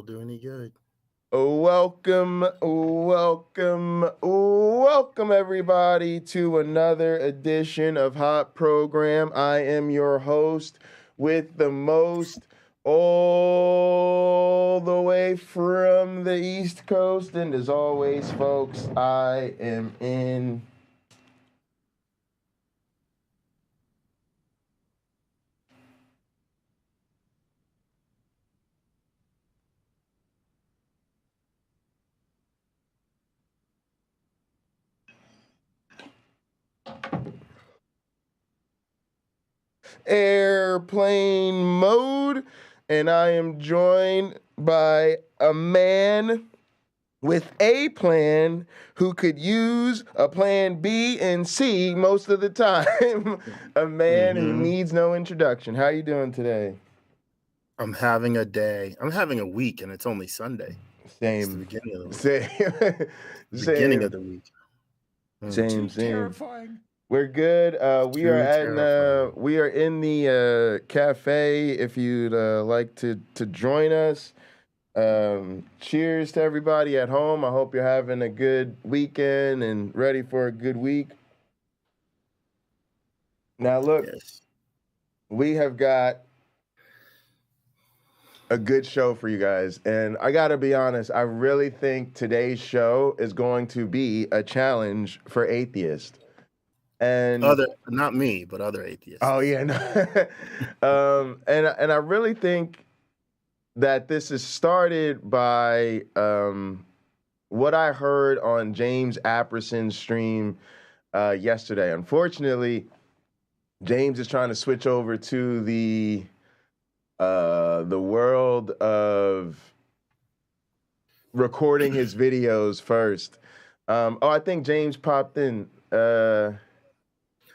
do any good. Welcome everybody to another edition of Hot Program. I am your host with the most, all the way from the East Coast, and as always, folks, I am in airplane mode, and I am joined by a man with a plan who could use a plan B and C most of the time. A man who needs no introduction. How you doing today? I'm having a day. I'm having a week, and it's only Sunday. Same. It's the beginning of the week. Same. Beginning of the week. Same. Terrifying. We're good. We Too are in the cafe. If you'd like to join us. Cheers to everybody at home. I hope you're having a good weekend and ready for a good week. Now look, Yes. we have got a good show for you guys, and I gotta be honest, I really think today's show is going to be a challenge for atheists. And not me, but other atheists. Oh yeah, no. and I really think that this is started by what I heard on James Apperson's stream yesterday. Unfortunately, James is trying to switch over to the world of recording his videos first. I think James popped in.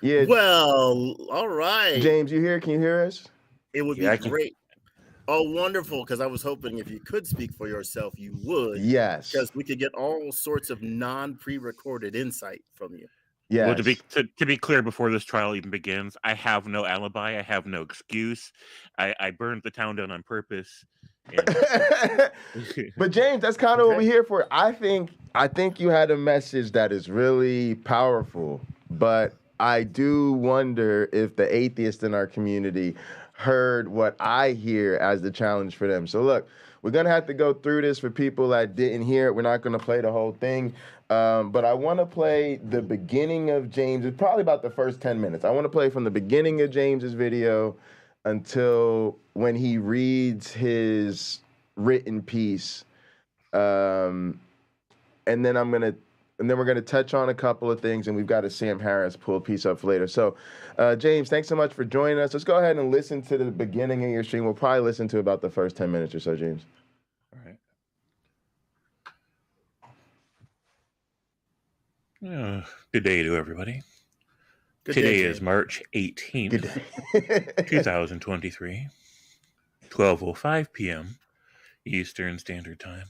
Yeah. Well, all right. James, you here? Can you hear us? It would be great. Oh, wonderful, because I was hoping if you could speak for yourself, you would. Yes. Because we could get all sorts of non-pre-recorded insight from you. Yes. Well, to be clear, before this trial even begins, I have no alibi. I have no excuse. I burned the town down on purpose. But James, that's kind of what we're here for. I think you had a message that is really powerful, but I do wonder if the atheists in our community heard what I hear as the challenge for them. So look, we're going to have to go through this for people that didn't hear it. We're not going to play the whole thing, but I want to play the beginning of James. It's probably about the first 10 minutes. I want to play from the beginning of James's video until when he reads his written piece. And then we're going to touch on a couple of things, and we've got a Sam Harris pull piece up for later. So, James, thanks so much for joining us. Let's go ahead and listen to the beginning of your stream. We'll probably listen to about the first 10 minutes or so, James. All right. Good day to everybody. Today is March 18th, 2023, 12:05 p.m. Eastern Standard Time.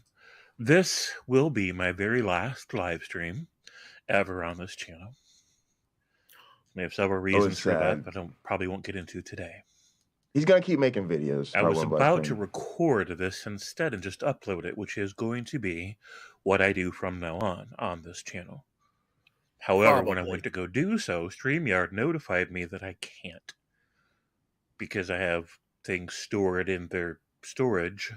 This will be my very last live stream ever on this channel. I have several reasons for that, but I probably won't get into today. He's going to keep making videos. I was about to record this instead and just upload it, which is going to be what I do from now on this channel. However, when I went to go do so, StreamYard notified me that I can't because I have things stored in their storage,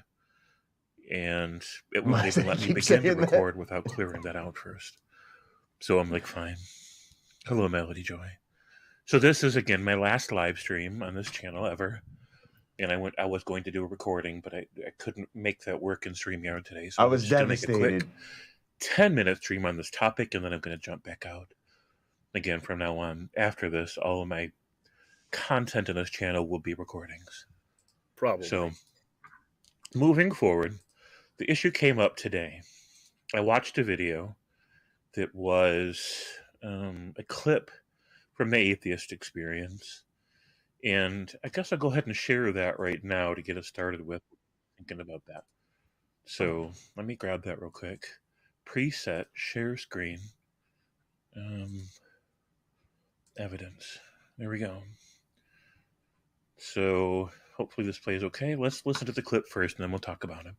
and it won't even let me begin to record without clearing that out first. So I'm like, fine. Hello, Melody Joy. So this is, again, my last live stream on this channel ever. And I was going to do a recording, but I couldn't make that work in StreamYard today. So I was devastated. Make a quick 10-minute stream on this topic, and then I'm going to jump back out. Again, from now on, after this, all of my content in this channel will be recordings. Probably. So, moving forward, the issue came up today. I watched a video that was a clip from the atheist experience, and I guess I'll go ahead and share that right now to get us started with thinking about that. So, let me grab that real quick. Preset, share screen, evidence. There we go. So hopefully this plays okay. Let's listen to the clip first, and then we'll talk about it.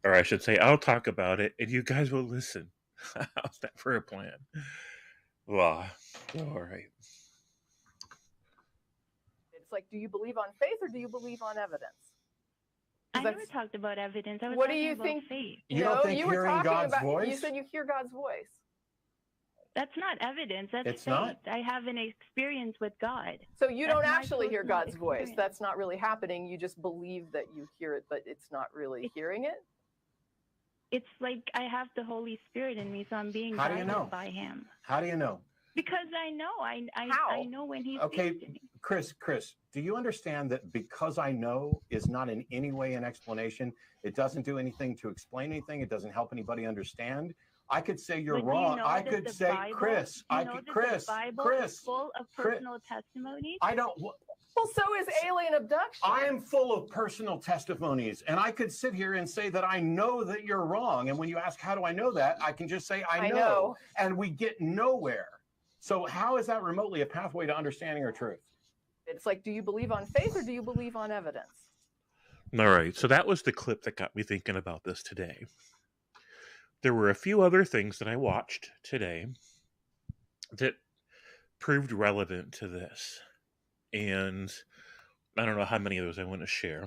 Or I should say, I'll talk about it, and you guys will listen. How's that for a plan? Well, all right. It's like, do you believe on faith or do you believe on evidence? I never talked about evidence. I was what do talking you about think? faith. You don't think you were hearing talking God's about, voice? You said you hear God's voice. That's not evidence. That's It's faith. not? I have an experience with God. So you That's don't my actually hear personal God's voice. experience. That's not really happening. You just believe that you hear it, but it's not really hearing it. It's like I have the Holy Spirit in me, so I'm being How do you guided know? by Him. How do you know? Because I know. I How? know when He Okay, speaks to me. Chris, do you understand that because I know is not in any way an explanation? It doesn't do anything to explain anything. It doesn't help anybody understand. I could say you're But do you wrong. know I that could the say, Bible- Chris, do you I know could, that Chris, the Bible Chris, is full of Chris, personal testimonies. I don't. Well, so is alien abduction. I am full of personal testimonies, and I could sit here and say that I know that you're wrong. And when you ask, how do I know that? I can just say, I know. And we get nowhere. So how is that remotely a pathway to understanding or truth? It's like, do you believe on faith or do you believe on evidence? All right, so that was the clip that got me thinking about this today. There were a few other things that I watched today that proved relevant to this. And I don't know how many of those I want to share.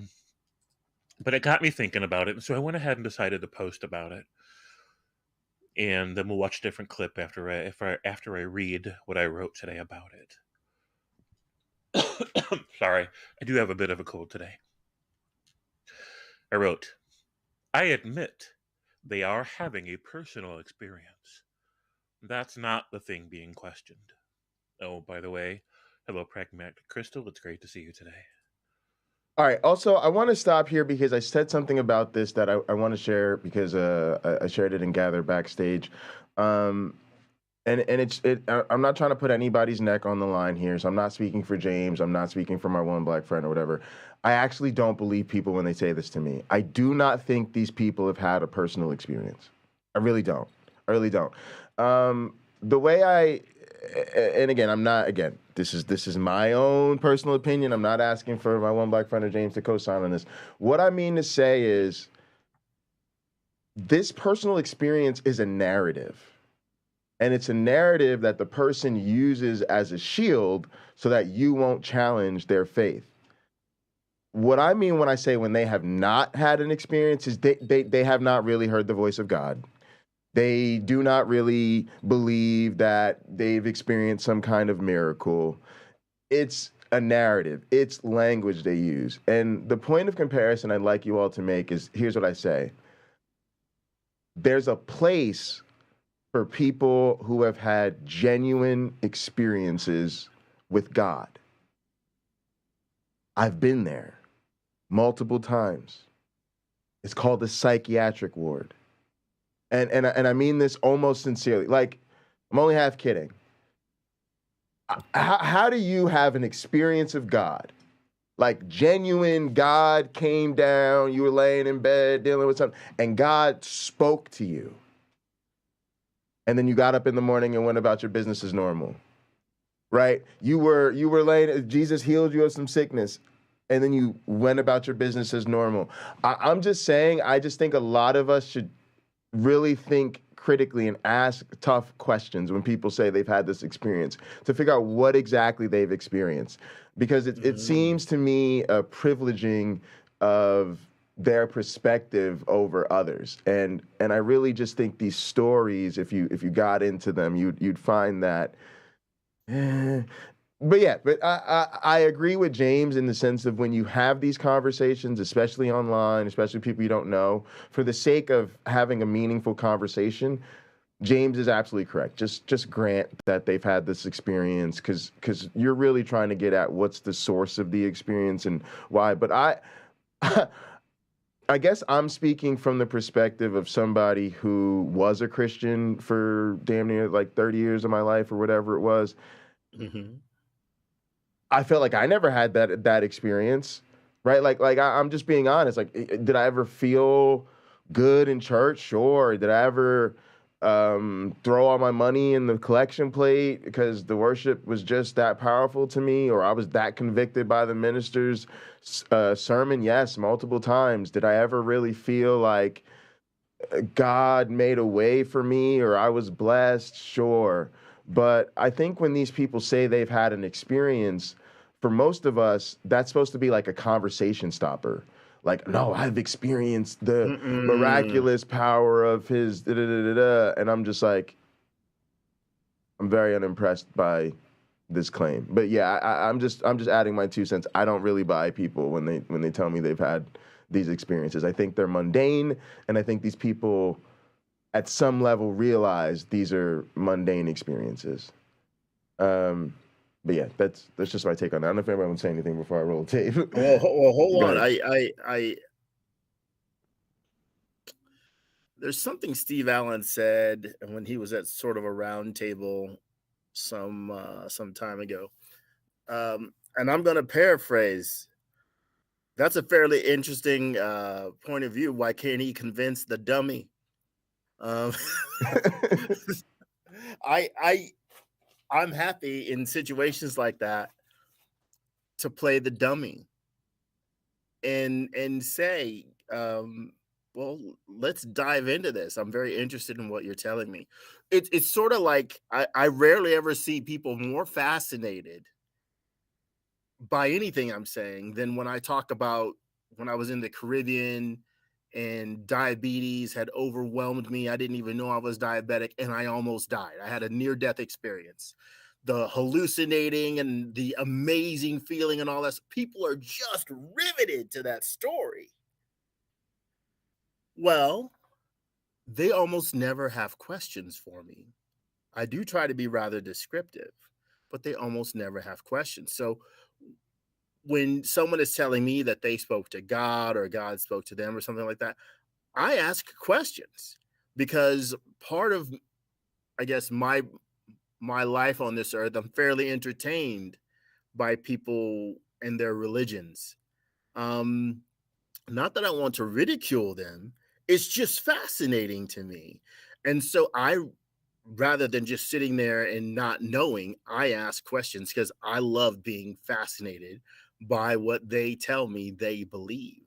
But it got me thinking about it, and so I went ahead and decided to post about it. And then we'll watch a different clip after I read what I wrote today about it. Sorry, I do have a bit of a cold today. I wrote, I admit they are having a personal experience. That's not the thing being questioned. Oh, by the way, hello, Pragmatic Crystal. It's great to see you today. All right. Also, I want to stop here because I said something about this that I want to share because I shared it in Gather backstage. And I'm not trying to put anybody's neck on the line here. So I'm not speaking for James. I'm not speaking for my one black friend or whatever. I actually don't believe people when they say this to me. I do not think these people have had a personal experience. I really don't. The way and again, I'm not, again, this is my own personal opinion. I'm not asking for my one black friend or James to co-sign on this. What I mean to say is this personal experience is a narrative. And it's a narrative that the person uses as a shield so that you won't challenge their faith. What I mean when I say when they have not had an experience is they have not really heard the voice of God. They do not really believe that they've experienced some kind of miracle. It's a narrative. It's language they use. And the point of comparison I'd like you all to make is, here's what I say. There's a place for people who have had genuine experiences with God. I've been there multiple times. It's called the psychiatric ward. And I mean this almost sincerely. Like, I'm only half kidding. How do you have an experience of God? Like, genuine God came down, you were laying in bed dealing with something, and God spoke to you. And then you got up in the morning and went about your business as normal, right? You were laying, Jesus healed you of some sickness, and then you went about your business as normal. I'm just saying, I just think a lot of us should really think critically and ask tough questions when people say they've had this experience to figure out what exactly they've experienced. Because it seems to me a privileging of their perspective over others. And I really just think these stories, if you got into them, you'd find that. But I agree with James in the sense of when you have these conversations, especially online, especially people you don't know, for the sake of having a meaningful conversation, James is absolutely correct. Just grant that they've had this experience because you're really trying to get at what's the source of the experience and why. But I guess I'm speaking from the perspective of somebody who was a Christian for damn near like 30 years of my life or whatever it was. Mm-hmm. I felt like I never had that experience, right? Like I'm just being honest. Like, did I ever feel good in church? Sure. Did I ever throw all my money in the collection plate because the worship was just that powerful to me, or I was that convicted by the minister's sermon? Yes, multiple times. Did I ever really feel like God made a way for me or I was blessed, sure. But I think when these people say they've had an experience, for most of us, that's supposed to be like a conversation stopper. Like, no, I've experienced the miraculous power of his da-da-da-da-da. And I'm just like, I'm very unimpressed by this claim. But yeah, I'm just adding my 2 cents. I don't really buy people when they tell me they've had these experiences. I think they're mundane, and I think these people at some level realize these are mundane experiences. But yeah, that's just my take on that. I don't know if anyone wants to say anything before I roll the tape. Well, hold on. There's something Steve Allen said when he was at sort of a round table some time ago. And I'm going to paraphrase. That's a fairly interesting point of view. Why can't he convince the dummy? I'm happy in situations like that to play the dummy and say, well, let's dive into this. I'm very interested in what you're telling me. It's sort of like I rarely ever see people more fascinated by anything I'm saying than when I talk about when I was in the Caribbean and diabetes had overwhelmed me. I didn't even know I was diabetic and I almost died. I had a near-death experience. The hallucinating and the amazing feeling and all that. People are just riveted to that story. Well, they almost never have questions for me. I do try to be rather descriptive, but they almost never have questions. So when someone is telling me that they spoke to God or God spoke to them or something like that, I ask questions because part of, I guess, my life on this earth, I'm fairly entertained by people and their religions. Not that I want to ridicule them. It's just fascinating to me. And so rather than just sitting there and not knowing, I ask questions because I love being fascinated by what they tell me they believe.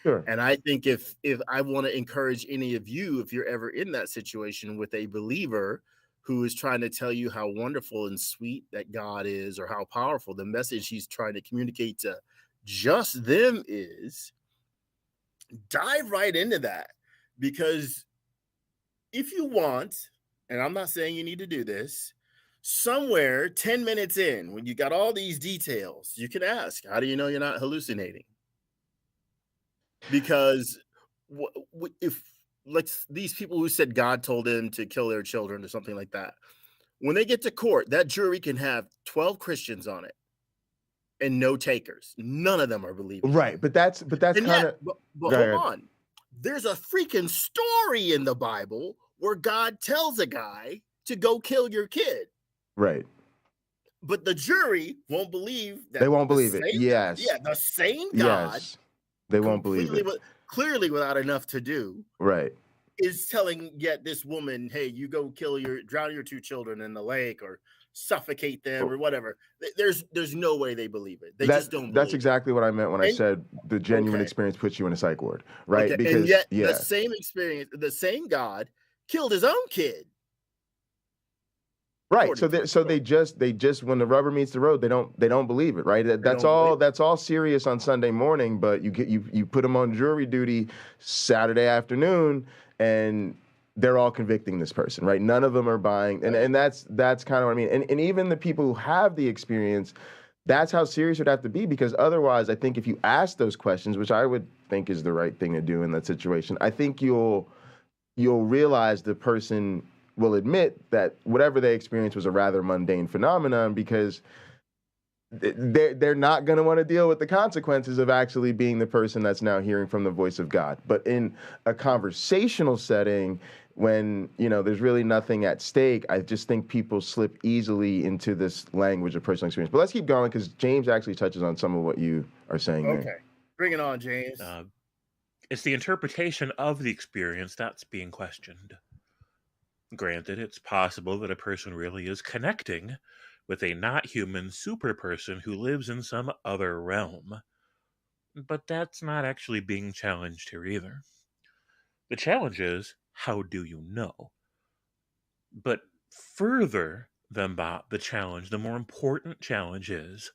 Sure. And I think if I want to encourage any of you, if you're ever in that situation with a believer who is trying to tell you how wonderful and sweet that God is, or how powerful the message he's trying to communicate to just them is, dive right into that. Because if you want, and I'm not saying you need to do this, somewhere 10 minutes in, when you got all these details, you can ask, how do you know you're not hallucinating? Because if like these people who said God told them to kill their children or something like that, when they get to court, that jury can have 12 Christians on it and no takers. None of them are believing. Right, but that's kind of. But hold on. There's a freaking story in the Bible where God tells a guy to go kill your kid. Right. But the jury won't believe that. They won't believe it. Yes. Yeah, the same God. Yes. They won't believe it. Clearly without enough to do. Right. Is telling yet this woman, hey, you go drown your 2 children in the lake or suffocate them or whatever. There's no way they believe it. They just don't. That's exactly what I meant when I said the genuine experience puts you in a psych ward, right? Okay. Because and yet the same experience, the same God killed his own kid. Right. So they just when the rubber meets the road, they don't believe it, right? That's all serious on Sunday morning, but you put them on jury duty Saturday afternoon and they're all convicting this person, right? None of them are buying. And that's kind of what I mean. And even the people who have the experience, that's how serious it would have to be, because otherwise I think if you ask those questions, which I would think is the right thing to do in that situation, I think you'll realize the person will admit that whatever they experienced was a rather mundane phenomenon, because they're not going to want to deal with the consequences of actually being the person that's now hearing from the voice of God. But in a conversational setting, when there's really nothing at stake, I just think people slip easily into this language of personal experience. But let's keep going, because James actually touches on some of what you are saying. Okay, there. Bring it on, James. It's the interpretation of the experience that's being questioned. Granted, it's possible that a person really is connecting with a not-human super person who lives in some other realm. But that's not actually being challenged here either. The challenge is, how do you know? But further than that, the more important challenge is,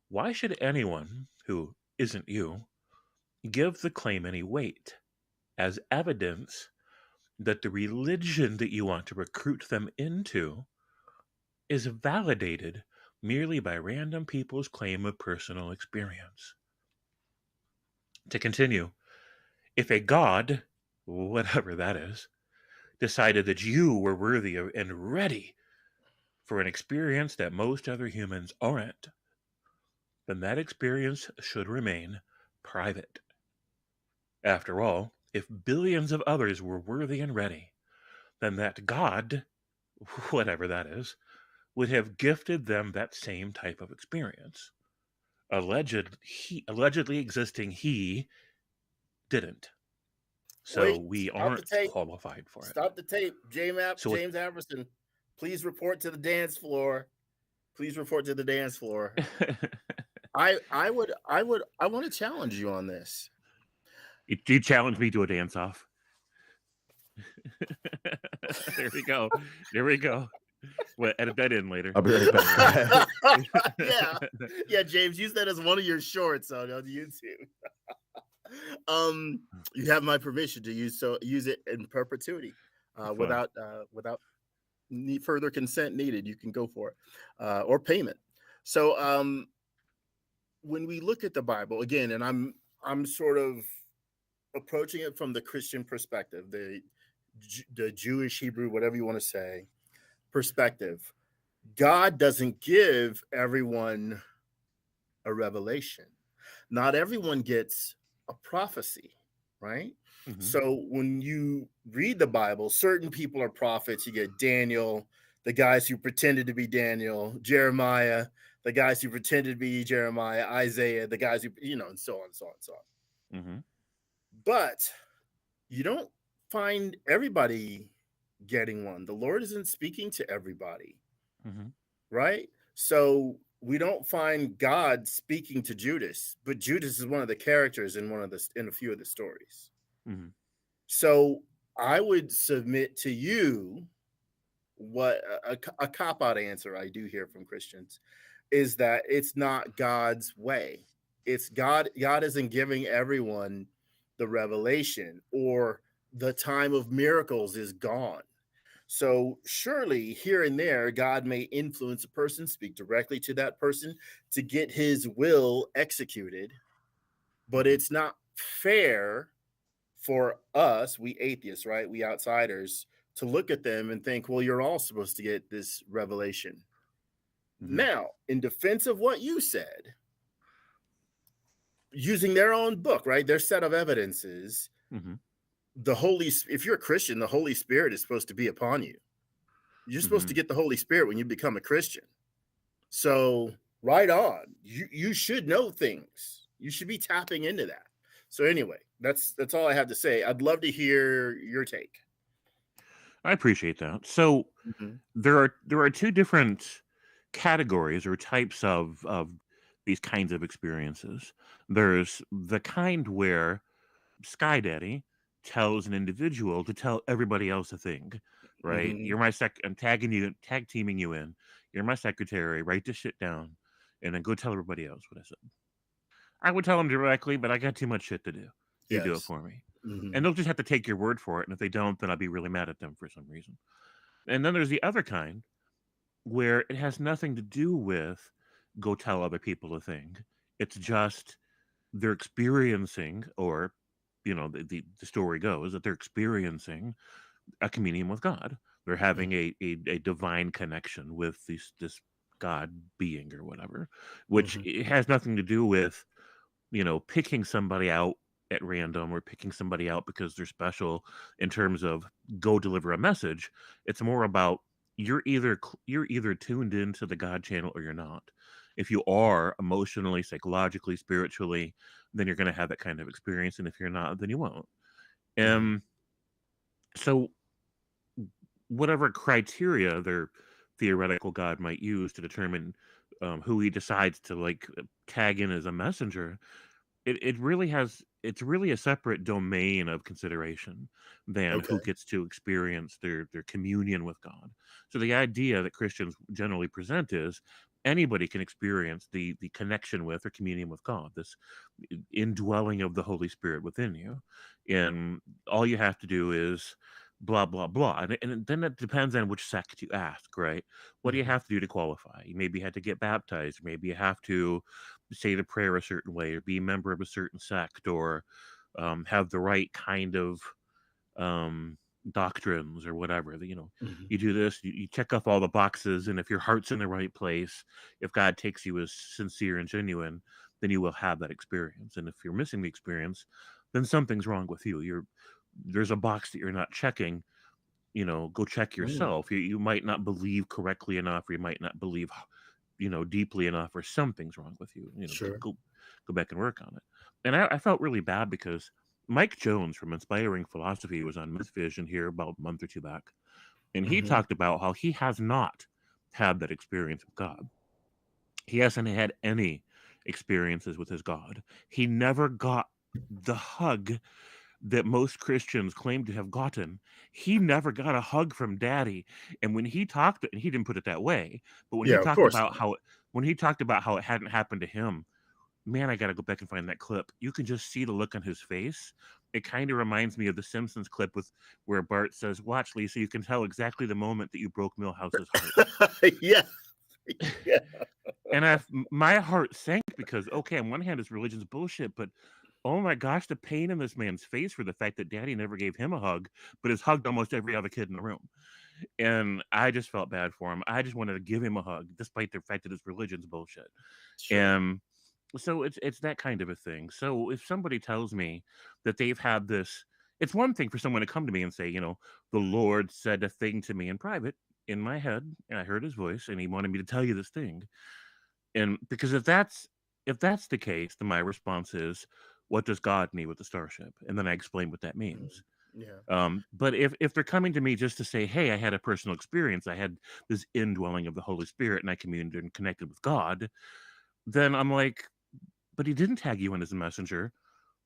why should anyone who isn't you give the claim any weight as evidence that the religion that you want to recruit them into is validated merely by random people's claim of personal experience? To continue, if a god, whatever that is, decided that you were worthy of and ready for an experience that most other humans aren't, then that experience should remain private. After all, if billions of others were worthy and ready, then that god, whatever that is, would have gifted them that same type of experience. Allegedly existing he didn't. So we aren't qualified for it. Stop the tape. James Apperson, please report to the dance floor. Please report to the dance floor. I want to challenge you on this. You challenge me to a dance off. There we go. There we go. We'll edit that in later. I'll be right back. Yeah, James, use that as one of your shorts on YouTube. You have my permission to use it in perpetuity, without further consent needed. You can go for it, or payment. So when we look at the Bible again, and I'm sort of approaching it from the Christian perspective, the Jewish, Hebrew, whatever you want to say, perspective. God doesn't give everyone a revelation. Not everyone gets a prophecy, right? Mm-hmm. So when you read the Bible, certain people are prophets. You get Daniel, the guys who pretended to be Daniel, Jeremiah, the guys who pretended to be Jeremiah, Isaiah, the guys who, and so on, and so on, and so on. Mm-hmm. But you don't find everybody getting one. The Lord isn't speaking to everybody, mm-hmm. right? So we don't find God speaking to Judas, but Judas is one of the characters in a few of the stories. Mm-hmm. So I would submit to you what a cop-out answer I do hear from Christians is that it's not God's way. It's God isn't giving everyone the revelation, or the time of miracles is gone. So surely here and there, God may influence a person, speak directly to that person to get his will executed. But it's not fair for us, we atheists, right? We outsiders, to look at them and think, well, you're all supposed to get this revelation. Mm-hmm. Now, in defense of what you said, using their own book, right? Their set of evidences, mm-hmm. If you're a Christian, the Holy Spirit is supposed to be upon you. You're supposed mm-hmm. to get the Holy Spirit when you become a Christian. So right on, you should know things. You should be tapping into that. So anyway, that's all I have to say. I'd love to hear your take. I appreciate that. So mm-hmm. there are two different categories or types of these kinds of experiences. There's the kind where Sky Daddy tells an individual to tell everybody else a thing, right? Mm-hmm. You're my I'm tag teaming you in. You're my secretary. Write this shit down, and then go tell everybody else what I said. I would tell them directly, but I got too much shit to do. You do it for me, mm-hmm. and they'll just have to take your word for it. And if they don't, then I'll be really mad at them for some reason. And then there's the other kind where it has nothing to do with go tell other people a thing. It's just they're experiencing, or the story goes that they're experiencing a communion with God. They're having mm-hmm. a divine connection with this God being or whatever, which mm-hmm. it has nothing to do with picking somebody out at random or picking somebody out because they're special in terms of go deliver a message. It's more about you're either tuned into the God channel or you're not. If you are emotionally, psychologically, spiritually, then you're going to have that kind of experience. And if you're not, then you won't. So whatever criteria their theoretical God might use to determine who he decides to tag in as a messenger, it really has it's really a separate domain of consideration than who gets to experience their communion with God. So the idea that Christians generally present is anybody can experience the connection with or communion with God, this indwelling of the Holy Spirit within you. And all you have to do is blah, blah, blah. And then it depends on which sect you ask, right? What do you have to do to qualify? You maybe had to get baptized. Maybe you have to say the prayer a certain way or be a member of a certain sect or have the right kind of doctrines or whatever. You do this, you check off all the boxes, and if your heart's in the right place, if God takes you as sincere and genuine, then you will have that experience. And if you're missing the experience, then something's wrong with you. There's a box that you're not checking. Go check yourself. You might not believe correctly enough, or you might not believe deeply enough, or something's wrong with you. Go back and work on it. And I felt really bad because Mike Jones from Inspiring Philosophy was on Mythvision here about a month or two back, and he talked about how he has not had that experience with God. He hasn't had any experiences with his God. He never got the hug that most Christians claim to have gotten. He never got a hug from Daddy. And when he talked, and he didn't put it that way, but when he talked about how it hadn't happened to him, man, I got to go back and find that clip. You can just see the look on his face. It kind of reminds me of the Simpsons clip where Bart says, "Watch, Lisa, you can tell exactly the moment that you broke Milhouse's heart." Yeah. And my heart sank because, okay, on one hand, his religion's bullshit, but oh my gosh, the pain in this man's face for the fact that Daddy never gave him a hug, but has hugged almost every other kid in the room. And I just felt bad for him. I just wanted to give him a hug, despite the fact that his religion's bullshit. Sure. And so it's that kind of a thing. So if somebody tells me that they've had this, it's one thing for someone to come to me and say, the Lord said a thing to me in private, in my head, and I heard his voice, and he wanted me to tell you this thing. And because if that's the case, then my response is, what does God need with the starship? And then I explain what that means. Yeah. But if they're coming to me just to say, hey, I had a personal experience, I had this indwelling of the Holy Spirit, and I communed and connected with God, then I'm like, but he didn't tag you in as a messenger.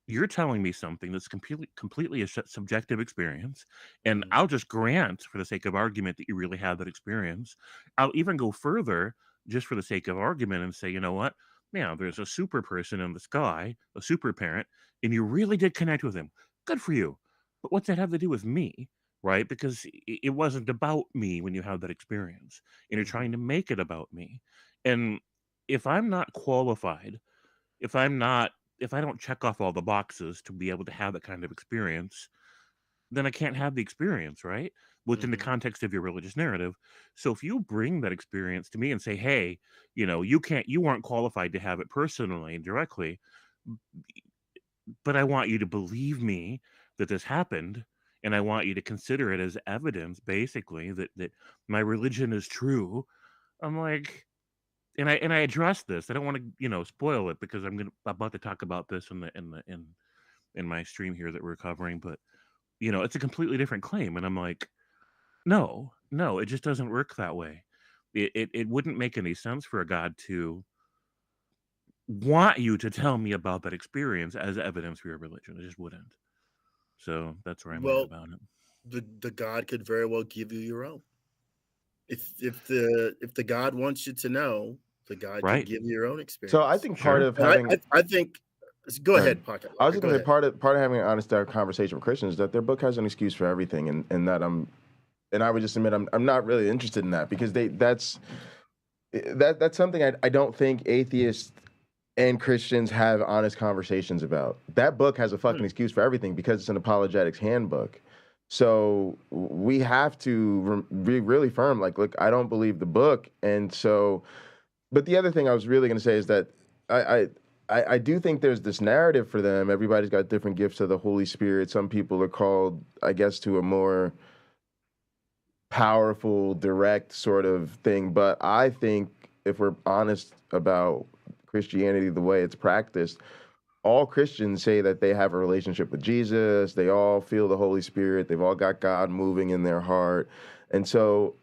You're telling me something that's completely a subjective experience, and I'll just grant, for the sake of argument, that you really have that experience. I'll even go further, just for the sake of argument, and say, you know what? Yeah, there's a super person in the sky, a super parent, and you really did connect with him. Good for you. But what's that have to do with me, right? Because it wasn't about me when you have that experience, and you're trying to make it about me. And if I'm not qualified, if I don't check off all the boxes to be able to have that kind of experience, then I can't have the experience, right? Within the context of your religious narrative. So if you bring that experience to me and say, hey, you weren't qualified to have it personally and directly, but I want you to believe me that this happened, and I want you to consider it as evidence, basically, that my religion is true. I'm like, and I address this. I don't want to, spoil it because I'm about to talk about this in my stream here that we're covering, but it's a completely different claim, and I'm like, no, it just doesn't work that way. It wouldn't make any sense for a God to want you to tell me about that experience as evidence for your religion. It just wouldn't. So that's where I'm at about it. The God could very well give you your own. If the God wants you to know, the God can give you your own experience. So I think part of having, I think, go ahead, Pocket. I was just going to say part of having an honest conversation with Christians is that their book has an excuse for everything, and that I would just admit I'm not really interested in that, because that's something I don't think atheists and Christians have honest conversations about. That book has a fucking excuse for everything because it's an apologetics handbook. So we have to be really firm. Like, look, I don't believe the book. And so, but the other thing I was really going to say is that I do think there's this narrative for them. Everybody's got different gifts of the Holy Spirit. Some people are called, I guess, to a more powerful, direct sort of thing. But I think if we're honest about Christianity, the way it's practiced, all Christians say that they have a relationship with Jesus. They all feel the Holy Spirit. They've all got God moving in their heart. And so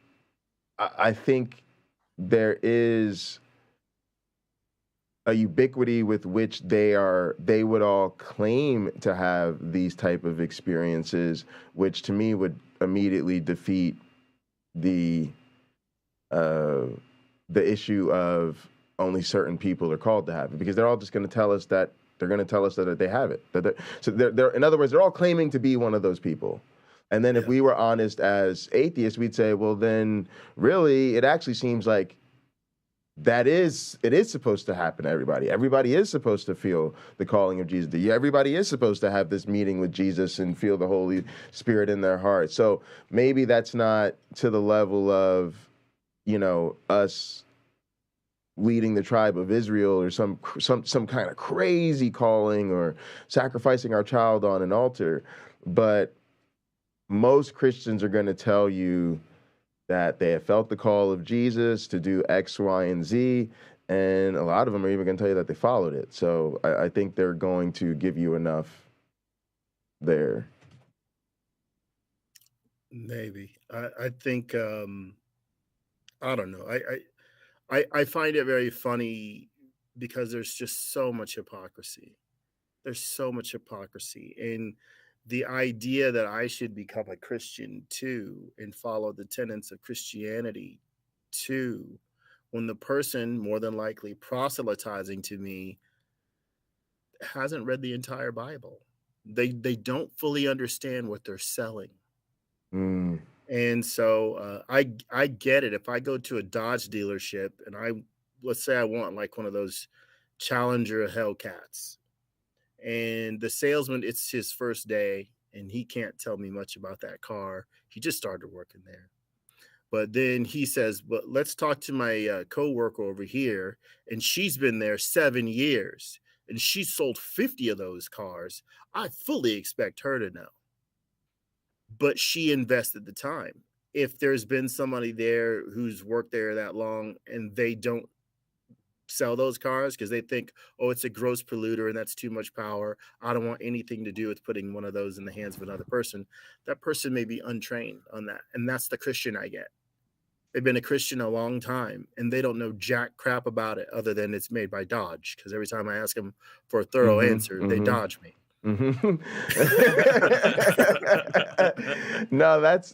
I think there is a ubiquity with which they would all claim to have these type of experiences, which to me would immediately defeat the issue of only certain people are called to have it, because they're all just going to tell us that they have it. They're in other words, they're all claiming to be one of those people. And then if we were honest as atheists, we'd say, well, then really, it actually seems like it is supposed to happen to everybody. Everybody is supposed to feel the calling of Jesus. Everybody is supposed to have this meeting with Jesus and feel the Holy Spirit in their heart. So maybe that's not to the level of, us leading the tribe of Israel or some kind of crazy calling or sacrificing our child on an altar. But most Christians are going to tell you that they have felt the call of Jesus to do X, Y, and Z, and a lot of them are even going to tell you that they followed it. So I think they're going to give you enough there. Maybe. I think, I don't know. I find it very funny because there's just so much hypocrisy. There's so much hypocrisy. And the idea that I should become a Christian too and follow the tenets of Christianity too, when the person more than likely proselytizing to me hasn't read the entire Bible. They don't fully understand what they're selling. And so I get it. If I go to a Dodge dealership and let's say I want like one of those Challenger Hellcats, and the salesman, it's his first day and he can't tell me much about that car. He just started working there. But then he says, but let's talk to my coworker over here, and she's been there 7 years and she sold 50 of those cars. I fully expect her to know. But she invested the time. If there's been somebody there who's worked there that long and they don't sell those cars because they think, oh, it's a gross polluter and that's too much power, I don't want anything to do with putting one of those in the hands of another person, that person may be untrained on that. And that's the Christian I get. They've been a Christian a long time and they don't know jack crap about it other than it's made by Dodge, because every time I ask them for a thorough answer, they dodge me. No, that's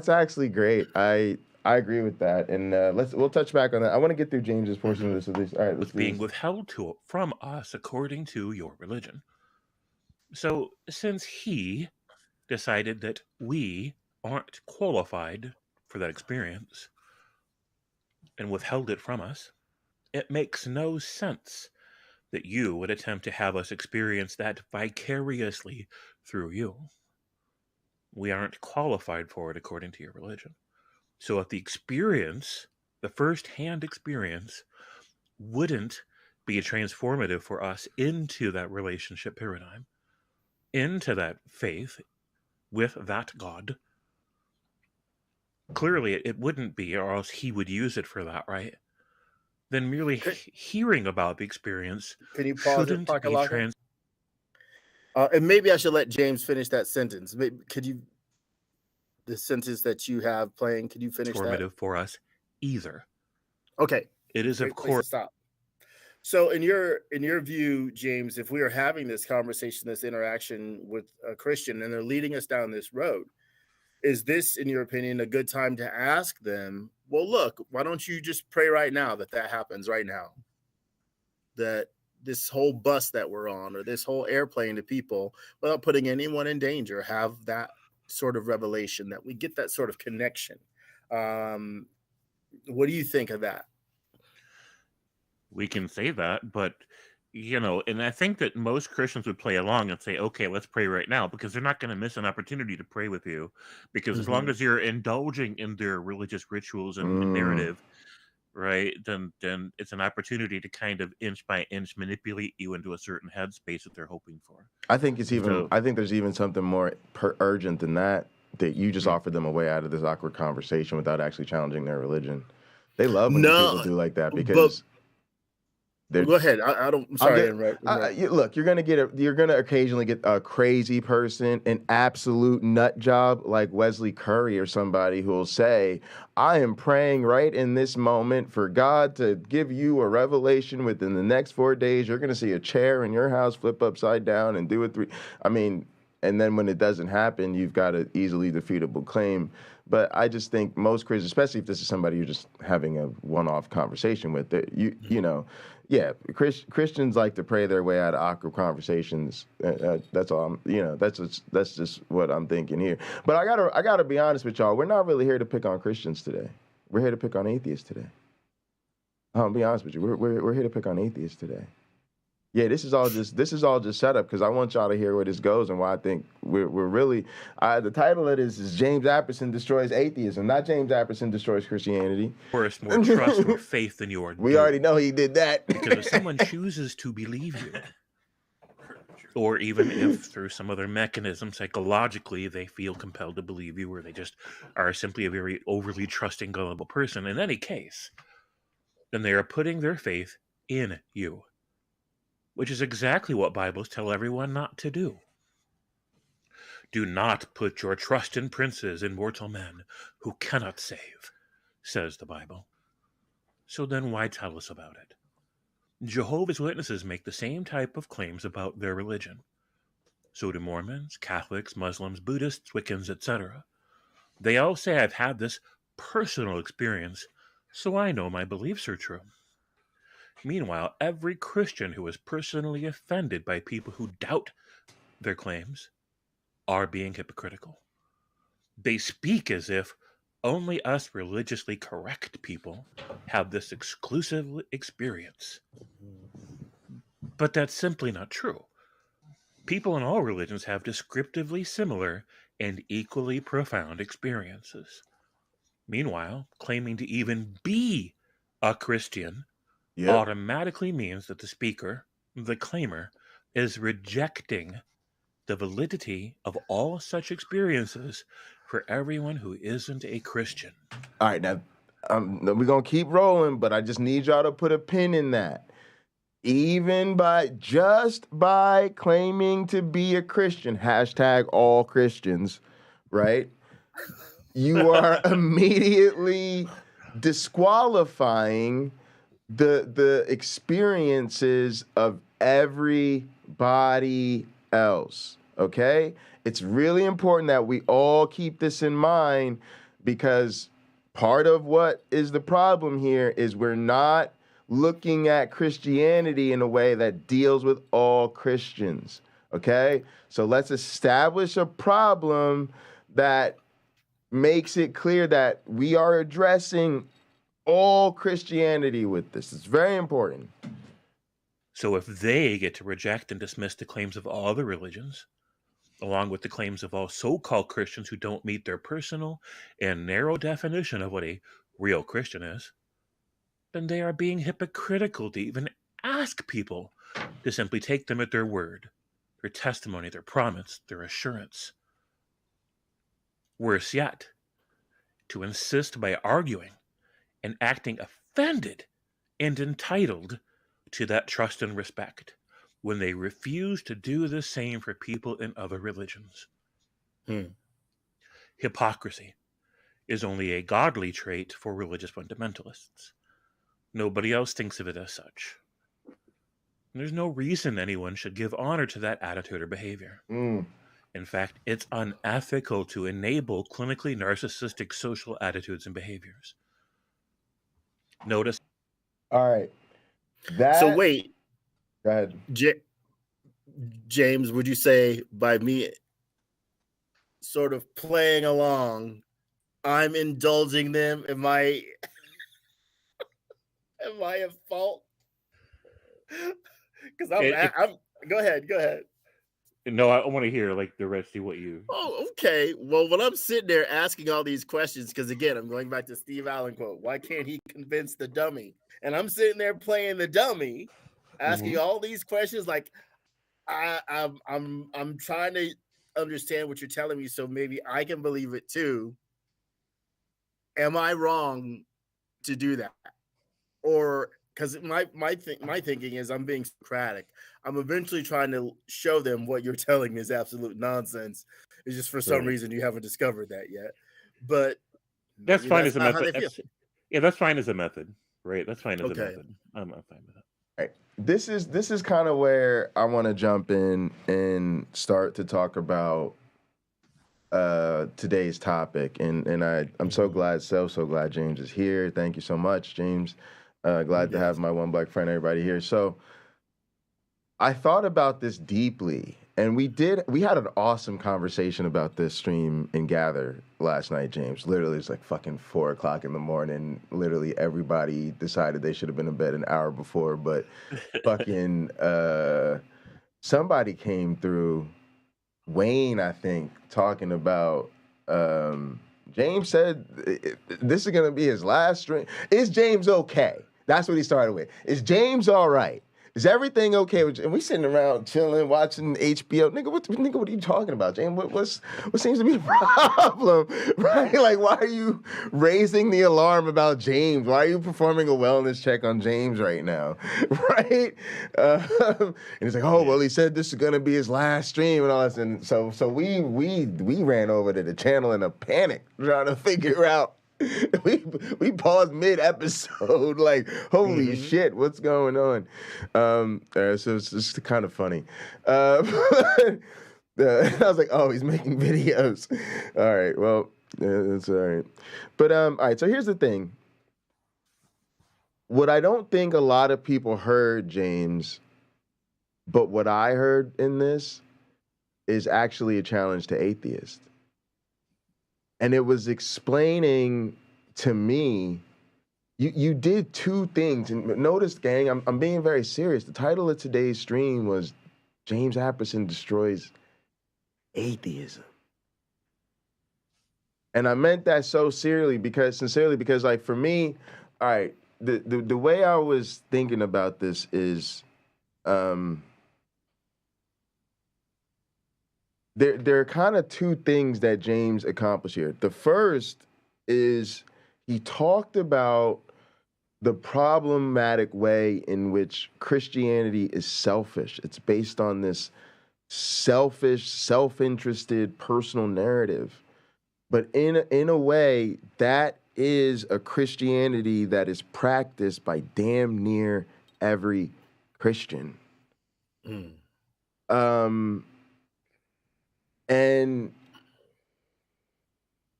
actually great. I agree with that, and we'll touch back on that. I want to get through James's portion of this at least. All right, let's being withheld from us according to your religion. So since he decided that we aren't qualified for that experience and withheld it from us, it makes no sense that you would attempt to have us experience that vicariously through you. We aren't qualified for it according to your religion. So if the experience, the first-hand experience, wouldn't be transformative for us into that relationship paradigm, into that faith with that God, clearly it wouldn't be, or else he would use it for that, right? Then merely hearing about the experience can you pause shouldn't it, be and maybe I should let James finish that sentence. Could you, the sentence that you have playing, could you finish that? For us either. Okay. It is, of course. Stop. So in your view, James, if we are having this conversation, this interaction with a Christian, and they're leading us down this road, is this, in your opinion, a good time to ask them, well, look, why don't you just pray right now that happens right now? That this whole bus that we're on, or this whole airplane to people, without putting anyone in danger, have that sort of revelation, that we get that sort of connection. What do you think of that? We can say that, but and I think that most Christians would play along and say, okay, let's pray right now, because they're not going to miss an opportunity to pray with you, because as long as you're indulging in their religious rituals and narrative, right, then it's an opportunity to kind of inch by inch manipulate you into a certain headspace that they're hoping for. I think I think there's even something more urgent than that you just offered them a way out of this awkward conversation without actually challenging their religion. They love when people do like that, because Go ahead. I'm sorry to interrupt. Look, you're gonna occasionally get a crazy person, an absolute nut job like Wesley Curry or somebody who will say, "I am praying right in this moment for God to give you a revelation within the next 4 days. You're gonna see a chair in your house flip upside down and do it 3." I mean, and then when it doesn't happen, you've got an easily defeatable claim. But I just think most Christians, especially if this is somebody you're just having a one-off conversation with, Christians like to pray their way out of awkward conversations. That's all. That's just what I'm thinking here. But I gotta be honest with y'all. We're not really here to pick on Christians today. We're here to pick on atheists today. I'll be honest with you. We're here to pick on atheists today. Yeah, this is all just set up because I want y'all to hear where this goes and why I think we're really. The title of this is James Apperson Destroys Atheism, not James Apperson Destroys Christianity. First, more trust or faith than you are. We already know he did that. Because if someone chooses to believe you, or even if through some other mechanism psychologically they feel compelled to believe you, or they just are simply a very overly trusting, gullible person, in any case, then they are putting their faith in you. Which is exactly what Bibles tell everyone not to do. Do not put your trust in princes and mortal men who cannot save, says the Bible. So then why tell us about it? Jehovah's Witnesses make the same type of claims about their religion. So do Mormons, Catholics, Muslims, Buddhists, Wiccans, etc. They all say I've had this personal experience, so I know my beliefs are true. Meanwhile, every Christian who is personally offended by people who doubt their claims are being hypocritical. They speak as if only us religiously correct people have this exclusive experience. But that's simply not true. People in all religions have descriptively similar and equally profound experiences. Meanwhile, claiming to even be a Christian automatically means that the speaker, the claimer, is rejecting the validity of all such experiences for everyone who isn't a Christian. All right, now we're going to keep rolling, but I just need y'all to put a pin in that. Even by claiming to be a Christian, hashtag all Christians, right? You are immediately disqualifying the experiences of everybody else, okay? It's really important that we all keep this in mind because part of what is the problem here is we're not looking at Christianity in a way that deals with all Christians, okay? So let's establish a problem that makes it clear that we are addressing all Christianity with this. It's very important. So if they get to reject and dismiss the claims of all the religions, along with the claims of all so-called Christians who don't meet their personal and narrow definition of what a real Christian is, then they are being hypocritical to even ask people to simply take them at their word, their testimony, their promise, their assurance. Worse yet, to insist by arguing and acting offended and entitled to that trust and respect when they refuse to do the same for people in other religions. Hypocrisy is only a godly trait for religious fundamentalists. Nobody else thinks of it as such. There's no reason anyone should give honor to that attitude or behavior. In fact, it's unethical to enable clinically narcissistic social attitudes and behaviors. Notice. All right. So wait. Go ahead. James, would you say by me sort of playing along, I'm indulging them? Am I at fault? Because I'm go ahead. No, I want to hear like the rest of what you. Oh, okay. Well, when I'm sitting there asking all these questions, because again, I'm going back to Steve Allen quote, why can't he convince the dummy? And I'm sitting there playing the dummy, asking all these questions, like I'm trying to understand what you're telling me, so maybe I can believe it too. Am I wrong to do that? Or because my thinking is I'm being Socratic. I'm eventually trying to show them what you're telling me is absolute nonsense. It's just for some reason you haven't discovered that yet. But that's fine as a not how method. they feel. Yeah, that's fine as a method, right? That's fine as a Okay. method. I'm fine with it. Right. This is kind of where I want to jump in and start to talk about today's topic, and I'm so glad James is here. Thank you so much, James. Glad to have my one black friend, everybody here. So I thought about this deeply, and we had an awesome conversation about this stream and gather last night, James. Literally, it's like fucking 4:00 in the morning. Literally, everybody decided they should have been in bed an hour before, but fucking somebody came through. Wayne, I think, talking about James said this is gonna be his last stream. Is James okay? That's what he started with. Is James all right? Is everything okay? And we sitting around chilling, watching HBO. Nigga, what are you talking about, James? What seems to be the problem, right? Like, why are you raising the alarm about James? Why are you performing a wellness check on James right now, right? And he's like, oh, well, he said this is gonna be his last stream and all this. And so we ran over to the channel in a panic, trying to figure out. We paused mid-episode, like, holy shit, what's going on? So it's just kind of funny. I was like, oh, he's making videos. All right, well, that's all right. But all right, so here's the thing. What I don't think a lot of people heard, James, but what I heard in this is actually a challenge to atheists. And it was explaining to me, you did two things. And notice, gang, I'm being very serious. The title of today's stream was James Apperson Destroys Atheism. And I meant that so sincerely because like for me, all right, the way I was thinking about this is there are kind of two things that James accomplished here. The first is he talked about the problematic way in which Christianity is selfish. It's based on this selfish, self-interested personal narrative. But in a way, that is a Christianity that is practiced by damn near every Christian. And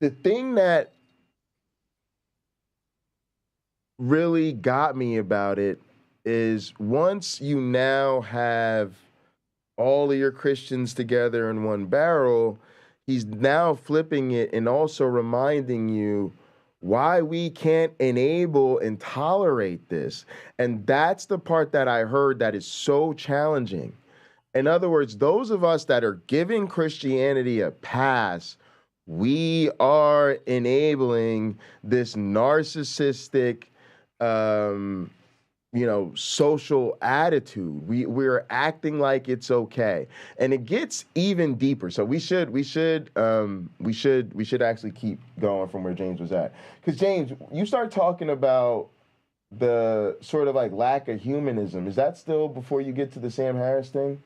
the thing that really got me about it is once you now have all of your Christians together in one barrel, he's now flipping it and also reminding you why we can't enable and tolerate this. And that's the part that I heard that is so challenging. In other words, those of us that are giving Christianity a pass, we are enabling this narcissistic, social attitude. We're acting like it's okay, and it gets even deeper. So we should actually keep going from where James was at, because James, you start talking about the sort of like lack of humanism. Is that still before you get to the Sam Harris thing?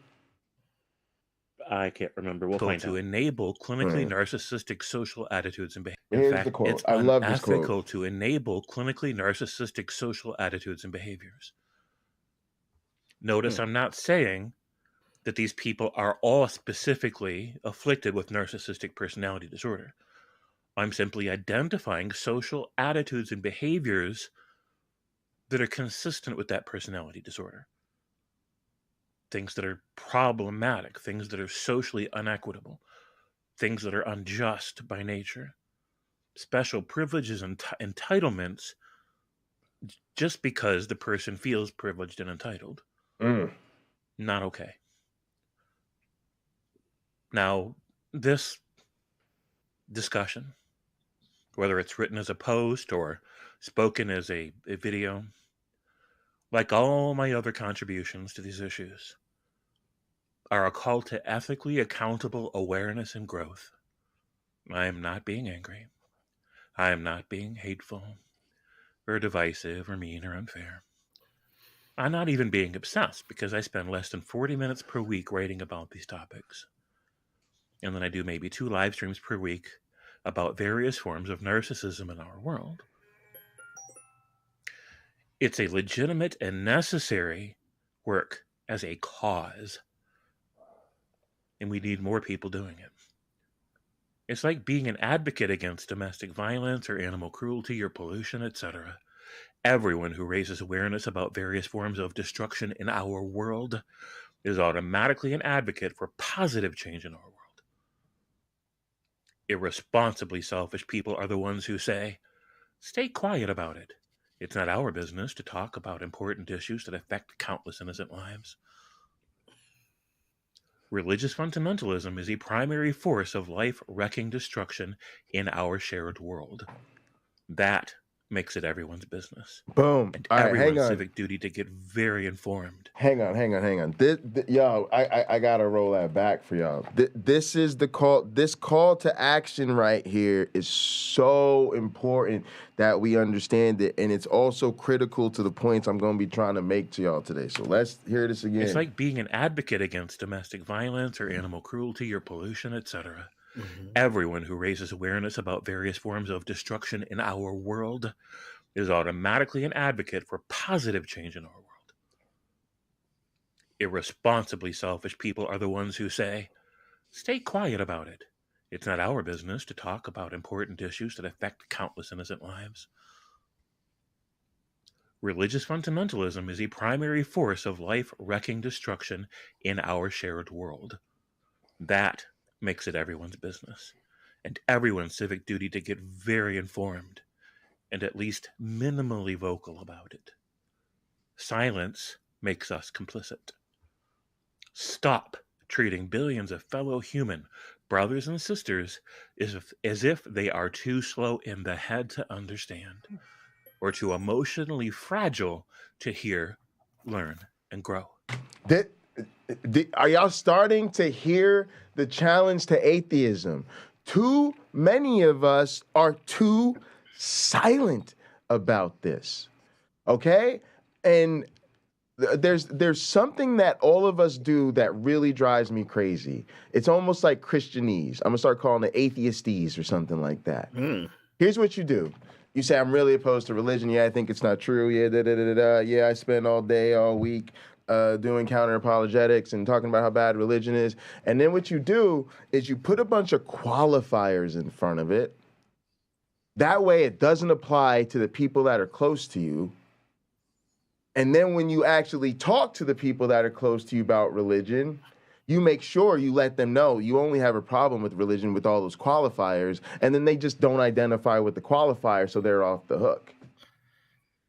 I can't remember. We'll find to enable clinically narcissistic social attitudes and behaviors. In fact, it's unethical to enable clinically narcissistic social attitudes and behaviors. Notice I'm not saying that these people are all specifically afflicted with narcissistic personality disorder. I'm simply identifying social attitudes and behaviors that are consistent with that personality disorder. Things that are problematic, things that are socially unequitable, things that are unjust by nature, special privileges and entitlements just because the person feels privileged and entitled. Not okay. Now, this discussion, whether it's written as a post or spoken as a video, like all my other contributions to these issues, are a call to ethically accountable awareness and growth. I am not being angry. I am not being hateful or divisive or mean or unfair. I'm not even being obsessed because I spend less than 40 minutes per week writing about these topics. And then I do maybe 2 live streams per week about various forms of narcissism in our world. It's a legitimate and necessary work as a cause. And we need more people doing it. It's like being an advocate against domestic violence or animal cruelty or pollution, etc. Everyone who raises awareness about various forms of destruction in our world is automatically an advocate for positive change in our world. Irresponsibly selfish people are the ones who say, stay quiet about it. It's not our business to talk about important issues that affect countless innocent lives. Religious fundamentalism is a primary force of life-wrecking destruction in our shared world. That makes it everyone's business. Boom. And All right, hang everyone's on. civic duty to get very informed. Hang on. Y'all, I gotta roll that back for y'all. This is the call. This call to action right here is so important that we understand it, and it's also critical to the points I'm gonna be trying to make to y'all today. So let's hear this again. It's like being an advocate against domestic violence or animal cruelty or pollution, etc. Everyone who raises awareness about various forms of destruction in our world is automatically an advocate for positive change in our world. Irresponsibly selfish people are the ones who say, stay quiet about it. It's not our business to talk about important issues that affect countless innocent lives. Religious fundamentalism is a primary force of life-wrecking destruction in our shared world. That makes it everyone's business, and everyone's civic duty to get very informed and at least minimally vocal about it. Silence makes us complicit. Stop treating billions of fellow human brothers and sisters as if they are too slow in the head to understand or too emotionally fragile to hear, learn, and grow. Are y'all starting to hear the challenge to atheism? Too many of us are too silent about this, okay? And there's something that all of us do that really drives me crazy. It's almost like Christianese. I'm gonna start calling it atheistese or something like that. Here's what you do. You say, I'm really opposed to religion. Yeah, I think it's not true. Yeah, yeah, I spend all day, all week doing counter apologetics and talking about how bad religion is. And then what you do is you put a bunch of qualifiers in front of it. That way it doesn't apply to the people that are close to you. And then when you actually talk to the people that are close to you about religion, you make sure you let them know you only have a problem with religion with all those qualifiers, and then they just don't identify with the qualifier, so they're off the hook.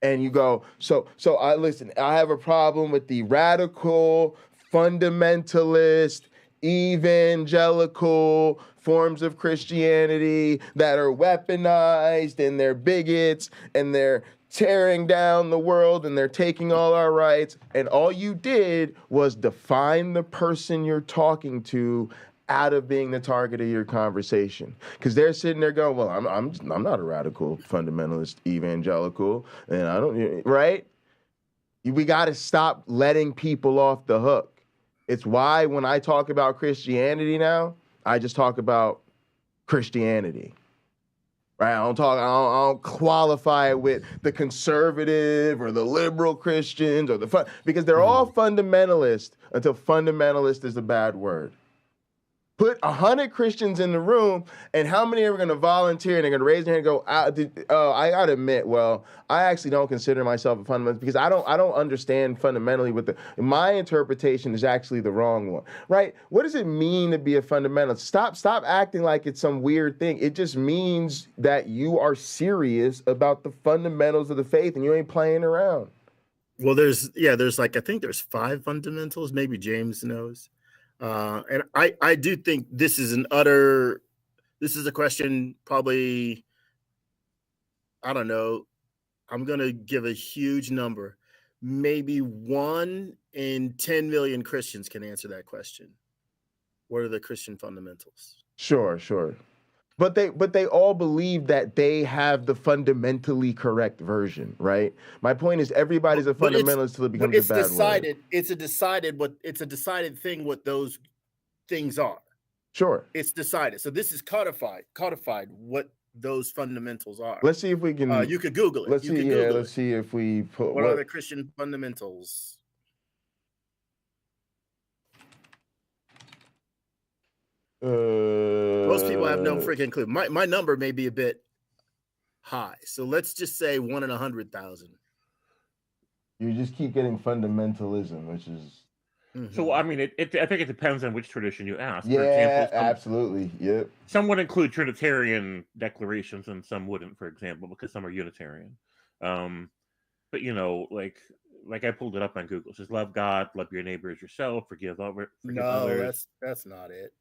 And you go, so I have a problem with the radical, fundamentalist, evangelical forms of Christianity that are weaponized, and they're bigots, and they're tearing down the world, and they're taking all our rights. And all you did was define the person you're talking to out of being the target of your conversation, because they're sitting there going, well, I'm not a radical fundamentalist evangelical, and I don't, right? We got to stop letting people off the hook. It's why when I talk about Christianity now, I just talk about Christianity. Right? I don't qualify it with the conservative or the liberal Christians or because they're all fundamentalist until fundamentalist is a bad word. Put 100 Christians in the room, and how many are going to volunteer and they're going to raise their hand and go, I got to admit, well, I actually don't consider myself a fundamentalist because I don't understand fundamentally my interpretation is actually the wrong one, right? What does it mean to be a fundamentalist? Stop acting like it's some weird thing. It just means that you are serious about the fundamentals of the faith and you ain't playing around. Well, there's I think there's 5 fundamentals, maybe James knows. And I do think this is a question probably, I don't know, I'm going to give a huge number. Maybe 1 in 10 million Christians can answer that question. What are the Christian fundamentals? Sure. But they all believe that they have the fundamentally correct version, right? My point is everybody's a fundamentalist till it becomes a bad word. It's a decided thing what those things are. Sure. It's decided. So this is codified what those fundamentals are. Let's see if we can. You could Google it. Let's see if we put. What are the Christian fundamentals? Most people have no freaking clue. My number may be a bit high, so let's just say 1 in 100,000. You just keep getting fundamentalism, which is. Mm-hmm. So I mean, I think it depends on which tradition you ask. Yeah, for example, absolutely. Yep. Some would include Trinitarian declarations, and some wouldn't, for example, because some are Unitarian. But like I pulled it up on Google. It says, love God, love your neighbor as yourself, forgive others. That's not it.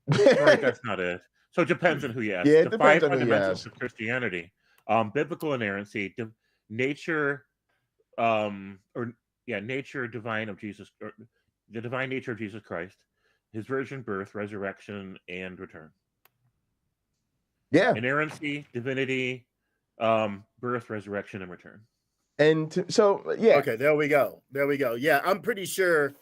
Right, that's not it. So it depends on who you ask. Yeah, it the depends five on who you ask. fundamentals of Christianity: biblical inerrancy, nature, nature divine of Jesus, or the divine nature of Jesus Christ, his virgin birth, resurrection, and return. Yeah, inerrancy, divinity, birth, resurrection, and return. And okay, there we go. Yeah, I'm pretty sure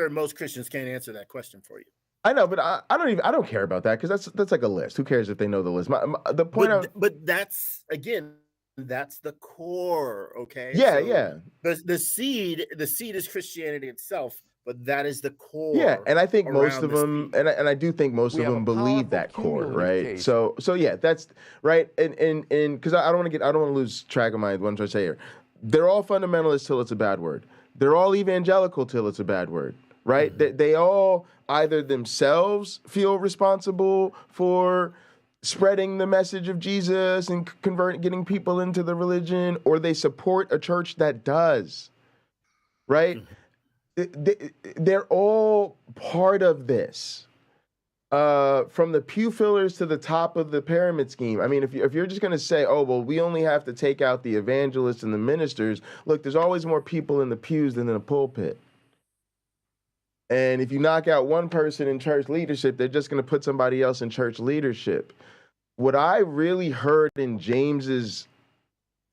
most Christians can't answer that question for you. I know, but I don't care about that because that's like a list. Who cares if they know the list? The point, but that's the core. Okay. Yeah, so yeah. The seed is Christianity itself, but that is the core. Yeah, and I think most of them, and I do think most of them believe that core, right? So yeah, that's right. And because I don't want to lose track of what I'm trying to say here. They're all fundamentalists till it's a bad word. They're all evangelical till it's a bad word, right? Mm-hmm. They all either themselves feel responsible for spreading the message of Jesus and getting people into the religion, or they support a church that does, right? They're all part of this, from the pew fillers to the top of the pyramid scheme. I mean, if you're just going to say, oh, well, we only have to take out the evangelists and the ministers, look, there's always more people in the pews than in the pulpit. And if you knock out one person in church leadership, they're just going to put somebody else in church leadership. What I really heard in James's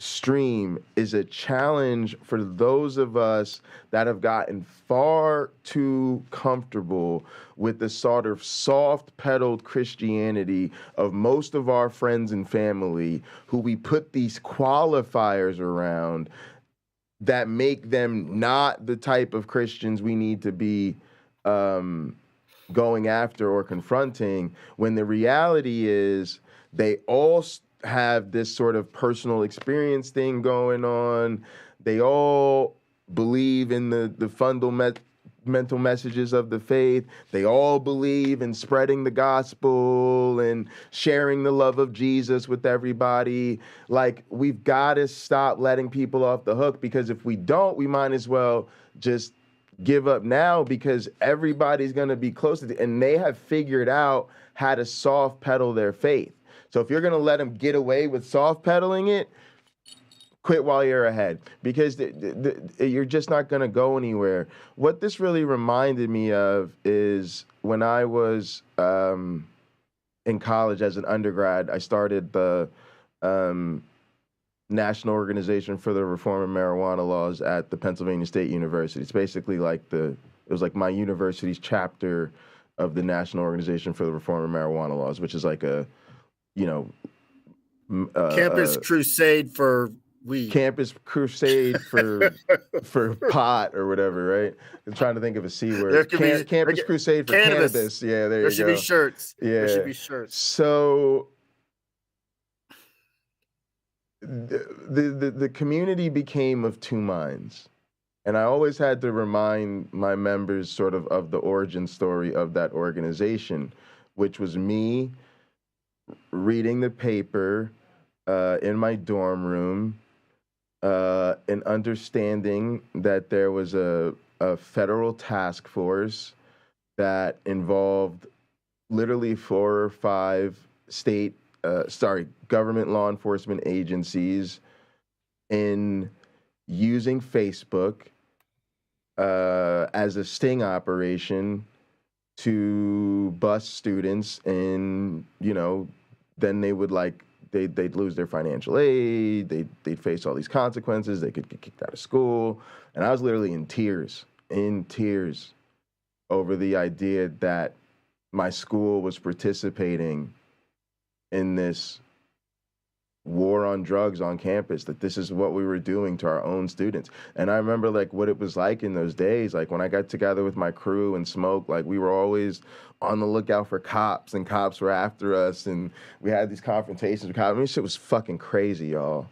stream is a challenge for those of us that have gotten far too comfortable with the sort of soft-pedaled Christianity of most of our friends and family, who we put these qualifiers around that make them not the type of Christians we need to be going after or confronting, when the reality is they all have this sort of personal experience thing going on. They all believe in the fundamental messages of the faith. They all believe in spreading the gospel and sharing the love of Jesus with everybody. Like, we've got to stop letting people off the hook, because if we don't, we might as well just give up now, because everybody's going to be close to it, and they have figured out how to soft pedal their faith. So if you're going to let them get away with soft pedaling it, quit while you're ahead, because you're just not going to go anywhere. What this really reminded me of is when I was in college as an undergrad, I started the National Organization for the Reform of Marijuana Laws at the Pennsylvania State University. It's basically like it was like my university's chapter of the National Organization for the Reform of Marijuana Laws, which is like a campus crusade for weed. Campus crusade for pot or whatever, right? I'm trying to think of a C word. Campus crusade for cannabis. Yeah, there you go. There should be shirts. Yeah. There should be shirts. So the community became of two minds. And I always had to remind my members sort of the origin story of that organization, which was me reading the paper in my dorm room and understanding that there was a federal task force that involved literally 4 or 5 government law enforcement agencies in using Facebook as a sting operation to bust students and, then they would like, they'd lose their financial aid, they'd face all these consequences, they could get kicked out of school. And I was literally in tears over the idea that my school was participating in this war on drugs on campus, that this is what we were doing to our own students. And I remember like what it was like in those days, like when I got together with my crew and smoked, like we were always on the lookout for cops, and cops were after us, and we had these confrontations with cops. I mean, shit was fucking crazy, y'all.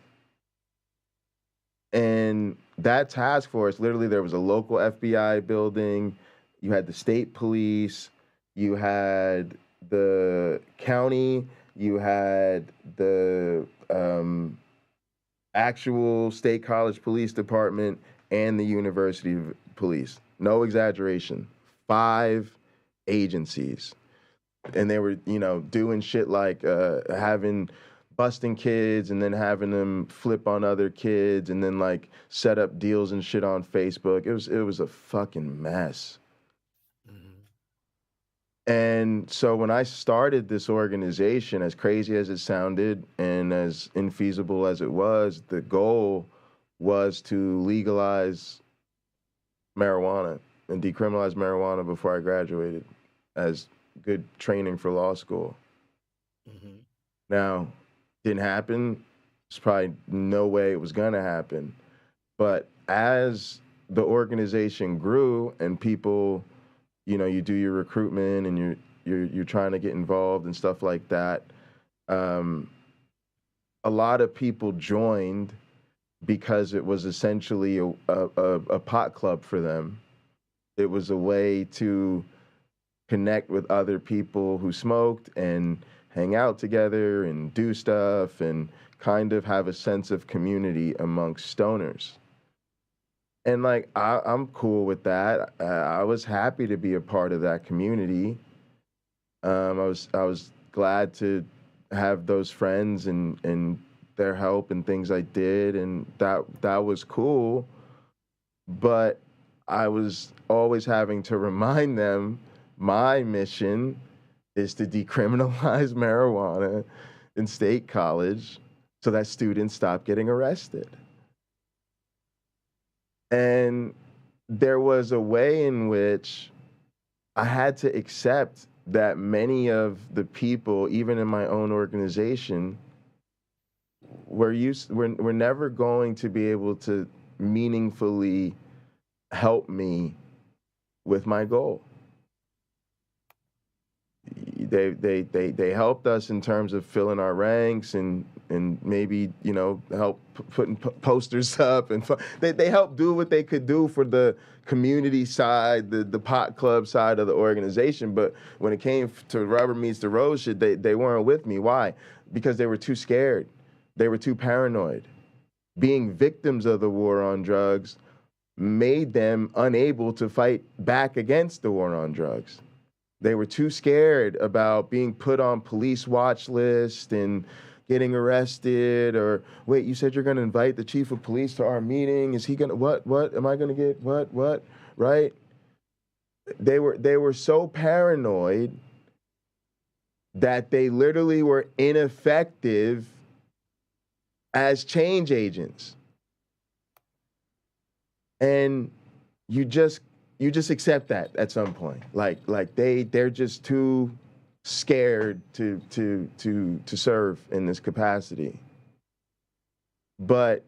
And that task force, literally there was a local FBI building, you had the state police, you had the county, you had the actual state college police department, and the university police. No exaggeration. 5 agencies. And they were, you know, doing shit like busting kids and then having them flip on other kids and then like set up deals and shit on Facebook. It was a fucking mess. And so when I started this organization, as crazy as it sounded and as infeasible as it was, the goal was to legalize marijuana and decriminalize marijuana before I graduated as good training for law school. Mm-hmm. Now, didn't happen. There's probably no way it was gonna happen. But as the organization grew and people, you know, you do your recruitment and you're trying to get involved and stuff like that. A lot of people joined because it was essentially a pot club for them. It was a way to connect with other people who smoked and hang out together and do stuff and kind of have a sense of community amongst stoners. And like, I'm cool with that. I was happy to be a part of that community. I was glad to have those friends and their help and things I did, and that was cool. But I was always having to remind them my mission is to decriminalize marijuana in state college so that students stop getting arrested. And there was a way in which I had to accept that many of the people, even in my own organization, were never going to be able to meaningfully help me with my goal. They helped us in terms of filling our ranks and maybe, you know, help putting posters up, and they helped do what they could do for the community side, the pot club side of the organization. But when it came to rubber meets the road shit, they weren't with me. Why? Because they were too scared. They were too paranoid. Being victims of the war on drugs made them unable to fight back against the war on drugs. They were too scared about being put on police watch list and getting arrested, or wait, you said you're going to invite the chief of police to our meeting. Is he going to, what, am I going to get, what, right? They were so paranoid that they literally were ineffective as change agents. And you just accept that at some point. Like they're just too scared to serve in this capacity. But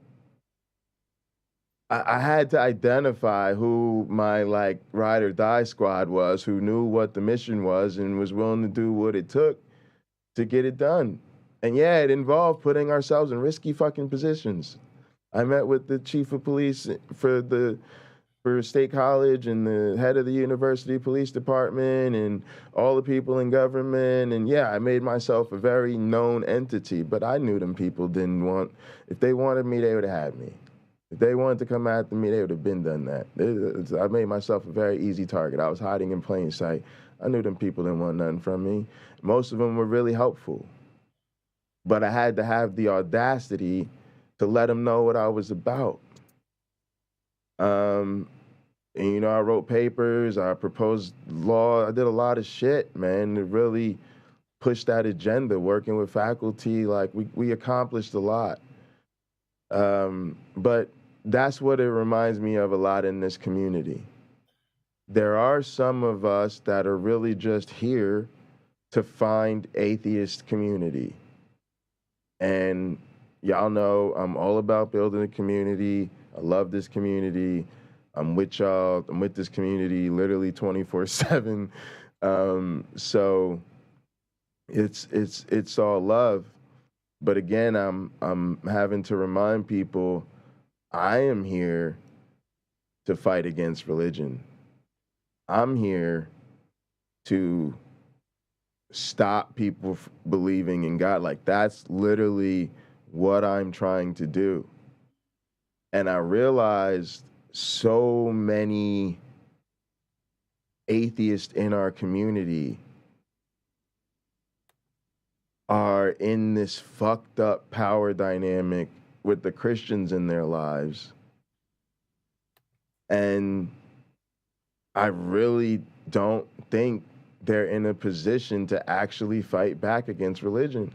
I had to identify who my like ride or die squad was, who knew what the mission was and was willing to do what it took to get it done. And yeah, it involved putting ourselves in risky fucking positions. I met with the chief of police for State College and the head of the university police department and all the people in government. And yeah, I made myself a very known entity, but I knew them people didn't want, if they wanted me, they would have had me. If they wanted to come after me, they would have been done that. I made myself a very easy target. I was hiding in plain sight. I knew them people didn't want nothing from me. Most of them were really helpful. But I had to have the audacity to let them know what I was about. And, you know, I wrote papers, I proposed law, I did a lot of shit, man, to really push that agenda, working with faculty. Like we accomplished a lot. But that's what it reminds me of a lot in this community. There are some of us that are really just here to find atheist community. And y'all know I'm all about building a community. I love this community. I'm with y'all. I'm with this community literally 24/7. So it's all love. But again, I'm having to remind people I am here to fight against religion. I'm here to stop people believing in God. Like, that's literally what I'm trying to do. And I realized so many atheists in our community are in this fucked up power dynamic with the Christians in their lives. And I really don't think they're in a position to actually fight back against religion.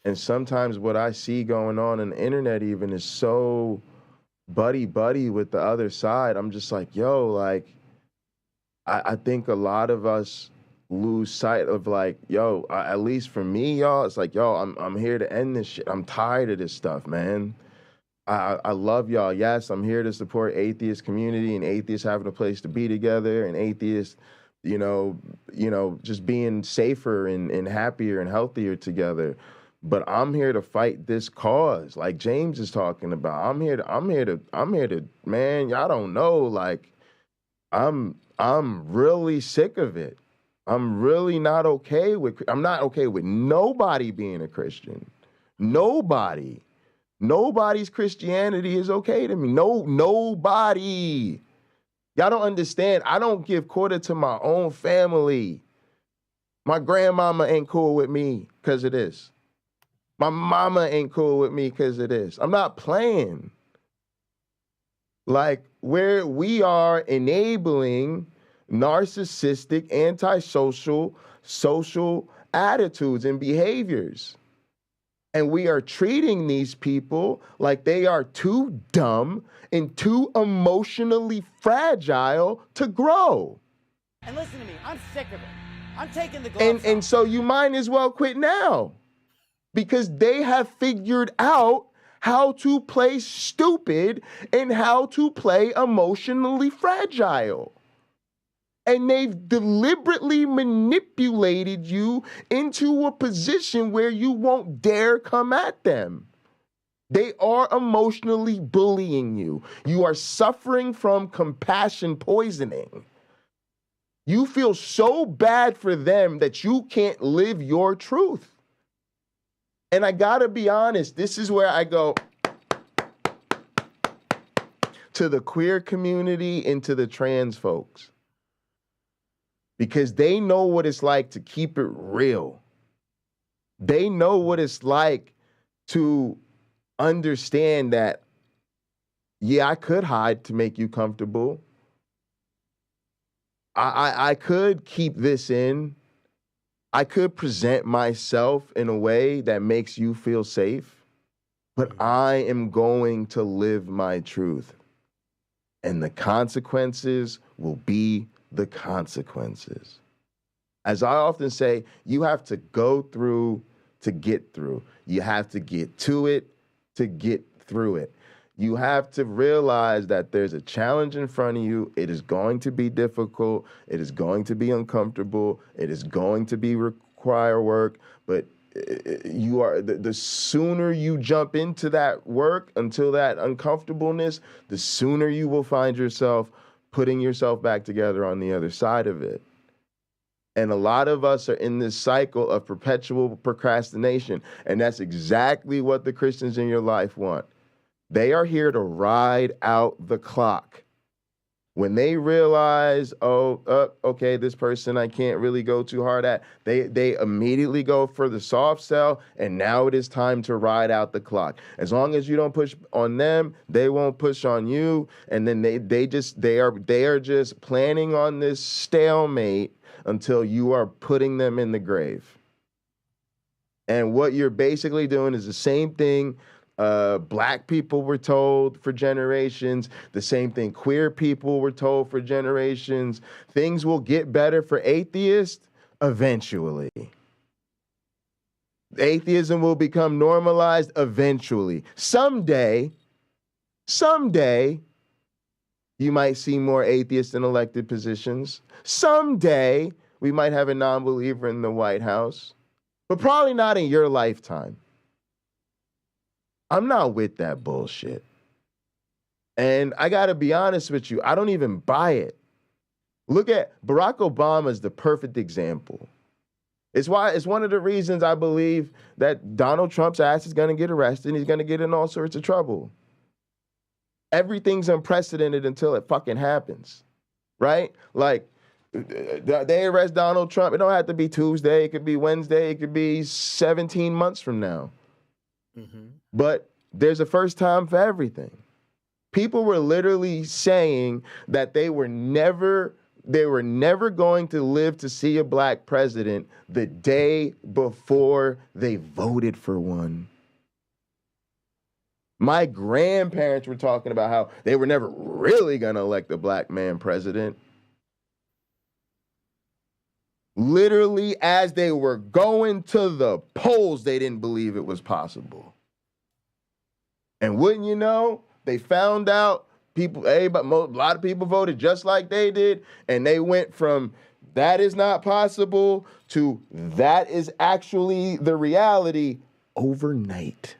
And sometimes what I see going on the internet even is so buddy-buddy with the other side. I'm just like, yo, like, I think a lot of us lose sight of, like, yo, at least for me, y'all, it's like, yo, I'm here to end this shit. I'm tired of this stuff, man. I love y'all. Yes, I'm here to support atheist community and atheists having a place to be together and atheists, you know, just being safer and happier and healthier together. But I'm here to fight this cause, like James is talking about. I'm here to, man, y'all don't know, like, I'm really sick of it. I'm really not okay with, I'm not okay with nobody being a Christian. Nobody. Nobody's Christianity is okay to me. Nobody. Y'all don't understand. I don't give quarter to my own family. My grandmama ain't cool with me because of this. My mama ain't cool with me because of this. I'm not playing. Like, where we are enabling narcissistic, antisocial, social attitudes and behaviors. And we are treating these people like they are too dumb and too emotionally fragile to grow. And listen to me, I'm sick of it. I'm taking the gloves off. And so you might as well quit now, because they have figured out how to play stupid and how to play emotionally fragile. And they've deliberately manipulated you into a position where you won't dare come at them. They are emotionally bullying you. You are suffering from compassion poisoning. You feel so bad for them that you can't live your truth. And I gotta be honest, this is where I go to the queer community and to the trans folks. Because they know what it's like to keep it real. They know what it's like to understand that, yeah, I could hide to make you comfortable. I could keep this in. I could present myself in a way that makes you feel safe. But I am going to live my truth. And the consequences will be the consequences. As I often say, you have to go through to get through. You have to get to it to get through it. You have to realize that there's a challenge in front of you. It is going to be difficult. It is going to be uncomfortable. It is going to require work. But you are the sooner you jump into that work, until that uncomfortableness, the sooner you will find yourself putting yourself back together on the other side of it. And a lot of us are in this cycle of perpetual procrastination. And that's exactly what the Christians in your life want. They are here to ride out the clock. When they realize, okay, this person I can't really go too hard at, they immediately go for the soft sell, and now it is time to ride out the clock. As long as you don't push on them, they won't push on you, and then they are just planning on this stalemate until you are putting them in the grave. And what you're basically doing is the same thing Black people were told for generations, the same thing queer people were told for generations. Things will get better for atheists eventually. Atheism will become normalized eventually. Someday, you might see more atheists in elected positions. Someday, we might have a non-believer in the White House, but probably not in your lifetime. I'm not with that bullshit. And I gotta be honest with you, I don't even buy it. Look at Barack Obama is the perfect example. It's one of the reasons I believe that Donald Trump's ass is gonna get arrested and he's gonna get in all sorts of trouble. Everything's unprecedented until it fucking happens, right? Like, they arrest Donald Trump. It don't have to be Tuesday. It could be Wednesday. It could be 17 months from now. Mm-hmm. But there's a first time for everything. People were literally saying that they were never going to live to see a black president the day before they voted for one. My grandparents were talking about how they were never really going to elect a black man president. Literally, as they were going to the polls, they didn't believe it was possible. And wouldn't you know, they found out a lot of people voted just like they did, and they went from that is not possible to that is actually the reality overnight.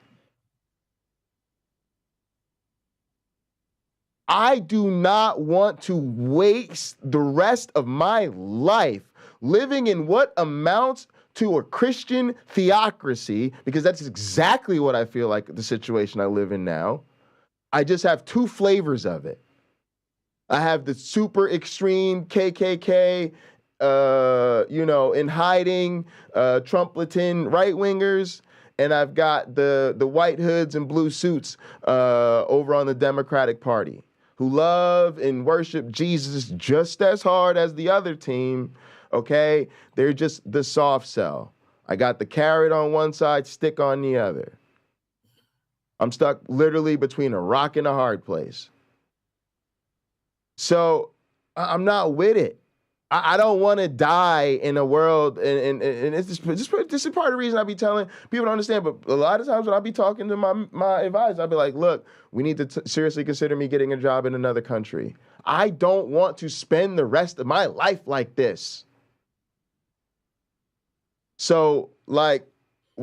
I do not want to waste the rest of my life living in what amounts to a Christian theocracy, because that's exactly what I feel like the situation I live in now. I just have two flavors of it. I have the super extreme KKK, in hiding, Trumpleton right-wingers, and I've got the white hoods and blue suits over on the Democratic Party who love and worship Jesus just as hard as the other team, okay? They're just the soft sell. I got the carrot on one side, stick on the other. I'm stuck literally between a rock and a hard place. So I'm not with it. I don't want to die in a world, and this is part of the reason I be telling people to understand, but a lot of times when I be talking to my advisor, I'll be like, look, we need to seriously consider me getting a job in another country. I don't want to spend the rest of my life like this. So, like,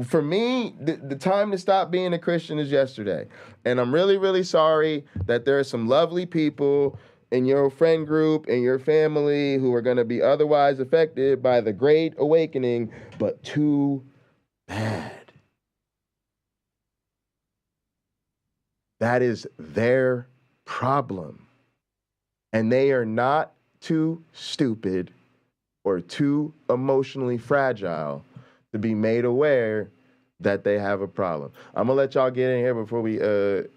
for me, the time to stop being a Christian is yesterday. And I'm really, really sorry that there are some lovely people in your friend group and your family who are going to be otherwise affected by the Great Awakening, but too bad. That is their problem. And they are not too stupid or too emotionally fragile to be made aware that they have a problem. I'm going to let y'all get in here before we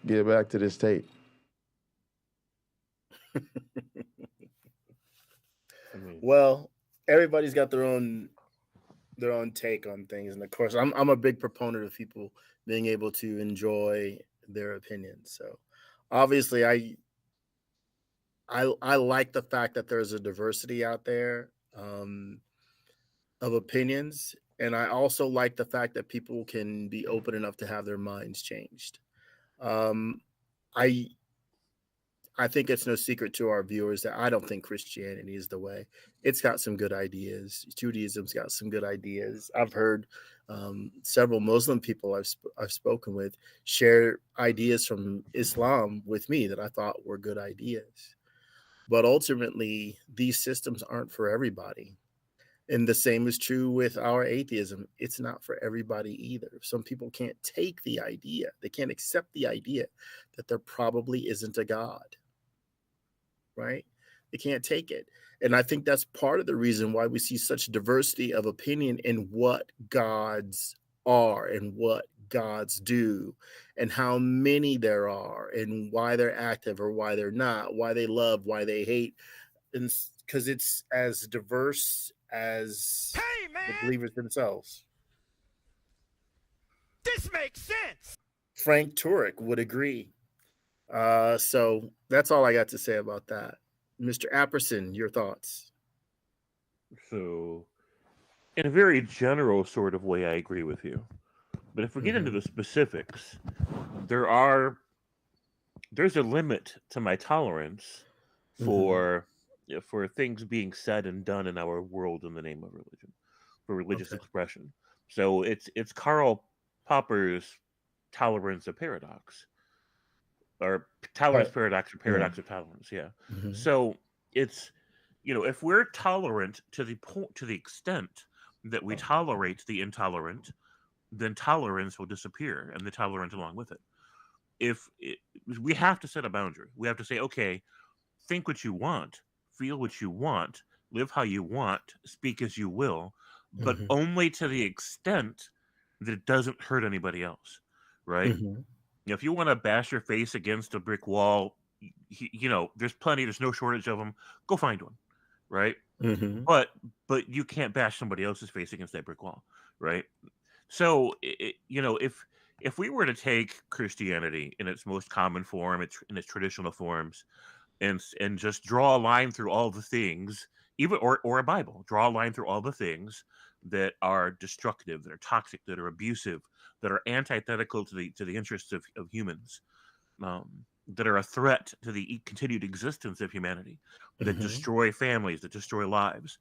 get back to this tape. Well, everybody's got their own take on things, and of course, I'm a big proponent of people being able to enjoy their opinions. So, obviously, I like the fact that there's a diversity out there of opinions, and I also like the fact that people can be open enough to have their minds changed. I think it's no secret to our viewers that I don't think Christianity is the way. It's got some good ideas. Judaism's got some good ideas. I've heard several Muslim people I've spoken with share ideas from Islam with me that I thought were good ideas. But ultimately, these systems aren't for everybody. And the same is true with our atheism. It's not for everybody either. Some people can't take the idea. They can't accept the idea that there probably isn't a God. Right? They can't take it. And I think that's part of the reason why we see such diversity of opinion in what gods are and what gods do and how many there are and why they're active or why they're not, why they love, why they hate. And because it's as diverse as the believers themselves. This makes sense. Frank Turek would agree. So that's all I got to say about that. Mr. Apperson, your thoughts? So, in a very general sort of way, I agree with you. But if we get into the specifics, there's a limit to my tolerance for things being said and done in our world in the name of religion, for religious expression. So it's Karl Popper's tolerance of paradox, or tolerance paradox, or paradox of tolerance. Yeah. So it's, if we're tolerant to the extent that we tolerate the intolerant, then tolerance will disappear, and the tolerant along with it. We have to set a boundary. We have to say, okay, think what you want, feel what you want, live how you want, speak as you will, but only to the extent that it doesn't hurt anybody else, right? If you want to bash your face against a brick wall, there's no shortage of them. Go find one, right? But you can't bash somebody else's face against that brick wall, right? So, if we were to take Christianity in its most common form, in its traditional forms, and just draw a line through all the things, or a Bible, draw a line through all the things that are destructive, that are toxic, that are abusive, that are antithetical to the interests of humans, that are a threat to the continued existence of humanity, that destroy families, that destroy lives,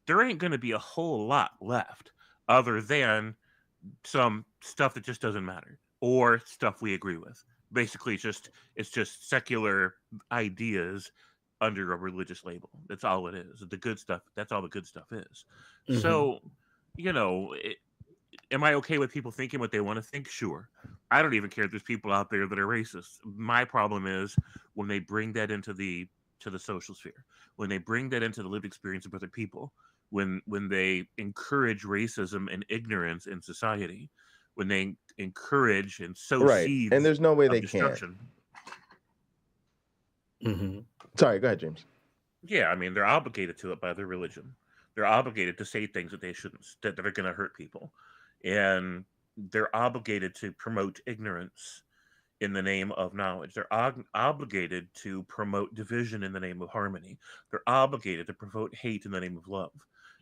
there ain't going to be a whole lot left other than some stuff that just doesn't matter, or stuff we agree with. Basically, it's just secular ideas under a religious label. That's all it is. The good stuff, that's all the good stuff is. So, am I okay with people thinking what they want to think? Sure. I don't even care if there's people out there that are racist. My problem is when they bring that into the social sphere, when they bring that into the lived experience of other people, when they encourage racism and ignorance in society, when they encourage and sow seeds, and there's no way they destruction. Sorry, go ahead, James. Yeah, I mean, they're obligated to it by their religion. They're obligated to say things that they shouldn't, that are going to hurt people, and they're obligated to promote ignorance in the name of knowledge. They're obligated to promote division in the name of harmony. They're obligated to promote hate in the name of love.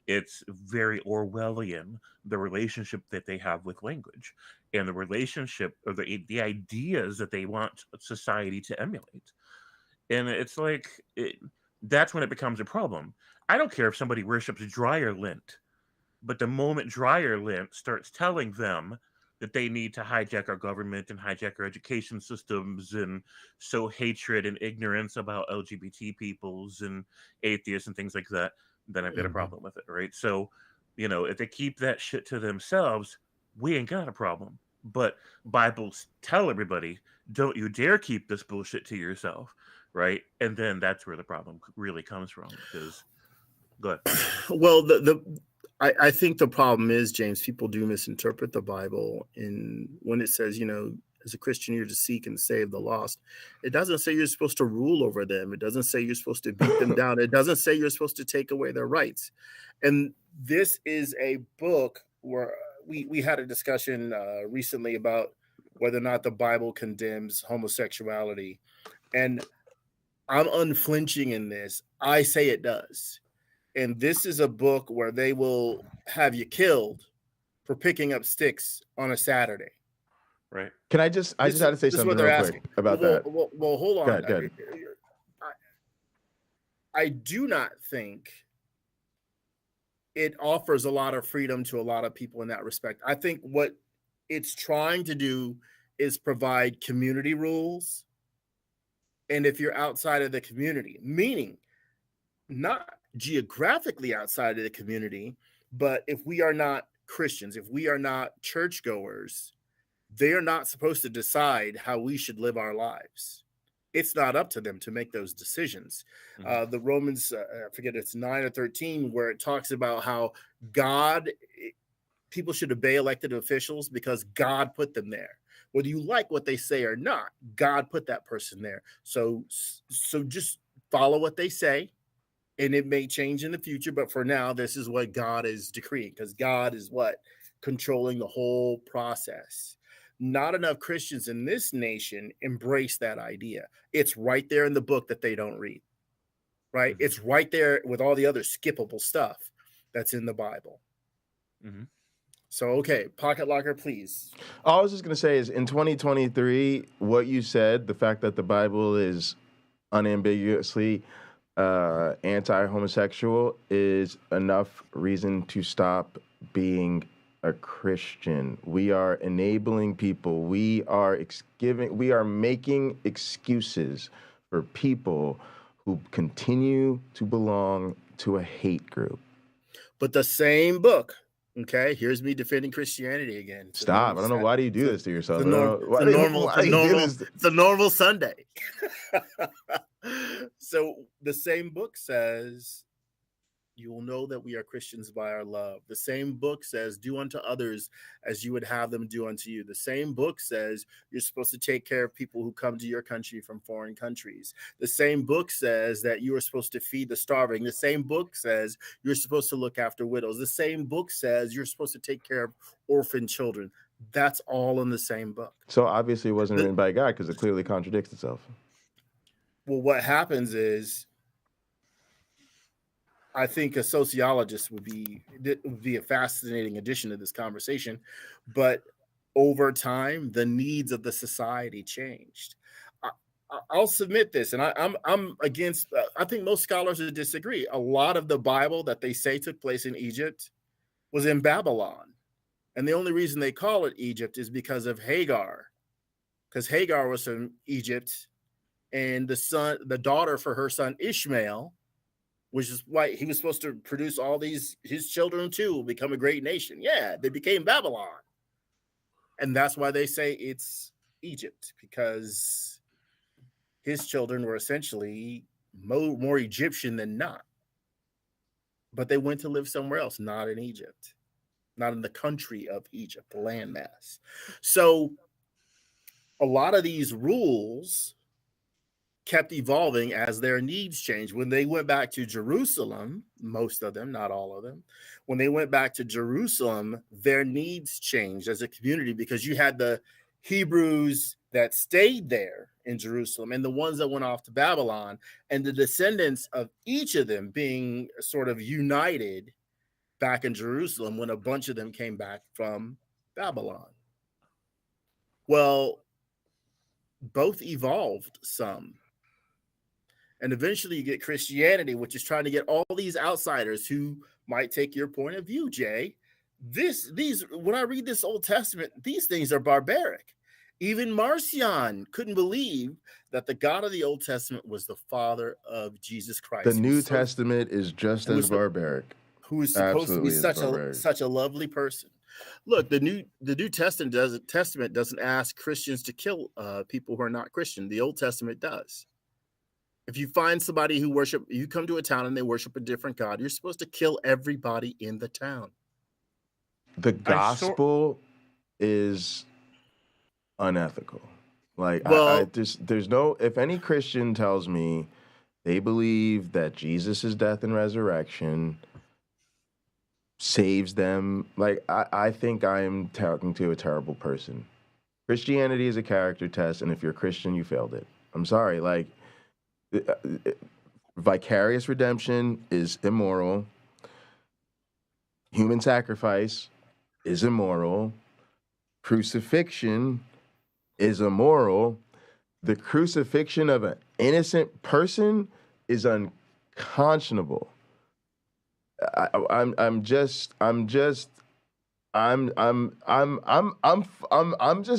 It's very Orwellian, the relationship that they have with language, and the relationship, or the ideas that they want society to emulate. And it's like, that's when it becomes a problem. I don't care if somebody worships dryer lint, but the moment dryer lint starts telling them that they need to hijack our government and hijack our education systems and sow hatred and ignorance about LGBT peoples and atheists and things like that, then I've got a problem with it, right? So, if they keep that shit to themselves, we ain't got a problem. But Bibles tell everybody, don't you dare keep this bullshit to yourself, right? And then that's where the problem really comes from. Because, go ahead. Well, I think the problem is, James, people do misinterpret the Bible, and when it says, as a Christian, you're to seek and save the lost, it doesn't say you're supposed to rule over them. It doesn't say you're supposed to beat them down. It doesn't say you're supposed to take away their rights. And this is a book where we had a discussion recently about whether or not the Bible condemns homosexuality. And I'm unflinching in this. I say it does. And this is a book where they will have you killed for picking up sticks on a Saturday. Right. Can I just had to say something real quick about that. Well, hold on. Go ahead. I do not think it offers a lot of freedom to a lot of people in that respect. I think what it's trying to do is provide community rules. And if you're outside of the community, meaning not geographically outside of the community, but if we are not Christians, if we are not churchgoers, they are not supposed to decide how we should live our lives. It's not up to them to make those decisions. The Romans, I forget, it's 9 or 13, where it talks about how people should obey elected officials because God put them there. Whether you like what they say or not, God put that person there. So just follow what they say, and it may change in the future. But for now, this is what God is decreeing, because God is what? controlling the whole process. Not enough Christians in this nation embrace that idea. It's right there in the book that they don't read, right? Mm-hmm. It's right there with all the other skippable stuff that's in the Bible. Mm-hmm. So, okay, Pocket Locker, please. All I was just going to say is in 2023, what you said, the fact that the Bible is unambiguously anti-homosexual is enough reason to stop being a Christian. We are enabling people. We are making excuses for people who continue to belong to a hate group. But the same book, okay, here's me defending Christianity again. Stop. I don't know. Why do you do this to yourself? It's a normal Sunday. So the same book says, you will know that we are Christians by our love. The same book says, do unto others as you would have them do unto you. The same book says you're supposed to take care of people who come to your country from foreign countries. The same book says that you are supposed to feed the starving. The same book says you're supposed to look after widows. The same book says you're supposed to take care of orphan children. That's all in the same book. So obviously it wasn't written by God because it clearly contradicts itself. Well, what happens is, I think a sociologist would be a fascinating addition to this conversation, but over time, the needs of the society changed. I'll submit this, and I'm against. I think most scholars would disagree. A lot of the Bible that they say took place in Egypt was in Babylon, and the only reason they call it Egypt is because of Hagar, because Hagar was from Egypt, and the daughter for her son Ishmael, which is why he was supposed to produce all his children too, will become a great nation. Yeah, they became Babylon. And that's why they say it's Egypt, because his children were essentially more Egyptian than not. But they went to live somewhere else, not in Egypt, not in the country of Egypt, the landmass. So a lot of these rules kept evolving as their needs changed. When they went back to Jerusalem, most of them, not all of them, when they went back to Jerusalem, their needs changed as a community, because you had the Hebrews that stayed there in Jerusalem and the ones that went off to Babylon, and the descendants of each of them being sort of united back in Jerusalem when a bunch of them came back from Babylon. Well, both evolved some. And eventually you get Christianity, which is trying to get all these outsiders who might take your point of view, Jay. When I read this Old Testament, these things are barbaric. Even Marcion couldn't believe that the God of the Old Testament was the Father of Jesus Christ. The New Testament is just as barbaric. Who is supposed to be such a lovely person. Look, the New Testament doesn't ask Christians to kill people who are not Christian. The Old Testament does. If you find somebody you come to a town and they worship a different God, you're supposed to kill everybody in the town. The gospel is unethical. Like, there's no, if any Christian tells me they believe that Jesus' death and resurrection saves them, like, I think I'm talking to a terrible person. Christianity is a character test, and if you're a Christian, you failed it. I'm sorry, like, vicarious redemption is immoral. Human sacrifice is immoral. Crucifixion is immoral. The crucifixion of an innocent person is unconscionable. I'm just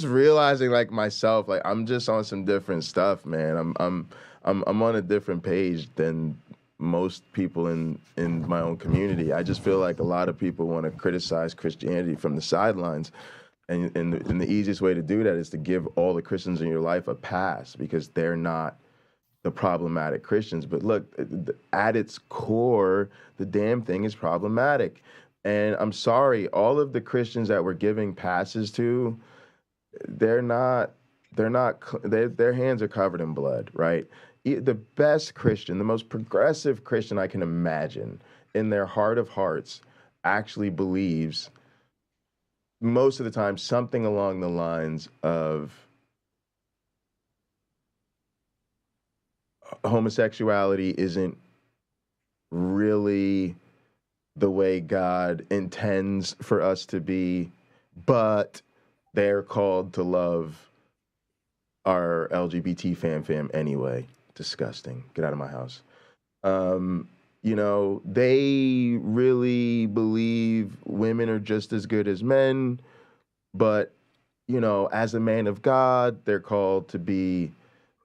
realizing, like, myself, like, I'm just on some different stuff, man. I'm on a different page than most people in my own community. I just feel like a lot of people want to criticize Christianity from the sidelines, and the easiest way to do that is to give all the Christians in your life a pass because they're not the problematic Christians. But look, at its core, the damn thing is problematic. And I'm sorry, all of the Christians that we're giving passes to, their hands are covered in blood, right? The best Christian, the most progressive Christian I can imagine, in their heart of hearts, actually believes most of the time something along the lines of homosexuality isn't really the way God intends for us to be, but they're called to love our LGBT fam anyway. Disgusting. Get out of my house. You know, they really believe women are just as good as men, but, you know, as a man of God, they're called to be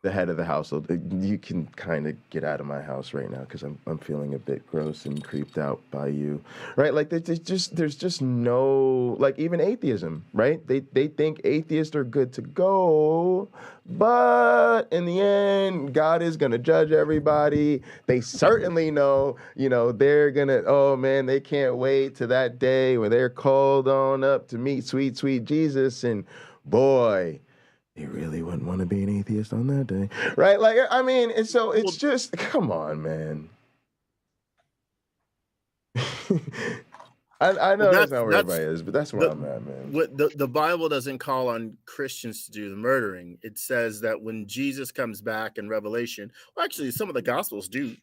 the head of the household. You can kind of get out of my house right now because I'm feeling a bit gross and creeped out by you, right? Like there's just no, like even atheism, right? They think atheists are good to go, but in the end, God is gonna judge everybody. They certainly know, you know, they're gonna, oh man, they can't wait to that day where they're called on up to meet sweet, sweet Jesus, and boy, they really wouldn't want to be an atheist on that day, right? Like, I mean, and so it's just, come on, man. I know that's not where everybody is, but that's where I'm at, man. What the Bible doesn't call on Christians to do the murdering. It says that when Jesus comes back in Revelation, well, actually, some of the Gospels do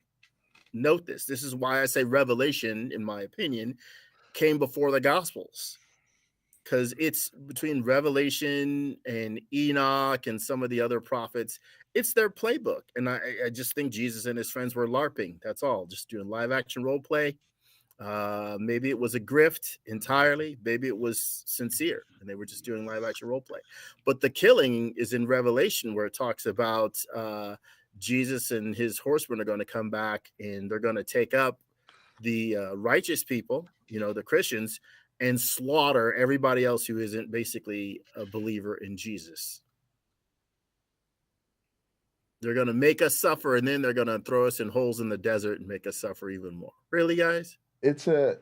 note this. This is why I say Revelation, in my opinion, came before the Gospels. Because it's between Revelation and Enoch and some of the other prophets, it's their playbook. And I just think Jesus and his friends were LARPing. That's all, just doing live action role play. Maybe it was a grift entirely. Maybe it was sincere and they were just doing live action role play. But the killing is in Revelation, where it talks about Jesus and his horsemen are going to come back and they're going to take up the righteous people, you know, the Christians, and slaughter everybody else who isn't basically a believer in Jesus. They're going to make us suffer, and then they're going to throw us in holes in the desert and make us suffer even more. Really, guys? It's a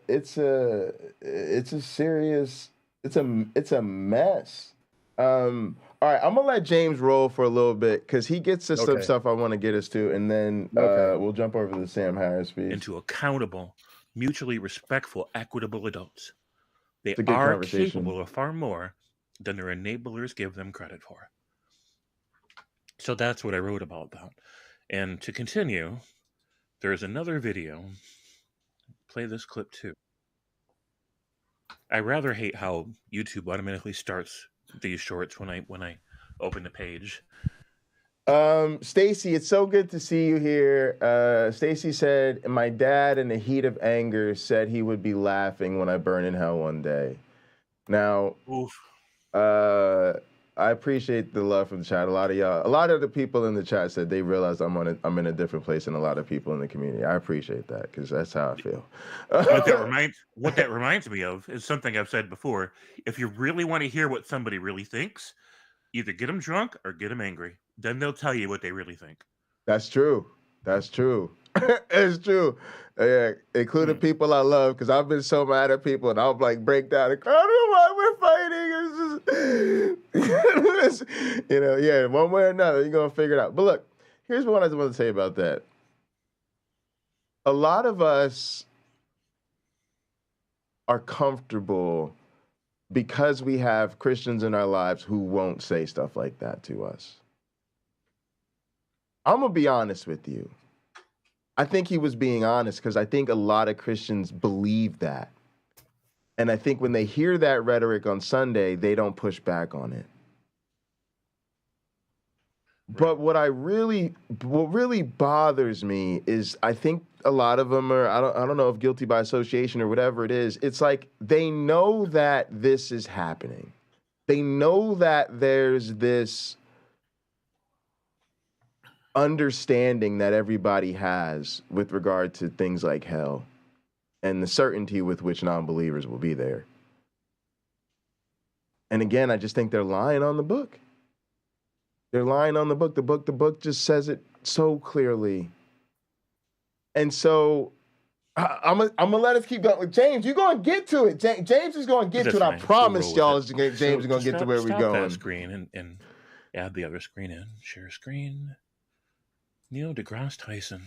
serious, it's a mess. All right, I'm gonna let James roll for a little bit because he gets to some stuff I want to get us to, and then we'll jump over to the Sam Harris piece. Into accountable, mutually respectful, equitable adults. They are capable of far more than their enablers give them credit for. So that's what I wrote about that. And to continue, there's another video. Play this clip too. I rather hate how YouTube automatically starts these shorts when I open the page. Stacy, it's so good to see you here. Stacy said, my dad in the heat of anger said he would be laughing when I burn in hell one day. Now, I appreciate the love from the chat. A lot of the people in the chat said they realized I'm in a different place than a lot of people in the community. I appreciate that because that's how I feel. What that reminds me of is something I've said before. If you really want to hear what somebody really thinks, either get them drunk or get them angry. Then they'll tell you what they really think. That's true. It's true. Yeah, including people I love, because I've been so mad at people, and I'll like break down and cry. I don't know why we're fighting. It's just, you know, yeah, one way or another, you're gonna figure it out. But look, here's what I want to say about that. A lot of us are comfortable because we have Christians in our lives who won't say stuff like that to us. I'm gonna be honest with you. I think he was being honest because I think a lot of Christians believe that. And I think when they hear that rhetoric on Sunday, they don't push back on it. But what really bothers me is I think a lot of them are, I don't know if guilty by association or whatever it is. It's like they know that this is happening. They know that there's this understanding that everybody has with regard to things like hell and the certainty with which non-believers will be there. And again, I just think they're lying on the book. They're lying on the book. The book just says it so clearly. And so I'm gonna let us keep going. James, you're gonna get to it. James is gonna get to it. I promise y'all, James is gonna get to where we're going. That screen and add the other screen in. Share screen. Neil deGrasse Tyson.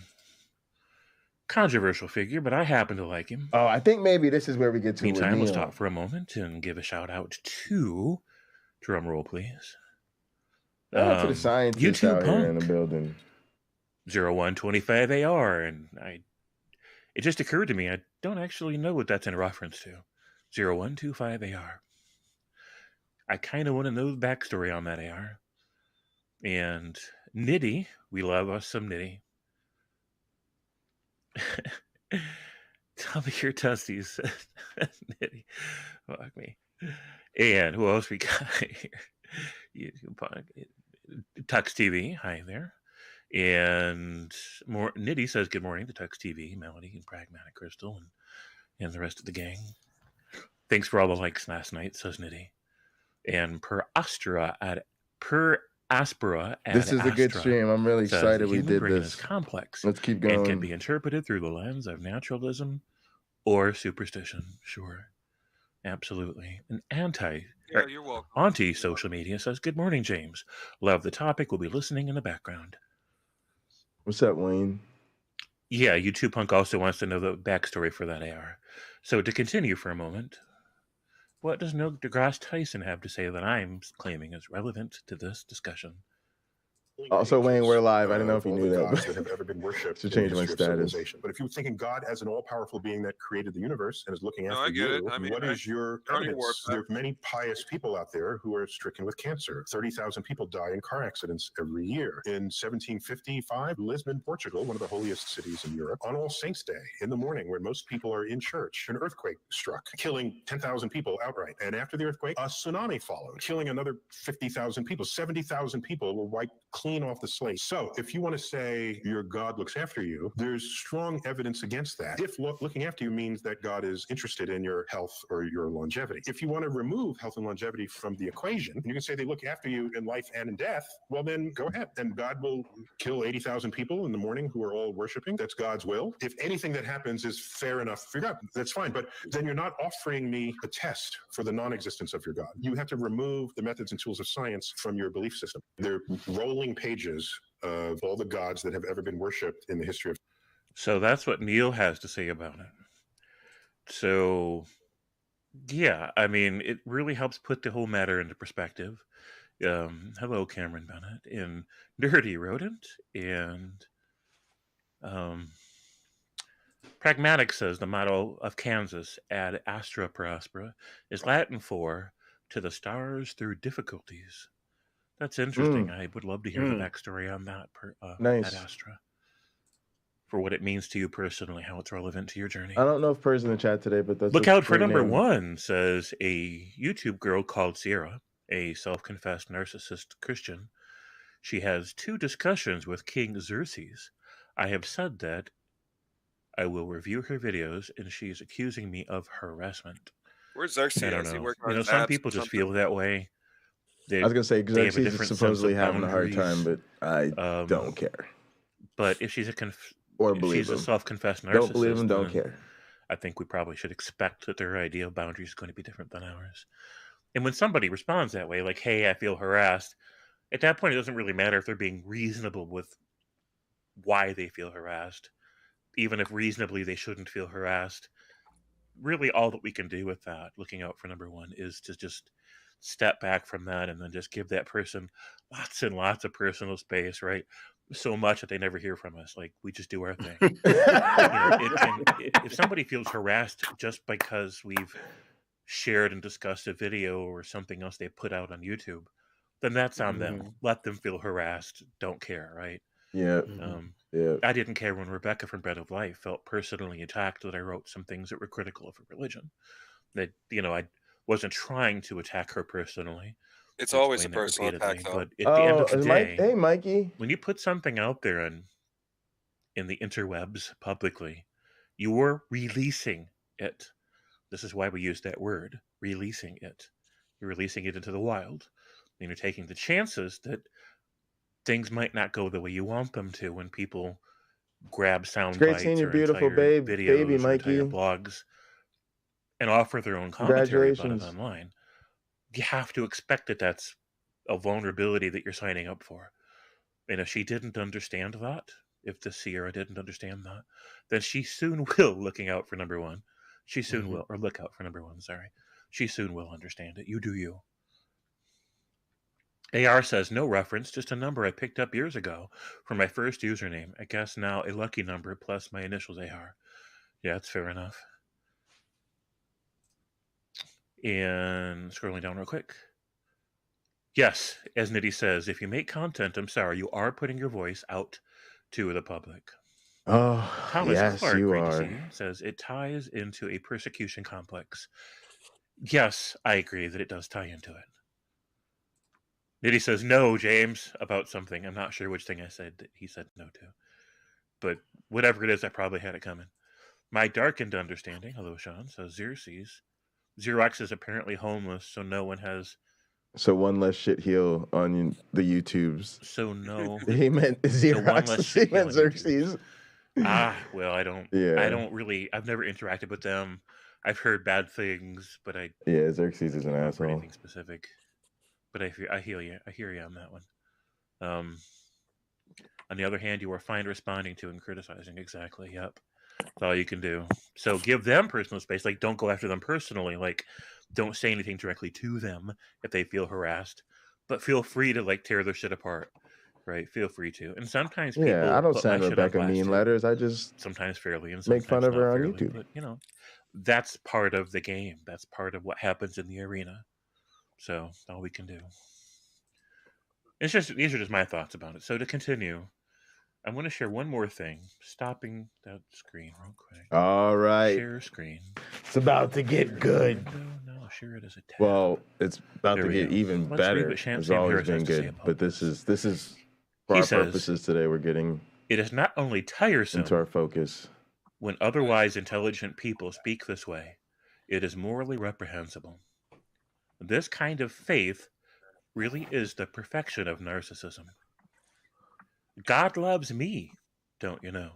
controversial figure, but I happen to like him. Oh, I think maybe this is where we get to Meantime, let's talk for a moment and give a shout out to, drum roll please, shout out to the scientists YouTube out Punk here in the building. 0125 AR, and it just occurred to me I don't actually know what that's in reference to. 0125 AR. I kind of want to know the backstory on that AR. And Nitty, we love us some Nitty. Tell me your tusties, says Nitty. Fuck me. And who else we got here? YouTube Punk. Tux TV, hi there. And more Nitty says good morning to Tux TV, Melody, and Pragmatic Crystal, and the rest of the gang. Thanks for all the likes last night, says Nitty. And Per Aspera. This is a good stream. I'm really excited we did this. Complex. Let's keep going. And can be interpreted through the lens of naturalism or superstition. Sure. Absolutely. An you're welcome. Anti-social media says, good morning, James. Love the topic. We'll be listening in the background. What's up, Wayne? Yeah, YouTube Punk also wants to know the backstory for that AR. So to continue for a moment, what does Neil deGrasse Tyson have to say that I'm claiming is relevant to this discussion? Also, Wayne, we're live. I don't know if you knew that. Gods that have ever been worshipped to change my status. But if you're thinking God as an all-powerful being that created the universe and is looking after I get you, it. I mean, what is your don't even evidence? There are many pious people out there who are stricken with cancer. 30,000 people die in car accidents every year. In 1755, Lisbon, Portugal, one of the holiest cities in Europe, on All Saints' Day, in the morning, where most people are in church, an earthquake struck, killing 10,000 people outright. And after the earthquake, a tsunami followed, killing another 50,000 people. 70,000 people were wiped clean off the slate. So if you want to say your God looks after you, there's strong evidence against that. If looking after you means that God is interested in your health or your longevity. If you want to remove health and longevity from the equation, and you can say they look after you in life and in death, well then go ahead. And God will kill 80,000 people in the morning who are all worshiping. That's God's will. If anything that happens is fair enough for God, that's fine. But then you're not offering me a test for the non-existence of your God. You have to remove the methods and tools of science from your belief system. They're rolling pages of all the gods that have ever been worshipped in the history of. So that's what Neil has to say about it. So, yeah, I mean, it really helps put the whole matter into perspective. Hello, Cameron Bennett, and Dirty Rodent, and Pragmatic says the motto of Kansas, ad astra per aspera, is Latin for to the stars through difficulties. That's interesting. I would love to hear the backstory on that. Nice. Ad Astra. For what it means to you personally, how it's relevant to your journey. I don't know if Per's in the chat today, but that's Look out for number 1, says a YouTube girl called Sierra, a self-confessed narcissist Christian. She has 2 discussions with King Xerxes. I have said that I will review her videos, and she's accusing me of harassment. Where's Xerxes? I don't know. Some people just feel that way. I was going to say, Xerxes is supposedly having a hard time, but I don't care. But if she's she's a self-confessed narcissist, don't believe him, don't care. I think we probably should expect that their idea of boundaries is going to be different than ours. And when somebody responds that way, like, hey, I feel harassed, at that point, it doesn't really matter if they're being reasonable with why they feel harassed. Even if reasonably they shouldn't feel harassed. Really, all that we can do with that, looking out for number 1, is to just step back from that and then just give that person lots and lots of personal space, right? So much that they never hear from us. Like, we just do our thing. If somebody feels harassed just because we've shared and discussed a video or something else they put out on YouTube, then that's on them. Let them feel harassed. Don't care, right? Yeah. I didn't care when Rebecca from Bread of Life felt personally attacked that I wrote some things that were critical of her religion. That, I wasn't trying to attack her personally. It's always a personal attack, though. But at the end of the day, hey, Mikey, when you put something out there in the interwebs publicly, you're releasing it. This is why we use that word, releasing it. You're releasing it into the wild. And you're taking the chances that things might not go the way you want them to when people grab sound bites or beautiful videos baby, or Mikey. entire blogs and offer their own commentary about it online. You have to expect that that's a vulnerability that you're signing up for. And if she didn't understand that, if the Sierra didn't understand that, then she soon will looking out for number one. She soon will, or look out for number one, sorry. She soon will understand it. You do you. AR says, no reference, just a number I picked up years ago for my first username. I guess now a lucky number plus my initials AR. Yeah, that's fair enough. And scrolling down real quick. Yes, as Nitty says, if you make content, I'm sorry, you are putting your voice out to the public. Oh, Thomas yes, Clark, you great are. to see you, says it ties into a persecution complex. Yes, I agree that it does tie into it. Nitty says, no, James, about something. I'm not sure which thing I said that he said no to. But whatever it is, I probably had it coming. My darkened understanding, hello, Sean, says Xerxes. Xerox is apparently homeless, so no one has... So one less shit heel on the YouTubes. So no... He meant Xerox. So one less shit he meant Xerxes. Well, I don't really... I've never interacted with them. I've heard bad things, but I... Yeah, Xerxes is an asshole. Anything specific. But I hear you. I hear you on that one. On the other hand, you are fine responding to and criticizing. Exactly. Yep. That's all you can do. So give them personal space. Like, don't go after them personally. Like, don't say anything directly to them if they feel harassed. But feel free to, like, tear their shit apart. Right? Feel free to. And sometimes people... Yeah, I don't send Rebecca mean letters. I just... Sometimes fairly and make fun of her on fairly, YouTube. But, you know, that's part of the game. That's part of what happens in the arena. So, all we can do. These are just my thoughts about it. So, to continue, I'm going to share one more thing. Stopping that screen real quick. All right. Share screen. It's about to get good. No, share it as a tab. Well, it's about to get even better. It's always been good. But this is for our purposes today. We're getting it is not only tiresome into our focus. When otherwise intelligent people speak this way, it is morally reprehensible. This kind of faith really is the perfection of narcissism. God loves me, don't you know?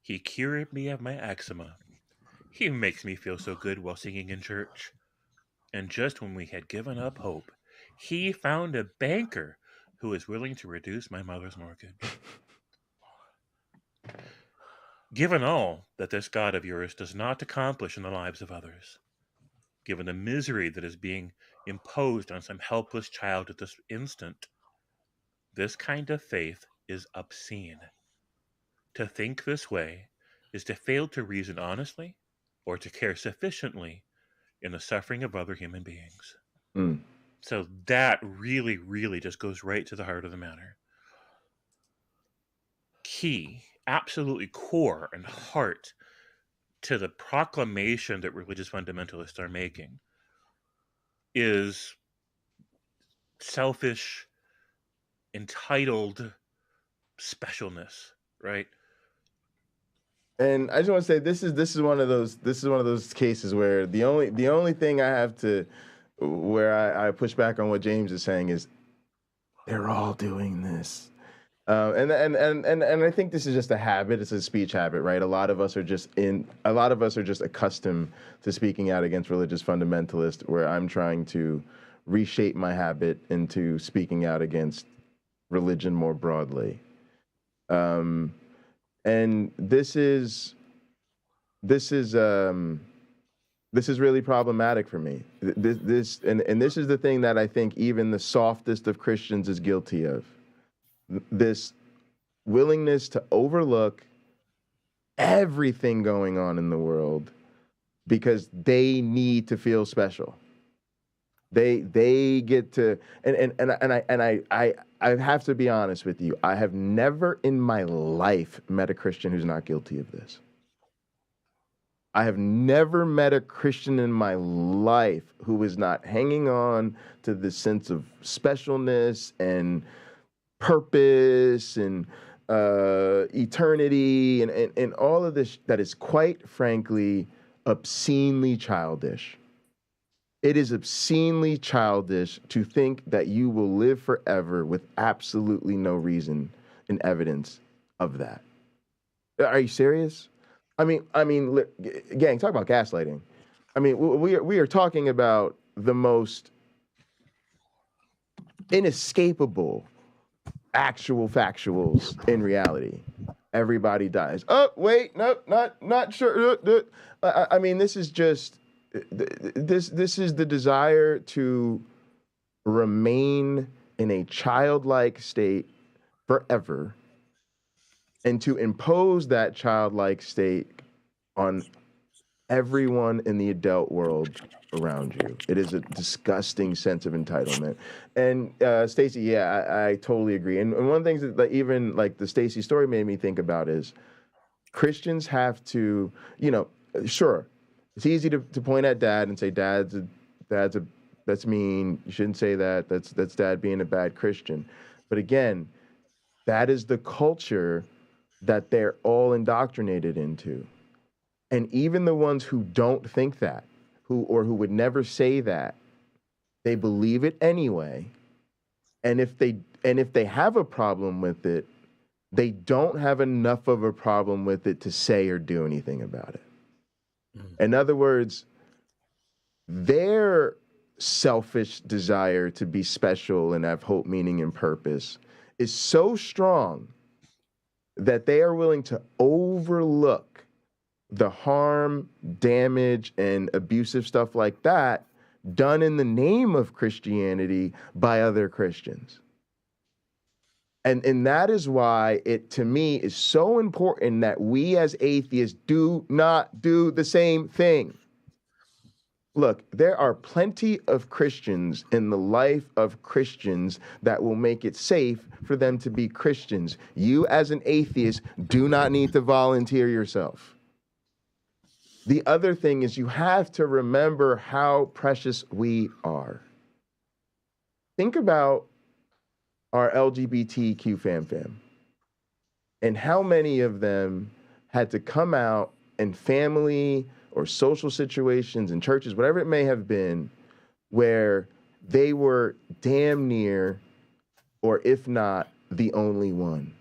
He cured me of my eczema. He makes me feel so good while singing in church. And just when we had given up hope, he found a banker who is willing to reduce my mother's mortgage. Given all that this God of yours does not accomplish in the lives of others, given the misery that is being imposed on some helpless child at this instant, this kind of faith is obscene. To think this way is to fail to reason honestly or to care sufficiently in the suffering of other human beings. So that really, really just goes right to the heart of the matter. Key, absolutely core and heart to the proclamation that religious fundamentalists are making is selfish, entitled specialness, right? And I just want to say this is one of those cases where the only thing I have to where I push back on what James is saying is they're all doing this. And I think this is just a habit. It's a speech habit, right? A lot of us are just accustomed to speaking out against religious fundamentalists, where I'm trying to reshape my habit into speaking out against religion more broadly. And this is really problematic for me. This is the thing that I think even the softest of Christians is guilty of. This willingness to overlook everything going on in the world because they need to feel special. They get to I have to be honest with you. I have never in my life met a Christian who's not guilty of this. I have never met a Christian in my life who is not hanging on to this sense of specialness and purpose and eternity and all of this that is quite frankly obscenely childish. It is obscenely childish to think that you will live forever with absolutely no reason and evidence of that. Are you serious? I mean, gang, talk about gaslighting. I mean, we are talking about the most inescapable actual factuals in reality. everybody dies. Oh, wait, no, not sure. I mean, this is just this is the desire to remain in a childlike state forever, and to impose that childlike state on everyone in the adult world around you. It is a disgusting sense of entitlement. And Stacey, yeah, I totally agree. And one of the things that even like the Stacey story made me think about is Christians have to, sure, it's easy to point at dad and say that's mean. You shouldn't say that. That's dad being a bad Christian. But again, that is the culture that they're all indoctrinated into. And even the ones who don't think that, who would never say that, they believe it anyway. And if they have a problem with it, they don't have enough of a problem with it to say or do anything about it. In other words, their selfish desire to be special and have hope, meaning, and purpose is so strong that they are willing to overlook the harm, damage, and abusive stuff like that done in the name of Christianity by other Christians. And that is why it, to me, is so important that we as atheists do not do the same thing. Look, there are plenty of Christians in the life of Christians that will make it safe for them to be Christians. You, as an atheist, do not need to volunteer yourself. The other thing is you have to remember how precious we are. Think about our LGBTQ fam, and how many of them had to come out in family or social situations in churches, whatever it may have been, where they were damn near, or if not, the only one,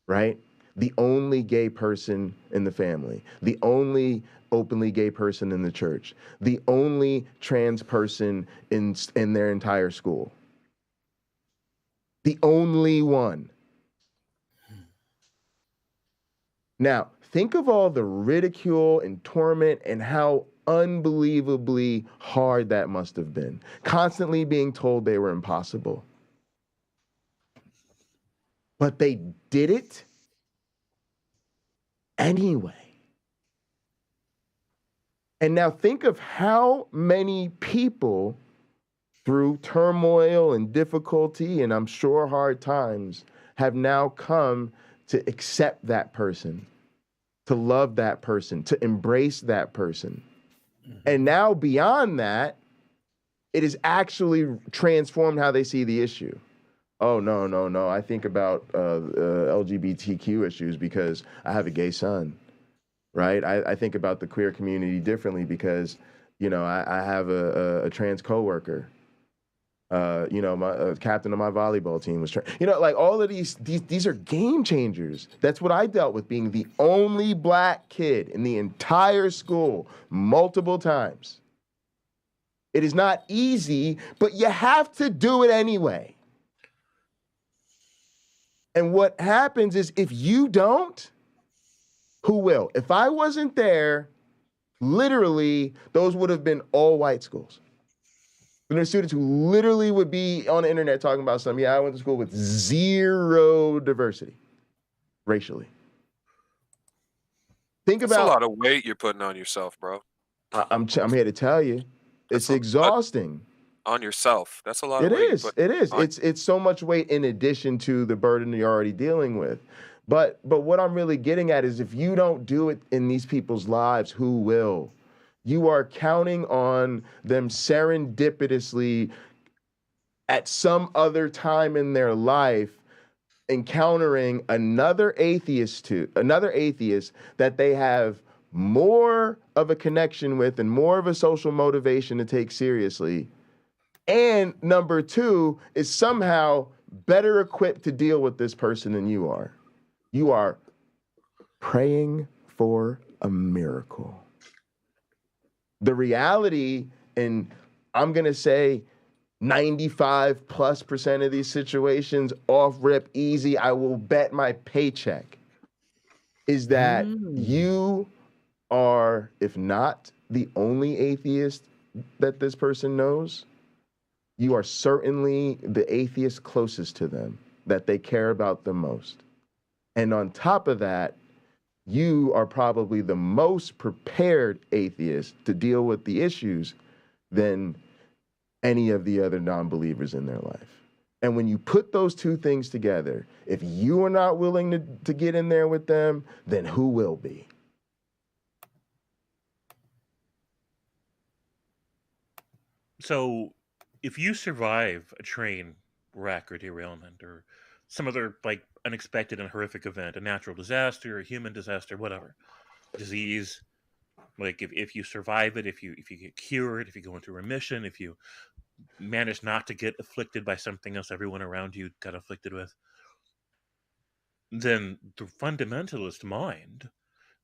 right? The only gay person in the family, the only openly gay person in the church, the only trans person in their entire school. The only one. Now, think of all the ridicule and torment and how unbelievably hard that must have been. Constantly being told they were impossible. But they did it anyway. And now think of how many people, through turmoil and difficulty, and I'm sure hard times, have now come to accept that person, to love that person, to embrace that person. And now beyond that, it has actually transformed how they see the issue. Oh, no. I think about LGBTQ issues because I have a gay son, right? I think about the queer community differently because, I have a trans coworker. My captain of my volleyball team was like all of these are game changers. That's what I dealt with, being the only black kid in the entire school multiple times. It is not easy, but you have to do it anyway. And what happens is if you don't, who will? If I wasn't there, literally, those would have been all white schools. And there's students who literally would be on the internet talking about something. Yeah, I went to school with zero diversity, racially. That's a lot of weight you're putting on yourself, bro. I'm here to tell you, it's exhausting. On yourself. That's a lot of weight. It is. It's so much weight in addition to the burden you're already dealing with. But what I'm really getting at is if you don't do it in these people's lives, who will? You are counting on them serendipitously at some other time in their life encountering another atheist that they have more of a connection with and more of a social motivation to take seriously. And number two is somehow better equipped to deal with this person than you are. You are praying for a miracle. The reality, and I'm going to say 95+% of these situations, off rip, easy, I will bet my paycheck, is that you are, if not the only atheist that this person knows, you are certainly the atheist closest to them, that they care about the most. And on top of that, you are probably the most prepared atheist to deal with the issues than any of the other non-believers in their life. And when you put those two things together, if you are not willing to get in there with them, then who will be? So if you survive a train wreck or derailment or some other like unexpected and horrific event, a natural disaster, a human disaster, whatever, disease, like if you survive it, if you get cured, if you go into remission, if you manage not to get afflicted by something else everyone around you got afflicted with, then the fundamentalist mind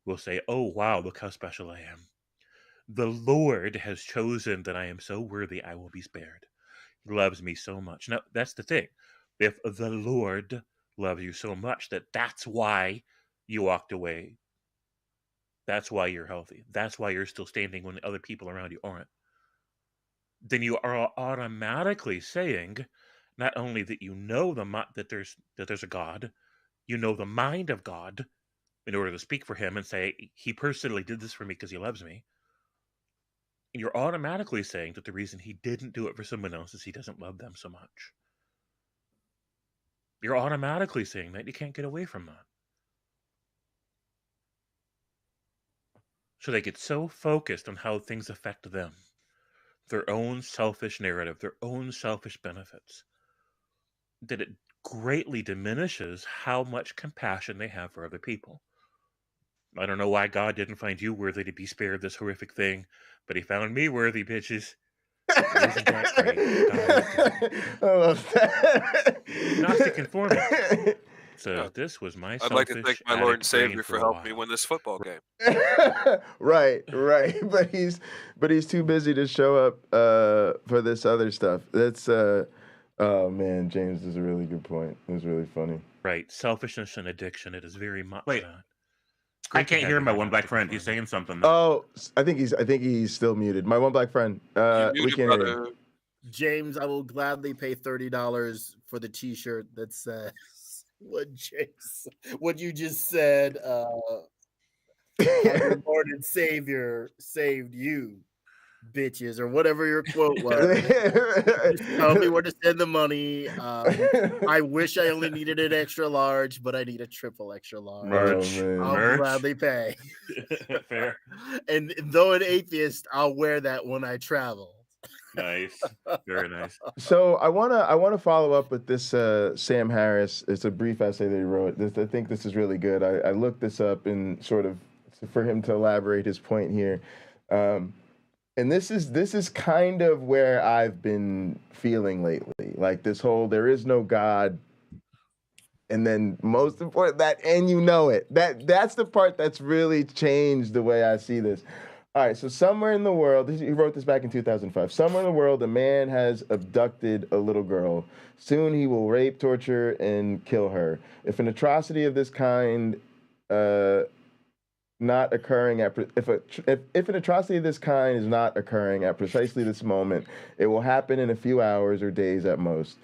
will say, oh wow, look how special I am. The Lord has chosen that I am so worthy I will be spared. He loves me so much. Now, that's the thing. If the Lord loves you so much that's why you walked away, that's why you're healthy, that's why you're still standing when other people around you aren't, then you are automatically saying not only that you know that there's a God, you know the mind of God in order to speak for him and say, he personally did this for me because he loves me. And you're automatically saying that the reason he didn't do it for someone else is he doesn't love them so much. You're automatically saying that. You can't get away from that. So they get so focused on how things affect them, their own selfish narrative, their own selfish benefits, that it greatly diminishes how much compassion they have for other people. I don't know why God didn't find you worthy to be spared this horrific thing, but he found me worthy, bitches. Isn't that great? I love that. Gnostic conforming. So this was my I'd like to thank my Lord and Savior for helping me win this football game. Right. But he's too busy to show up for this other stuff. That's oh man, James is a really good point. It was really funny. Right. Selfishness and addiction. It is very much Wait. that. I can't hear my one black friend. He's saying something. Oh, I think he's still muted. My one black friend. We can't hear him. James, I will gladly pay $30 for the T-shirt that says what you just said. Our Lord and Savior saved you, bitches, or whatever your quote was. Just tell me where to send the money. I wish I only needed an extra large, but I need a triple extra large. I'll gladly pay. Fair. And though an atheist, I'll wear that when I travel. Nice. Very nice. So I wanna follow up with this Sam Harris. It's a brief essay that he wrote. I think this is really good. I looked this up and sort of for him to elaborate his point here. And this is kind of where I've been feeling lately. Like this whole there is no God. And then most important and you know it. That's the part that's really changed the way I see this. All right, so somewhere in the world, he wrote this back in 2005. Somewhere in the world, a man has abducted a little girl. Soon he will rape, torture, and kill her. If an atrocity of this kind not occurring at if an atrocity of this kind is not occurring at precisely this moment, it will happen in a few hours or days at most.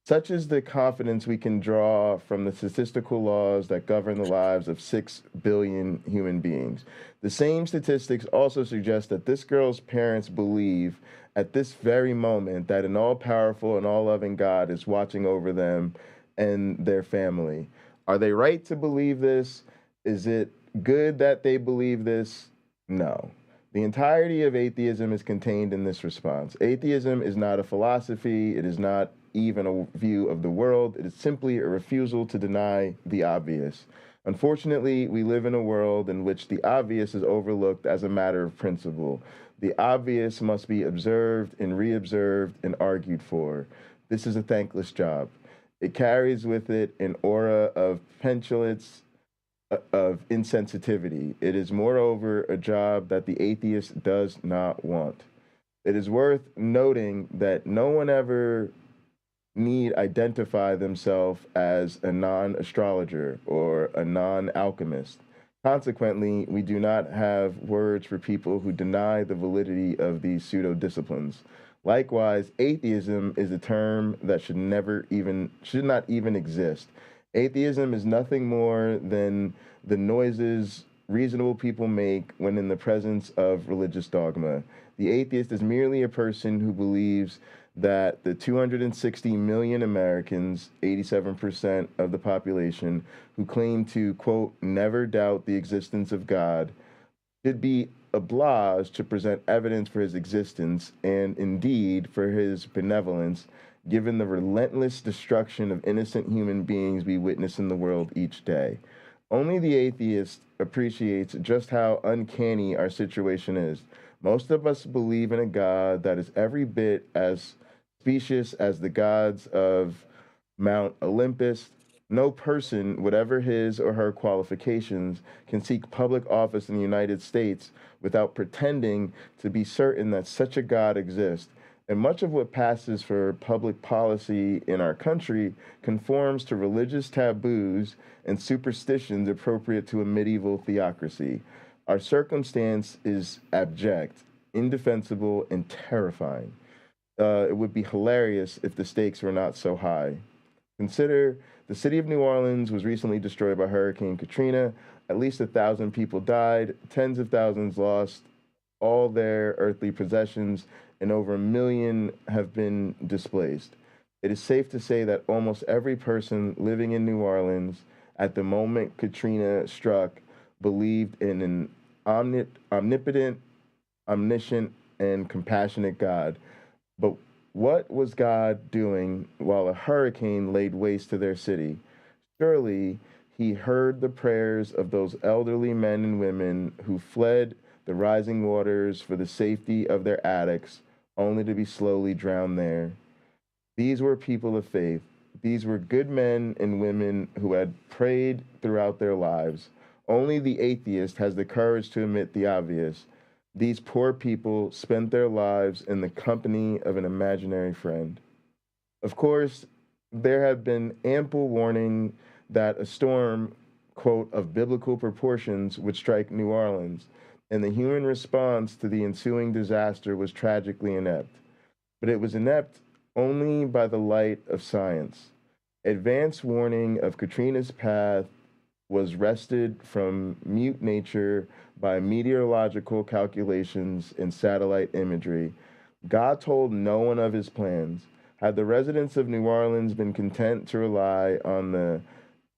Such is the confidence we can draw from the statistical laws that govern the lives of 6 billion human beings. The same statistics also suggest that this girl's parents believe at this very moment that an all-powerful and all-loving God is watching over them and their family. Are they right to believe this? Is it good that they believe this? No. The entirety of atheism is contained in this response. Atheism is not a philosophy. It is not even a view of the world. It is simply a refusal to deny the obvious. Unfortunately, we live in a world in which the obvious is overlooked as a matter of principle. The obvious must be observed and reobserved and argued for. This is a thankless job. It carries with it an aura of petulance, of insensitivity. It is, moreover, a job that the atheist does not want. It is worth noting that no one ever need identify themselves as a non-astrologer or a non-alchemist. Consequently, we do not have words for people who deny the validity of these pseudo-disciplines. Likewise, atheism is a term that should not even exist. Atheism is nothing more than the noises reasonable people make when in the presence of religious dogma. The atheist is merely a person who believes that the 260 million Americans, 87% of the population, who claim to, quote, never doubt the existence of God, should be obliged to present evidence for his existence and indeed for his benevolence, given the relentless destruction of innocent human beings we witness in the world each day. Only the atheist appreciates just how uncanny our situation is. Most of us believe in a God that is every bit as specious as the gods of Mount Olympus. No person, whatever his or her qualifications, can seek public office in the United States without pretending to be certain that such a God exists. And much of what passes for public policy in our country conforms to religious taboos and superstitions appropriate to a medieval theocracy. Our circumstance is abject, indefensible, and terrifying. It would be hilarious if the stakes were not so high. Consider the city of New Orleans was recently destroyed by Hurricane Katrina. At least 1,000 people died, tens of thousands lost all their earthly possessions, and over 1 million have been displaced. It is safe to say that almost every person living in New Orleans at the moment Katrina struck believed in an omnipotent, omniscient, and compassionate God. But what was God doing while a hurricane laid waste to their city? Surely he heard the prayers of those elderly men and women who fled the rising waters for the safety of their attics, only to be slowly drowned there. These were people of faith. These were good men and women who had prayed throughout their lives. Only the atheist has the courage to admit the obvious. These poor people spent their lives in the company of an imaginary friend. Of course, there had been ample warning that a storm, quote, of biblical proportions would strike New Orleans, and the human response to the ensuing disaster was tragically inept. But it was inept only by the light of science. Advance warning of Katrina's path was wrested from mute nature by meteorological calculations and satellite imagery. God told no one of his plans. Had the residents of New Orleans been content to rely on the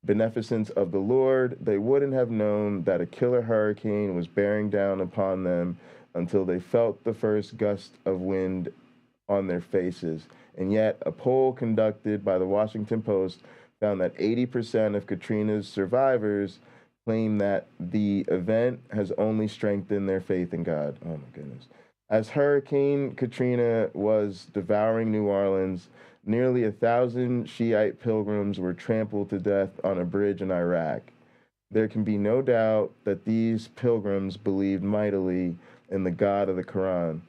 beneficence of the Lord, they wouldn't have known that a killer hurricane was bearing down upon them until they felt the first gust of wind on their faces. And yet, a poll conducted by the Washington Post found that 80% of Katrina's survivors claim that the event has only strengthened their faith in God. Oh my goodness. As Hurricane Katrina was devouring New Orleans, nearly 1,000 Shiite pilgrims were trampled to death on a bridge in Iraq. There can be no doubt that these pilgrims believed mightily in the God of the Quran.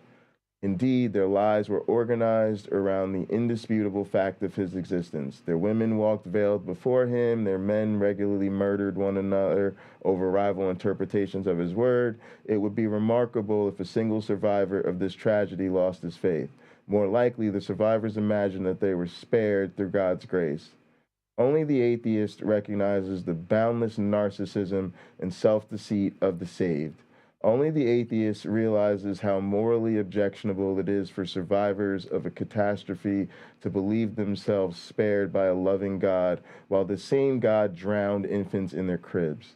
Indeed, their lives were organized around the indisputable fact of his existence. Their women walked veiled before him. Their men regularly murdered one another over rival interpretations of his word. It would be remarkable if a single survivor of this tragedy lost his faith. More likely, the survivors imagined that they were spared through God's grace. Only the atheist recognizes the boundless narcissism and self-deceit of the saved. Only the atheist realizes how morally objectionable it is for survivors of a catastrophe to believe themselves spared by a loving God, while the same God drowned infants in their cribs.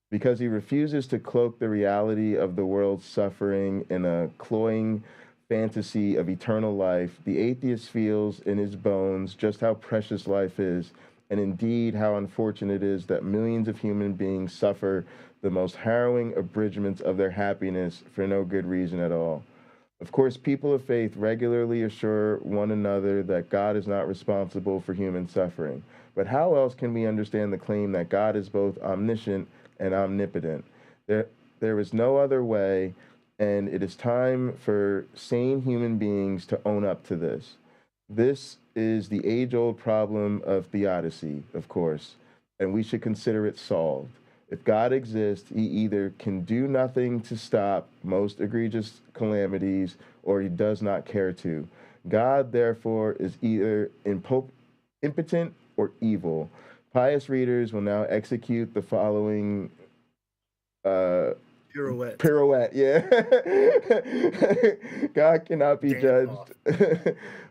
Because he refuses to cloak the reality of the world's suffering in a cloying fantasy of eternal life, the atheist feels in his bones just how precious life is, and indeed how unfortunate it is that millions of human beings suffer the most harrowing abridgments of their happiness for no good reason at all. Of course, people of faith regularly assure one another that God is not responsible for human suffering. But how else can we understand the claim that God is both omniscient and omnipotent? There is no other way And it is time for sane human beings to own up to this. This is the age-old problem of theodicy, of course, and we should consider it solved. If God exists, he either can do nothing to stop most egregious calamities, or he does not care to. God, therefore, is either impotent or evil. Pious readers will now execute the following pirouette, yeah. God cannot be judged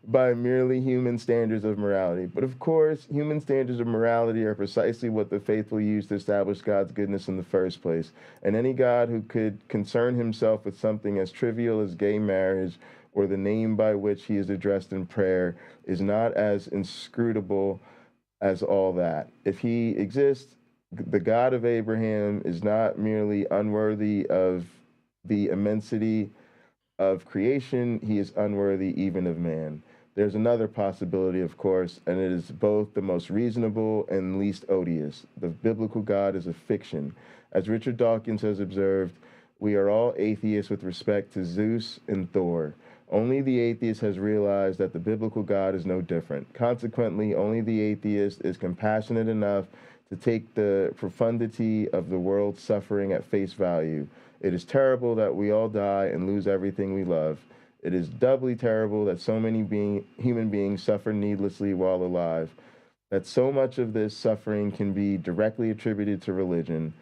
by merely human standards of morality. But of course, human standards of morality are precisely what the faithful use to establish God's goodness in the first place. And any God who could concern himself with something as trivial as gay marriage or the name by which he is addressed in prayer is not as inscrutable as all that. If he exists, the God of Abraham is not merely unworthy of the immensity of creation, he is unworthy even of man. There's another possibility, of course, and it is both the most reasonable and least odious. The biblical God is a fiction. As Richard Dawkins has observed, we are all atheists with respect to Zeus and Thor. Only the atheist has realized that the biblical God is no different. Consequently, only the atheist is compassionate enough to take the profundity of the world's suffering at face value. It is terrible that we all die and lose everything we love. It is doubly terrible that so many human beings suffer needlessly while alive, that so much of this suffering can be directly attributed to religion.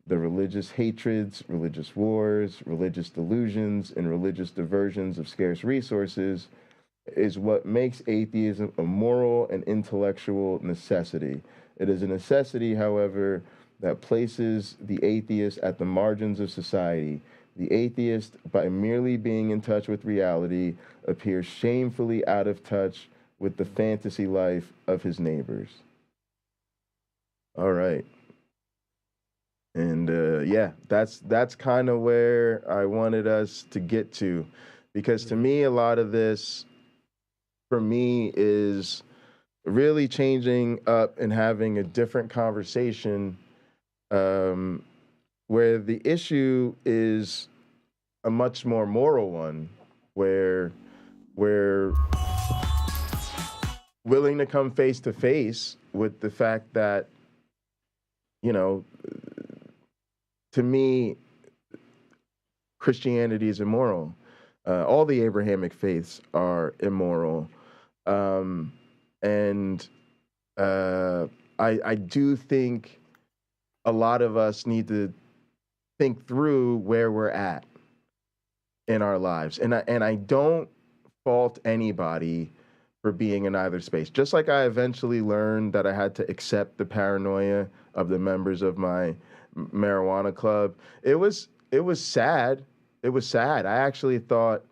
The religious hatreds, religious wars, religious delusions, and religious diversions of scarce resources is what makes atheism a moral and intellectual necessity. It is a necessity, however, that places the atheist at the margins of society. The atheist, by merely being in touch with reality, appears shamefully out of touch with the fantasy life of his neighbors. All right. And yeah, that's kind of where I wanted us to get to, because to me, a lot of this, for me, is really changing up and having a different conversation, where the issue is a much more moral one, where we're willing to come face to face with the fact that, you know, to me, Christianity is immoral. All the Abrahamic faiths are immoral. And I do think a lot of us need to think through where we're at in our lives. And I don't fault anybody for being in either space. Just like I eventually learned that I had to accept the paranoia of the members of my marijuana club. It was sad. It was sad. I actually thought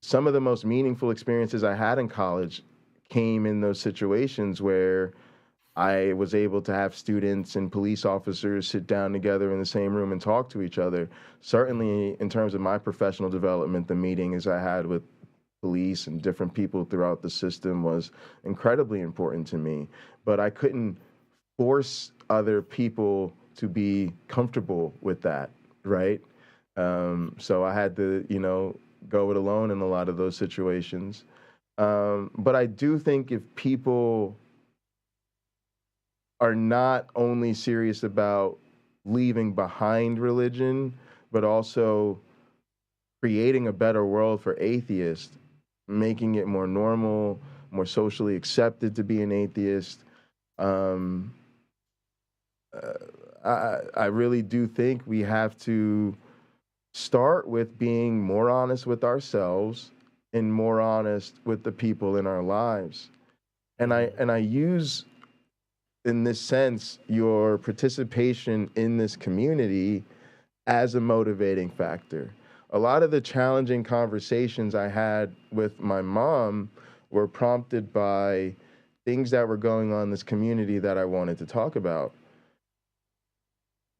some of the most meaningful experiences I had in college came in those situations where I was able to have students and police officers sit down together in the same room and talk to each other. Certainly, in terms of my professional development, the meetings I had with police and different people throughout the system was incredibly important to me. But I couldn't force other people to be comfortable with that, right? So I had to, go it alone in a lot of those situations. But I do think if people are not only serious about leaving behind religion, but also creating a better world for atheists, making it more normal, more socially accepted to be an atheist, I really do think we have to start with being more honest with ourselves and more honest with the people in our lives. And I use, in this sense, your participation in this community as a motivating factor. A lot of the challenging conversations I had with my mom were prompted by things that were going on in this community that I wanted to talk about.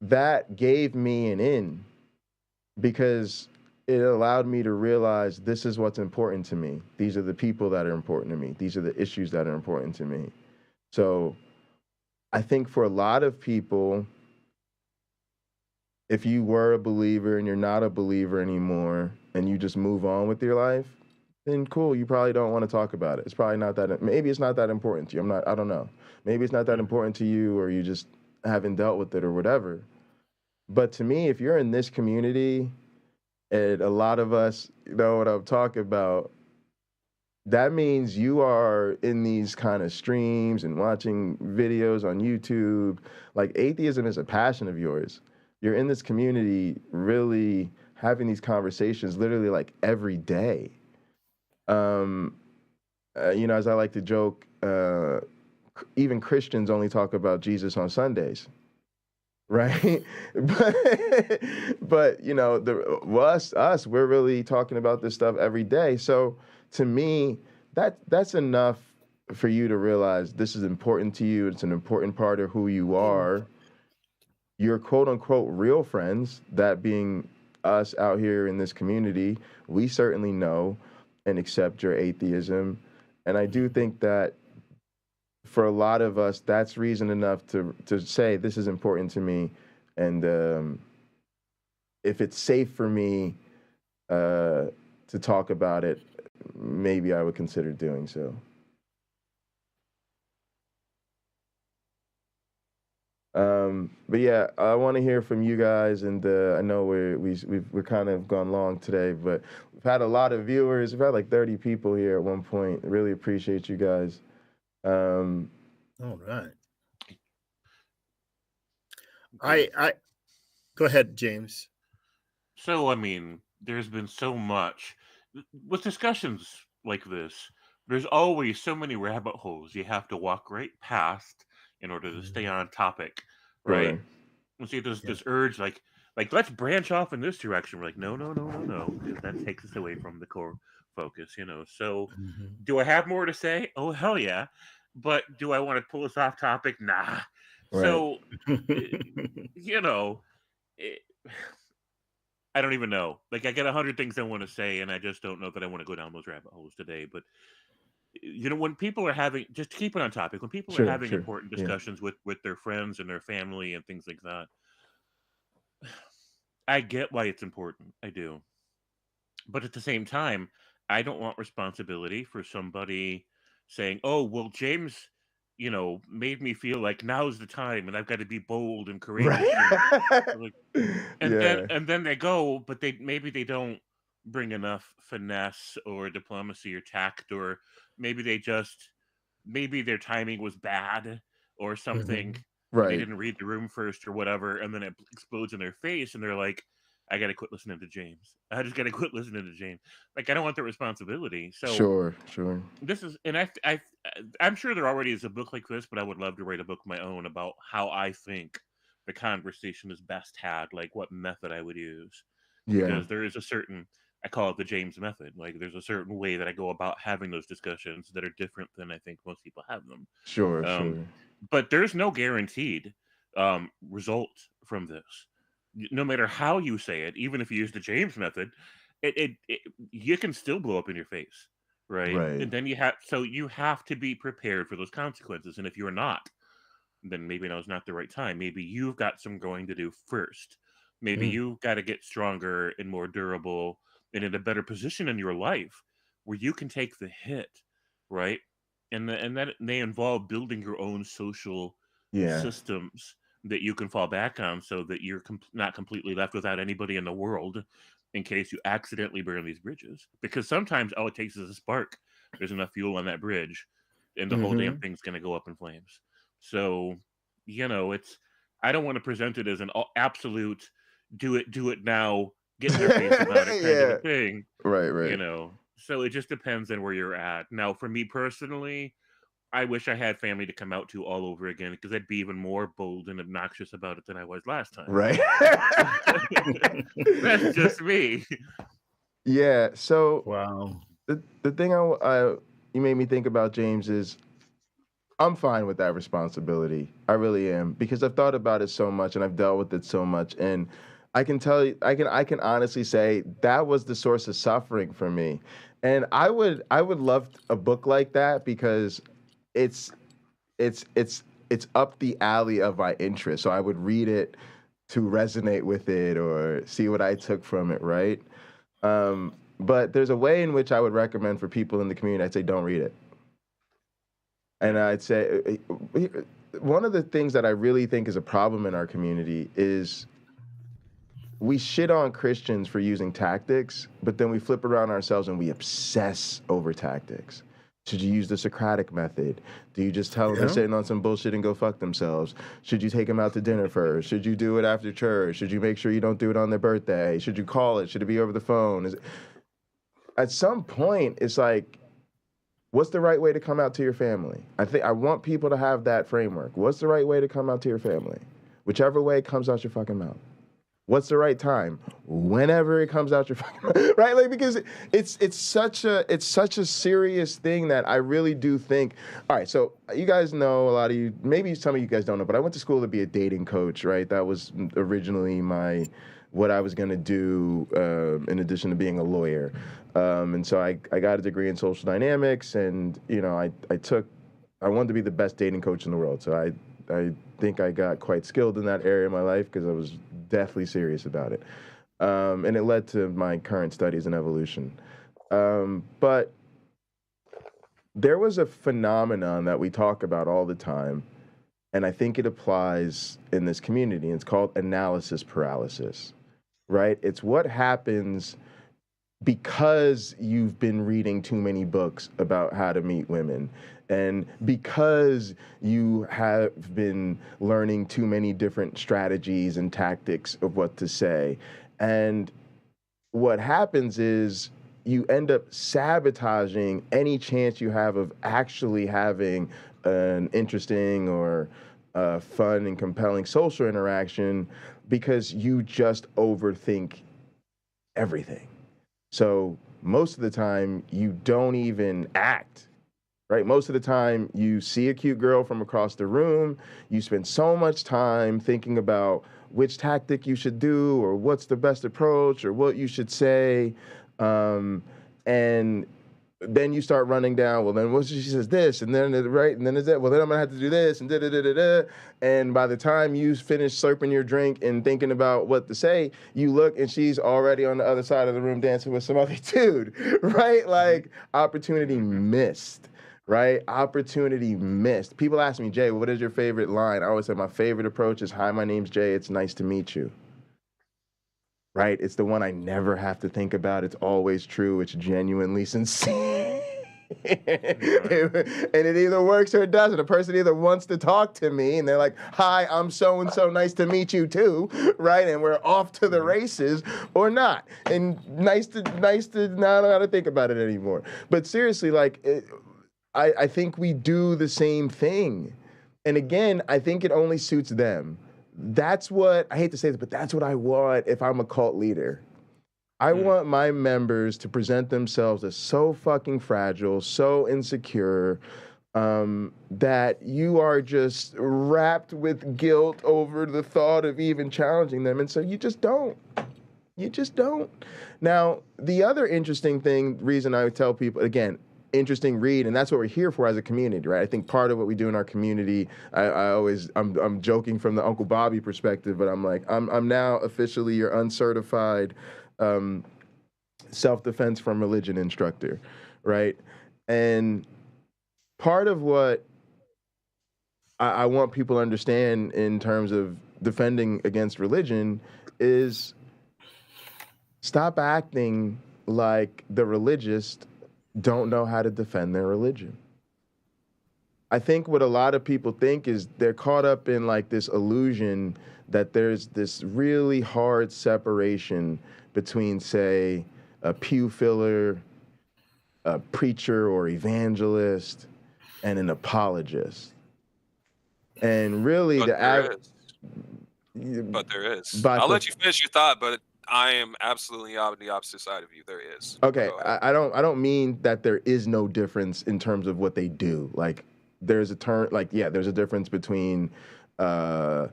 That gave me an in, because it allowed me to realize this is what's important to me. These are the people that are important to me. These are the issues that are important to me. So I think for a lot of people, if you were a believer and you're not a believer anymore and you just move on with your life, then cool, you probably don't want to talk about it. It's probably not that, maybe it's not that important to you. I don't know. Maybe it's not that important to you, or you just haven't dealt with it or whatever. But to me, if you're in this community, and a lot of us know what I'm talking about, that means you are in these kind of streams and watching videos on YouTube. Like, atheism is a passion of yours. You're in this community really having these conversations literally like every day. As I like to joke, even Christians only talk about Jesus on Sundays, right? but us, we're really talking about this stuff every day. So to me, that's enough for you to realize this is important to you. It's an important part of who you are. Your quote unquote real friends, that being us out here in this community, we certainly know and accept your atheism. And I do think that for a lot of us, that's reason enough to say this is important to me. And if it's safe for me to talk about it, maybe I would consider doing so. But yeah, I want to hear from you guys, and I know we're kind of gone long today, but we've had a lot of viewers. We've had like 30 people here at one point. Really appreciate you guys. All right. I go ahead, James. So, I mean, there's been so much with discussions like this. There's always so many rabbit holes you have to walk right past in order to stay on topic, right? And see, there's this urge, like let's branch off in this direction. We're like, no, because that takes us away from the core focus, So, do I have more to say? Oh, hell yeah! But do I want to pull us off topic? Nah. Right. So, I don't even know. Like, I got 100 things I want to say, and I just don't know that I want to go down those rabbit holes today. But when people are having, just to keep it on topic, when people are having important discussions with their friends and their family and things like that, I get why it's important. I do. But at the same time, I don't want responsibility for somebody saying, oh, well, James, made me feel like now's the time and I've got to be bold and courageous. Right. And then they go, but maybe they don't bring enough finesse or diplomacy or tact, or maybe maybe their timing was bad or something. Right. They didn't read the room first or whatever, and then it explodes in their face and they're like, I got to quit listening to James. I just got to quit listening to James. Like, I don't want the responsibility. So sure. This is, and I'm sure there already is a book like this, but I would love to write a book of my own about how I think the conversation is best had, like what method I would use. Yeah. Because there is a certain, I call it the James method. Like, there's a certain way that I go about having those discussions that are different than I think most people have them. Sure. But there's no guaranteed result from this. No matter how you say it, even if you use the James method, you can still blow up in your face, right? And then you have to be prepared for those consequences. And if you're not, then maybe now's not the right time. Maybe you've got some growing to do first. Maybe you've got to get stronger and more durable and in a better position in your life where you can take the hit, right? And that may involve building your own social systems that you can fall back on, so that you're not completely left without anybody in the world in case you accidentally burn these bridges. Because sometimes all it takes is a spark. There's enough fuel on that bridge, and the whole damn thing's going to go up in flames. So, I don't want to present it as an absolute do it now, get in their face about it kind of a thing. Right. So it just depends on where you're at. Now, for me personally, I wish I had family to come out to all over again, because I'd be even more bold and obnoxious about it than I was last time. Right. That's just me. Yeah. So wow. The thing you made me think about, James, is I'm fine with that responsibility. I really am, because I've thought about it so much and I've dealt with it so much, and I can tell you, I can honestly say that was the source of suffering for me. And I would love a book like that, because it's up the alley of my interest. So I would read it to resonate with it or see what I took from it, right? But there's a way in which I would recommend for people in the community. I'd say don't read it. And I'd say one of the things that I really think is a problem in our community is we shit on Christians for using tactics, but then we flip around ourselves and we obsess over tactics. Should you use the Socratic method? Do you just tell them they're sitting on some bullshit and go fuck themselves? Should you take them out to dinner first? Should you do it after church? Should you make sure you don't do it on their birthday? Should you call it? Should it be over the phone? At some point, it's like, what's the right way to come out to your family? I want people to have that framework. What's the right way to come out to your family? Whichever way comes out your fucking mouth. What's the right time? Whenever it comes out your fucking mouth, right? Like, because it's such a serious thing that I really do think. All right, so you guys know, a lot of you, maybe some of you guys don't know, but I went to school to be a dating coach, right? That was originally what I was gonna do in addition to being a lawyer. And so I got a degree in social dynamics, and I wanted to be the best dating coach in the world. So I think I got quite skilled in that area of my life because I was deathly serious about it. And it led to my current studies in evolution. But there was a phenomenon that we talk about all the time, and I think it applies in this community, and it's called analysis paralysis, right? It's what happens because you've been reading too many books about how to meet women, and because you have been learning too many different strategies and tactics of what to say. And what happens is you end up sabotaging any chance you have of actually having an interesting or fun and compelling social interaction because you just overthink everything. So most of the time, you don't even act, right? Most of the time, you see a cute girl from across the room, you spend so much time thinking about which tactic you should do or what's the best approach or what you should say, and then you start running down, well, then what she says this, and then right, and then is that, well, then I'm gonna have to do this, and da-da-da-da-da. And by the time you finish slurping your drink and thinking about what to say, you look and she's already on the other side of the room dancing with some other dude, right? Like, opportunity missed, right? Opportunity missed. People ask me, Jay, what is your favorite line? I always say my favorite approach is, hi, my name's Jay, it's nice to meet you. Right? It's the one I never have to think about. It's always true. It's genuinely sincere. And it either works or it doesn't. A person either wants to talk to me and they're like, hi, I'm so-and-so, nice to meet you too, right? And we're off to the races, or not. And nice to now I don't know how to think about it anymore. But seriously, like, I think we do the same thing. And again, I think it only suits them. That's what, I hate to say this, but that's what I want if I'm a cult leader. I want my members to present themselves as so fucking fragile, so insecure, that you are just wrapped with guilt over the thought of even challenging them. And so you just don't. You just don't. Now, the other interesting reason I would tell people, again, interesting read, and that's what we're here for as a community, right? I think part of what we do in our community, I'm joking from the Uncle Bobby perspective, but I'm like, I'm now officially your uncertified self-defense from religion instructor, right? And part of what I want people to understand in terms of defending against religion is stop acting like the religious don't know how to defend their religion. I think what a lot of people think is they're caught up in like this illusion that there's this really hard separation between, say, a pew filler, a preacher or evangelist, and an apologist. And really, But there is. I'll let you finish your thought, but I am absolutely on the opposite side of you. There is. Okay, I don't mean that there is no difference in terms of what they do. Like, there's a there's a difference between a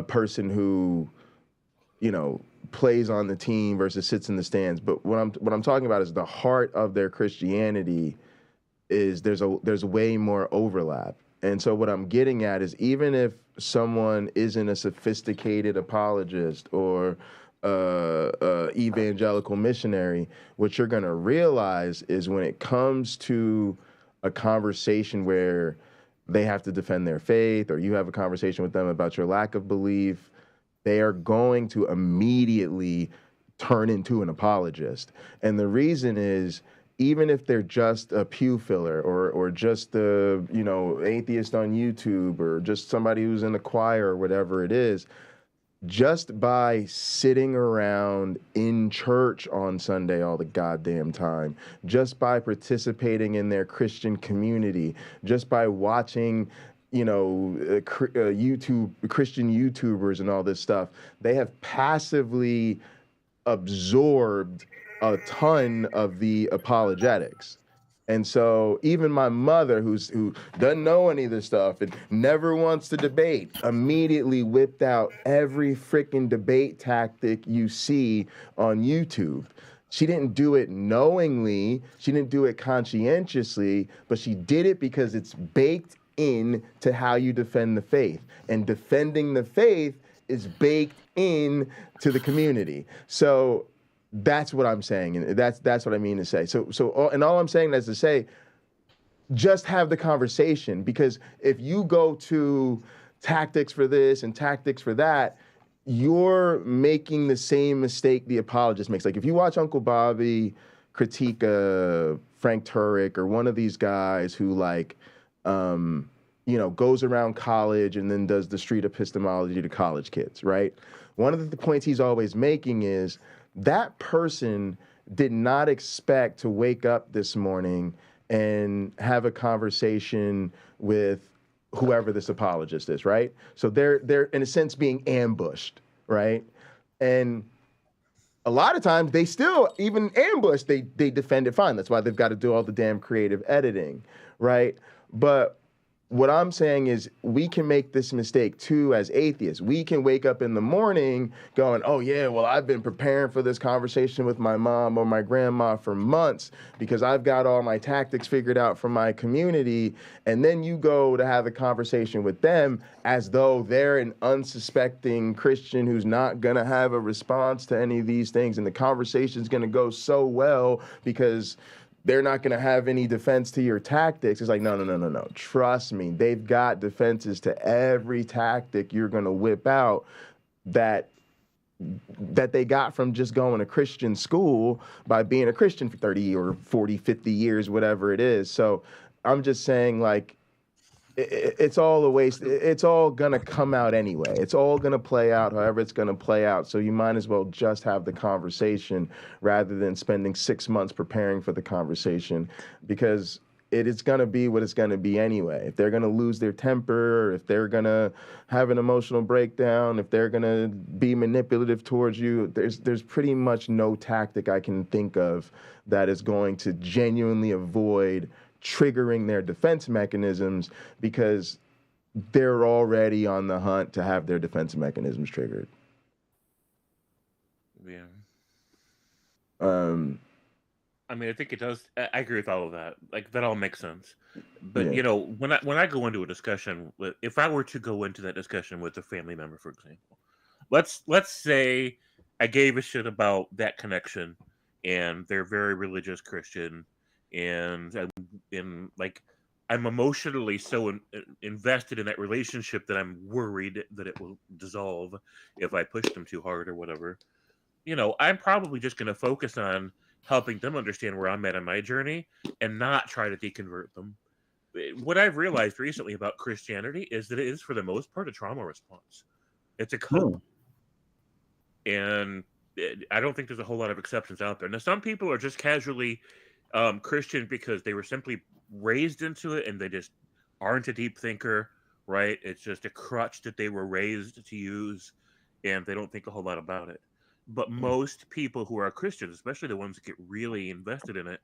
person who, plays on the team versus sits in the stands. But what I'm talking about is the heart of their Christianity is there's way more overlap. And so what I'm getting at is, even if someone isn't a sophisticated apologist or evangelical missionary, what you're going to realize is when it comes to a conversation where they have to defend their faith, or you have a conversation with them about your lack of belief, they are going to immediately turn into an apologist. And the reason is, even if they're just a pew filler or just a, you know, atheist on YouTube, or just somebody who's in the choir or whatever it is, just by sitting around in church on Sunday all the goddamn time, just by participating in their Christian community, just by watching, you know, Christian YouTubers and all this stuff, they have passively absorbed a ton of the apologetics. And so even my mother, who doesn't know any of this stuff and never wants to debate, immediately whipped out every freaking debate tactic you see on YouTube. She didn't do it knowingly, she didn't do it conscientiously, but she did it because it's baked in to how you defend the faith. And defending the faith is baked in to the community. So that's what I'm saying, and that's what I mean to say. And all I'm saying is to say, just have the conversation, because if you go to tactics for this and tactics for that, you're making the same mistake the apologist makes. Like if you watch Uncle Bobby critique Frank Turek or one of these guys who goes around college and then does the street epistemology to college kids, right? One of the points he's always making is that person did not expect to wake up this morning and have a conversation with whoever this apologist is, right? So they're in a sense being ambushed, right? And a lot of times they still, even ambushed, they defend it fine. That's why they've got to do all the damn creative editing, right? But what I'm saying is, we can make this mistake too as atheists. We can wake up in the morning going, oh yeah, well, I've been preparing for this conversation with my mom or my grandma for months because I've got all my tactics figured out from my community. And then you go to have a conversation with them as though they're an unsuspecting Christian who's not gonna have a response to any of these things. And the conversation's gonna go so well because they're not going to have any defense to your tactics. It's like, no. Trust me. They've got defenses to every tactic you're going to whip out that they got from just going to Christian school by being a Christian for 30 or 40, 50 years, whatever it is. So I'm just saying, like, it's all a waste. It's all going to come out anyway. It's all going to play out however it's going to play out. So you might as well just have the conversation rather than spending 6 months preparing for the conversation, because it is going to be what it's going to be anyway. If they're going to lose their temper, if they're going to have an emotional breakdown, if they're going to be manipulative towards you, there's pretty much no tactic I can think of that is going to genuinely avoid triggering their defense mechanisms, because they're already on the hunt to have their defense mechanisms triggered. Yeah. I mean, I think it does. I agree with all of that. Like, that all makes sense. But Yeah. you know, when I go into a discussion, if I were to go into that discussion with a family member, for example, let's say I gave a shit about that connection, and they're very religious Christian, and like, I'm emotionally so invested in that relationship that I'm worried that it will dissolve if I push them too hard or whatever. You know, I'm probably just going to focus on helping them understand where I'm at in my journey and not try to deconvert them. What I've realized recently about Christianity is that it is, for the most part, a trauma response. It's a cope. And I don't think there's a whole lot of exceptions out there. Now, some people are just casually Christian because they were simply raised into it and they just aren't a deep thinker, right? It's just a crutch that they were raised to use, and they don't think a whole lot about it. But most people who are Christians, especially the ones that get really invested in it,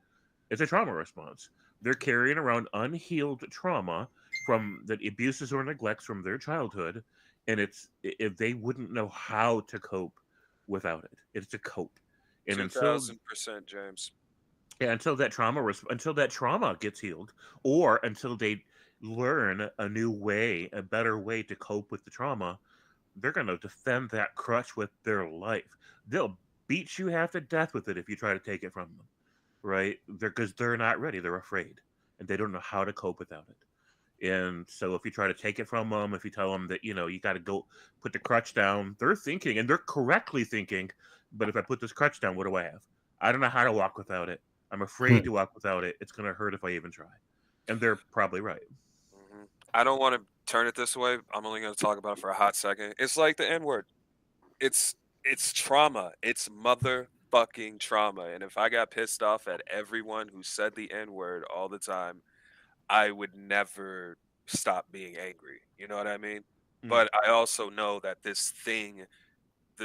it's a trauma response. They're carrying around unhealed trauma from the abuses or neglects from their childhood, and if they wouldn't know how to cope without it. It's a cope. And 2000%, James. Yeah, until that trauma gets healed, or until they learn a new way, a better way to cope with the trauma, they're going to defend that crutch with their life. They'll beat you half to death with it if you try to take it from them, right? Because they're not ready. They're afraid, and they don't know how to cope without it. And so if you try to take it from them, if you tell them that, you got to go put the crutch down, they're thinking, and they're correctly thinking, but if I put this crutch down, what do I have? I don't know how to walk without it. I'm afraid to walk without it. It's going to hurt if I even try. And they're probably right. Mm-hmm. I don't want to turn it this way. I'm only going to talk about it for a hot second. It's like the N-word. It's trauma. It's motherfucking trauma. And if I got pissed off at everyone who said the N-word all the time, I would never stop being angry. You know what I mean? But I also know that this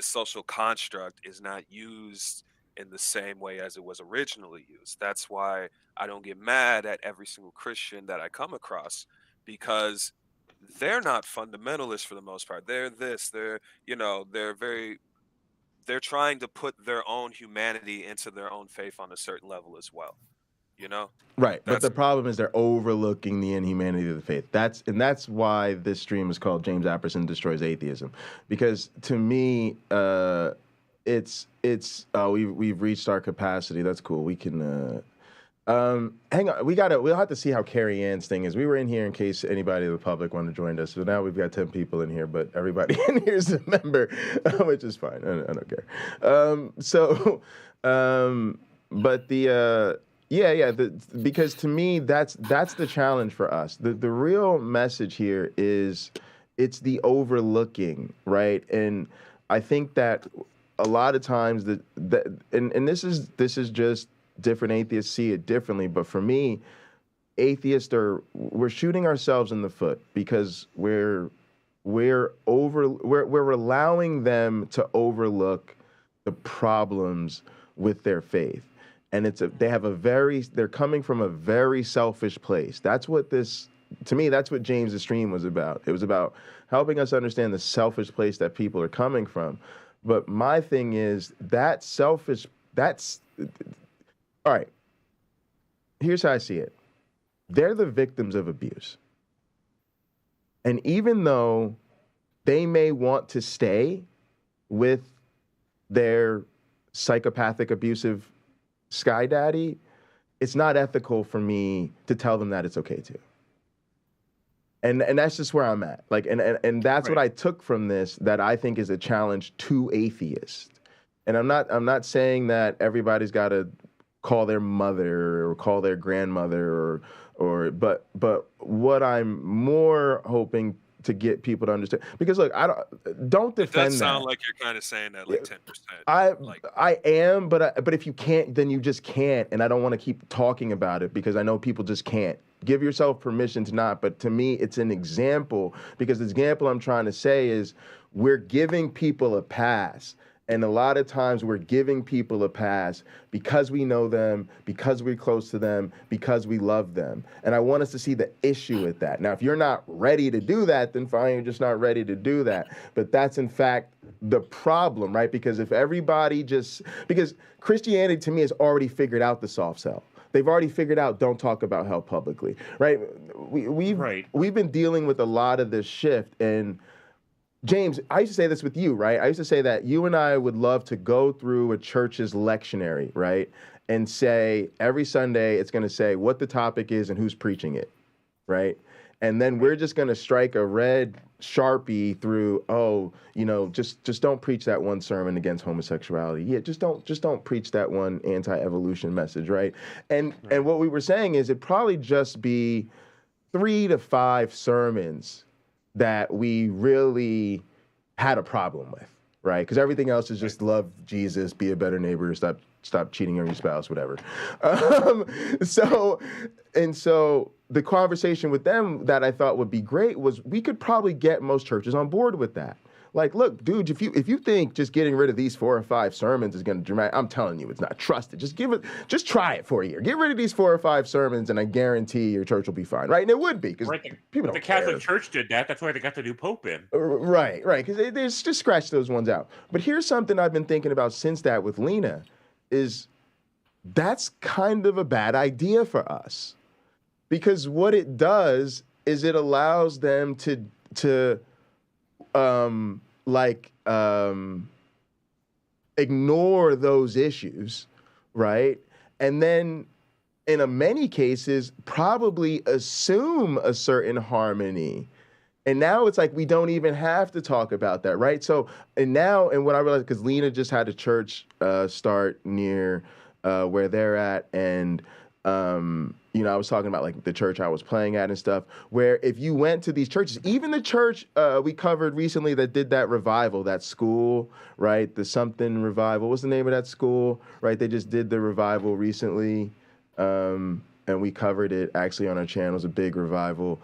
social construct is not used in the same way as it was originally used. That's why I don't get mad at every single Christian that I come across, because they're not fundamentalists for the most part. They're they're trying to put their own humanity into their own faith on a certain level as well. Right, but the problem is they're overlooking the inhumanity of the faith. That's why this stream is called James Apperson Destroys Atheism, because to me, we've reached our capacity. That's cool. We can hang on. We'll have to see how Carrie Ann's thing is. We were in here in case anybody of the public wanted to join us. So now we've got 10 people in here, but everybody in here is a member, which is fine. I don't care. Because to me, that's the challenge for us. The real message here is it's the overlooking, right? And I think that a lot of times and this is just different atheists see it differently, but for me, we're shooting ourselves in the foot because we're allowing them to overlook the problems with their faith. And they're coming from a very selfish place. That's what James' stream was about. It was about helping us understand the selfish place that people are coming from. But my thing is all right. Here's how I see it. They're the victims of abuse. And even though they may want to stay with their psychopathic, abusive sky daddy, it's not ethical for me to tell them that it's okay to. And that's just where I'm at. And that's what I took from this that I think is a challenge to atheists. And I'm not saying that everybody's got to call their mother or call their grandmother but what I'm more hoping to get people to understand, because look, don't defend. It does sound like you're kind of saying that like 10%. I am, but if you can't, then you just can't, and I don't want to keep talking about it because I know people just can't. Give yourself permission to not, but to me, it's an example, because the example I'm trying to say is we're giving people a pass. And a lot of times we're giving people a pass because we know them, because we're close to them, because we love them. And I want us to see the issue with that. Now, if you're not ready to do that, then fine, you're just not ready to do that. But that's, in fact, the problem, right? Because because Christianity, to me, has already figured out the soft sell. They've already figured out don't talk about hell publicly, right? We've been dealing with a lot of this shift. And James, I used to say this with you, right? I used to say that you and I would love to go through a church's lectionary, right? And say every Sunday it's going to say what the topic is and who's preaching it, right? And then we're just going to strike a red Sharpie through, just don't preach that one sermon against homosexuality. Yeah, just don't preach that one anti-evolution message, right? And what we were saying is it'd probably just be 3 to 5 sermons that we really had a problem with, right? Because everything else is just love Jesus, be a better neighbor, stop cheating on your spouse, whatever. So the conversation with them that I thought would be great was we could probably get most churches on board with that. Like, look, dude, if you think just getting rid of these 4 or 5 sermons is going to dramatic, I'm telling you, it's not. Trust it. Just try it for a year. Get rid of these 4 or 5 sermons, and I guarantee your church will be fine, right? And it would be, because people don't care. The Catholic Church did that. That's why they got the new Pope in. Right, because they just scratch those ones out. But here's something I've been thinking about since that with Lena, is that's kind of a bad idea for us. Because what it does is it allows them to ignore those issues, right? And then in many cases, probably assume a certain harmony. And now it's like we don't even have to talk about that, right? So, and what I realized, because Lena just had a church start near where they're at, and I was talking about like the church I was playing at and stuff, where if you went to these churches, even the church we covered recently that did that revival, that school, right? The something revival. What's the name of that school, right? They just did the revival recently, and we covered it actually on our channel. It's a big revival.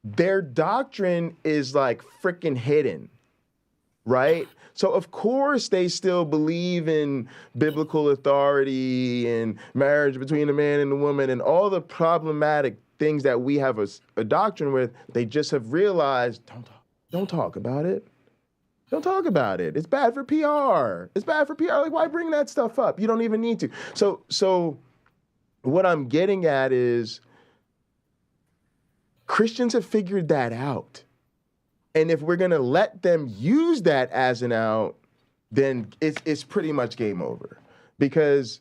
Their doctrine is like freaking hidden, right? So of course they still believe in biblical authority and marriage between a man and a woman and all the problematic things that we have a doctrine with. They just have realized, don't talk about it. Don't talk about it. It's bad for PR. It's bad for PR. Like, why bring that stuff up? You don't even need to. So what I'm getting at is Christians have figured that out. And if we're going to let them use that as an out, then it's pretty much game over. Because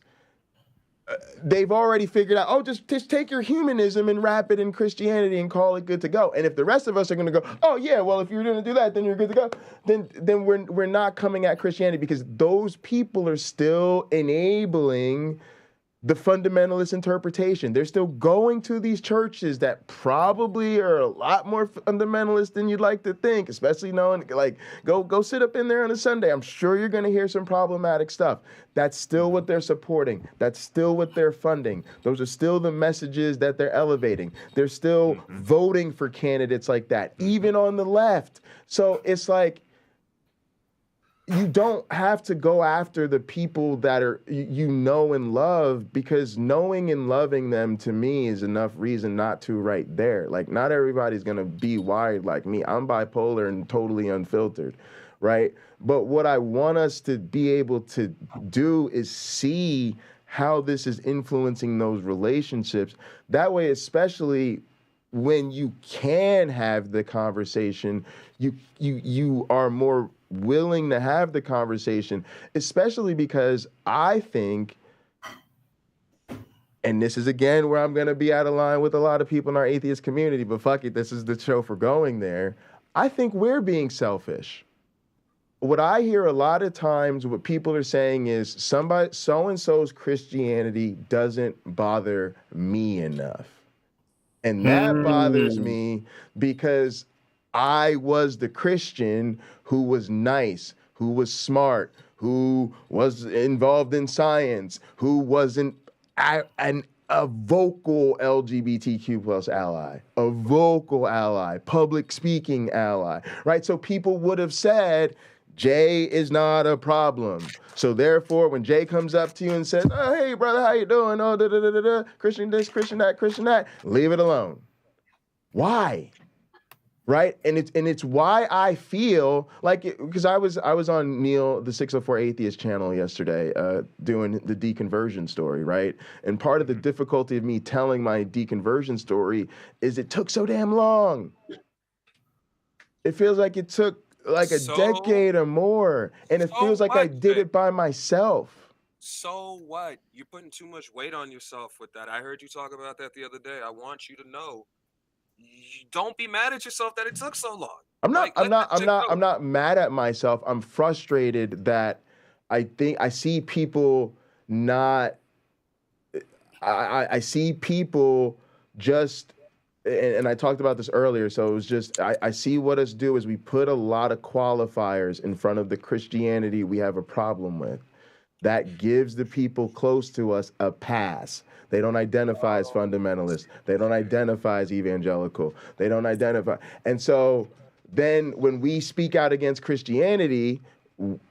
they've already figured out, just take your humanism and wrap it in Christianity and call it good to go. And if the rest of us are going to go, oh yeah, well, if you're going to do that, then you're good to go, then we're not coming at Christianity, because those people are still enabling the fundamentalist interpretation. They're still going to these churches that probably are a lot more fundamentalist than you'd like to think, especially knowing, like, go sit up in there on a Sunday. I'm sure you're going to hear some problematic stuff. That's still what they're supporting. That's still what they're funding. Those are still the messages that they're elevating. They're still voting for candidates like that, even on the left. So it's like, you don't have to go after the people that are you know and love, because knowing and loving them to me is enough reason not to right there. Like, not everybody's going to be wired like me. I'm bipolar and totally unfiltered, right? But what I want us to be able to do is see how this is influencing those relationships. That way, especially when you can have the conversation, you are more willing to have the conversation, especially because I think, and this is again where I'm going to be out of line with a lot of people in our atheist community, but fuck it, this is the show for going there. I think we're being selfish. What I hear a lot of times, what people are saying is, somebody, so-and-so's Christianity doesn't bother me enough. And that bothers me, because I was the Christian who was nice, who was smart, who was involved in science, who wasn't a vocal LGBTQ plus ally, a vocal ally, public speaking ally, right? So people would have said, Jay is not a problem. So therefore, when Jay comes up to you and says, oh, hey, brother, how you doing? Oh, da-da-da-da-da, Christian this, Christian that, leave it alone. Why? Right? And it's why I feel like, because I was on Neil, the 604 Atheist channel yesterday, doing the deconversion story, right? And part of the difficulty of me telling my deconversion story is it took so damn long. It feels like it took like a decade or more, and it feels like I did it by myself. So what? You're putting too much weight on yourself with that. I heard you talk about that the other day. I want you to know, don't be mad at yourself that it took so long. I'm not mad at myself. I'm frustrated that I see people not. I see people just. And I talked about this earlier, so it was just, I see what us do is we put a lot of qualifiers in front of the Christianity we have a problem with. That gives the people close to us a pass. They don't identify as fundamentalist. They don't identify as evangelical. They don't identify. And so then when we speak out against Christianity,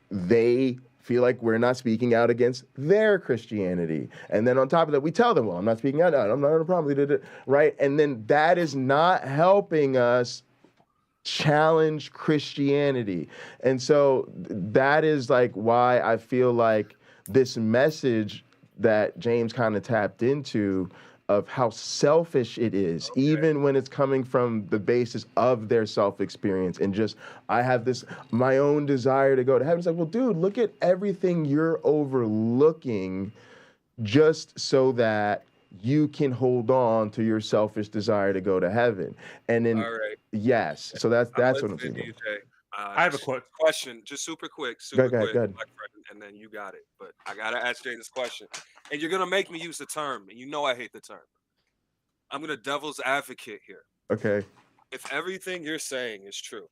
they feel like we're not speaking out against their Christianity. And then on top of that, we tell them, well, I'm not speaking out, I'm not a problem, right? And then that is not helping us challenge Christianity. And so that is like why I feel like this message that James kind of tapped into of how selfish it is, even when it's coming from the basis of their self-experience and just, I have this, my own desire to go to heaven. It's like, well, dude, look at everything you're overlooking just so that you can hold on to your selfish desire to go to heaven. And then, All right. yes, so that's what I'm thinking. I have a question, just super quick, Go my ahead. friend, and then you got it. But I gotta ask Jay this question, and you're gonna make me use the term, and you know I hate the term. I'm gonna devil's advocate here. Okay. If everything you're saying is true,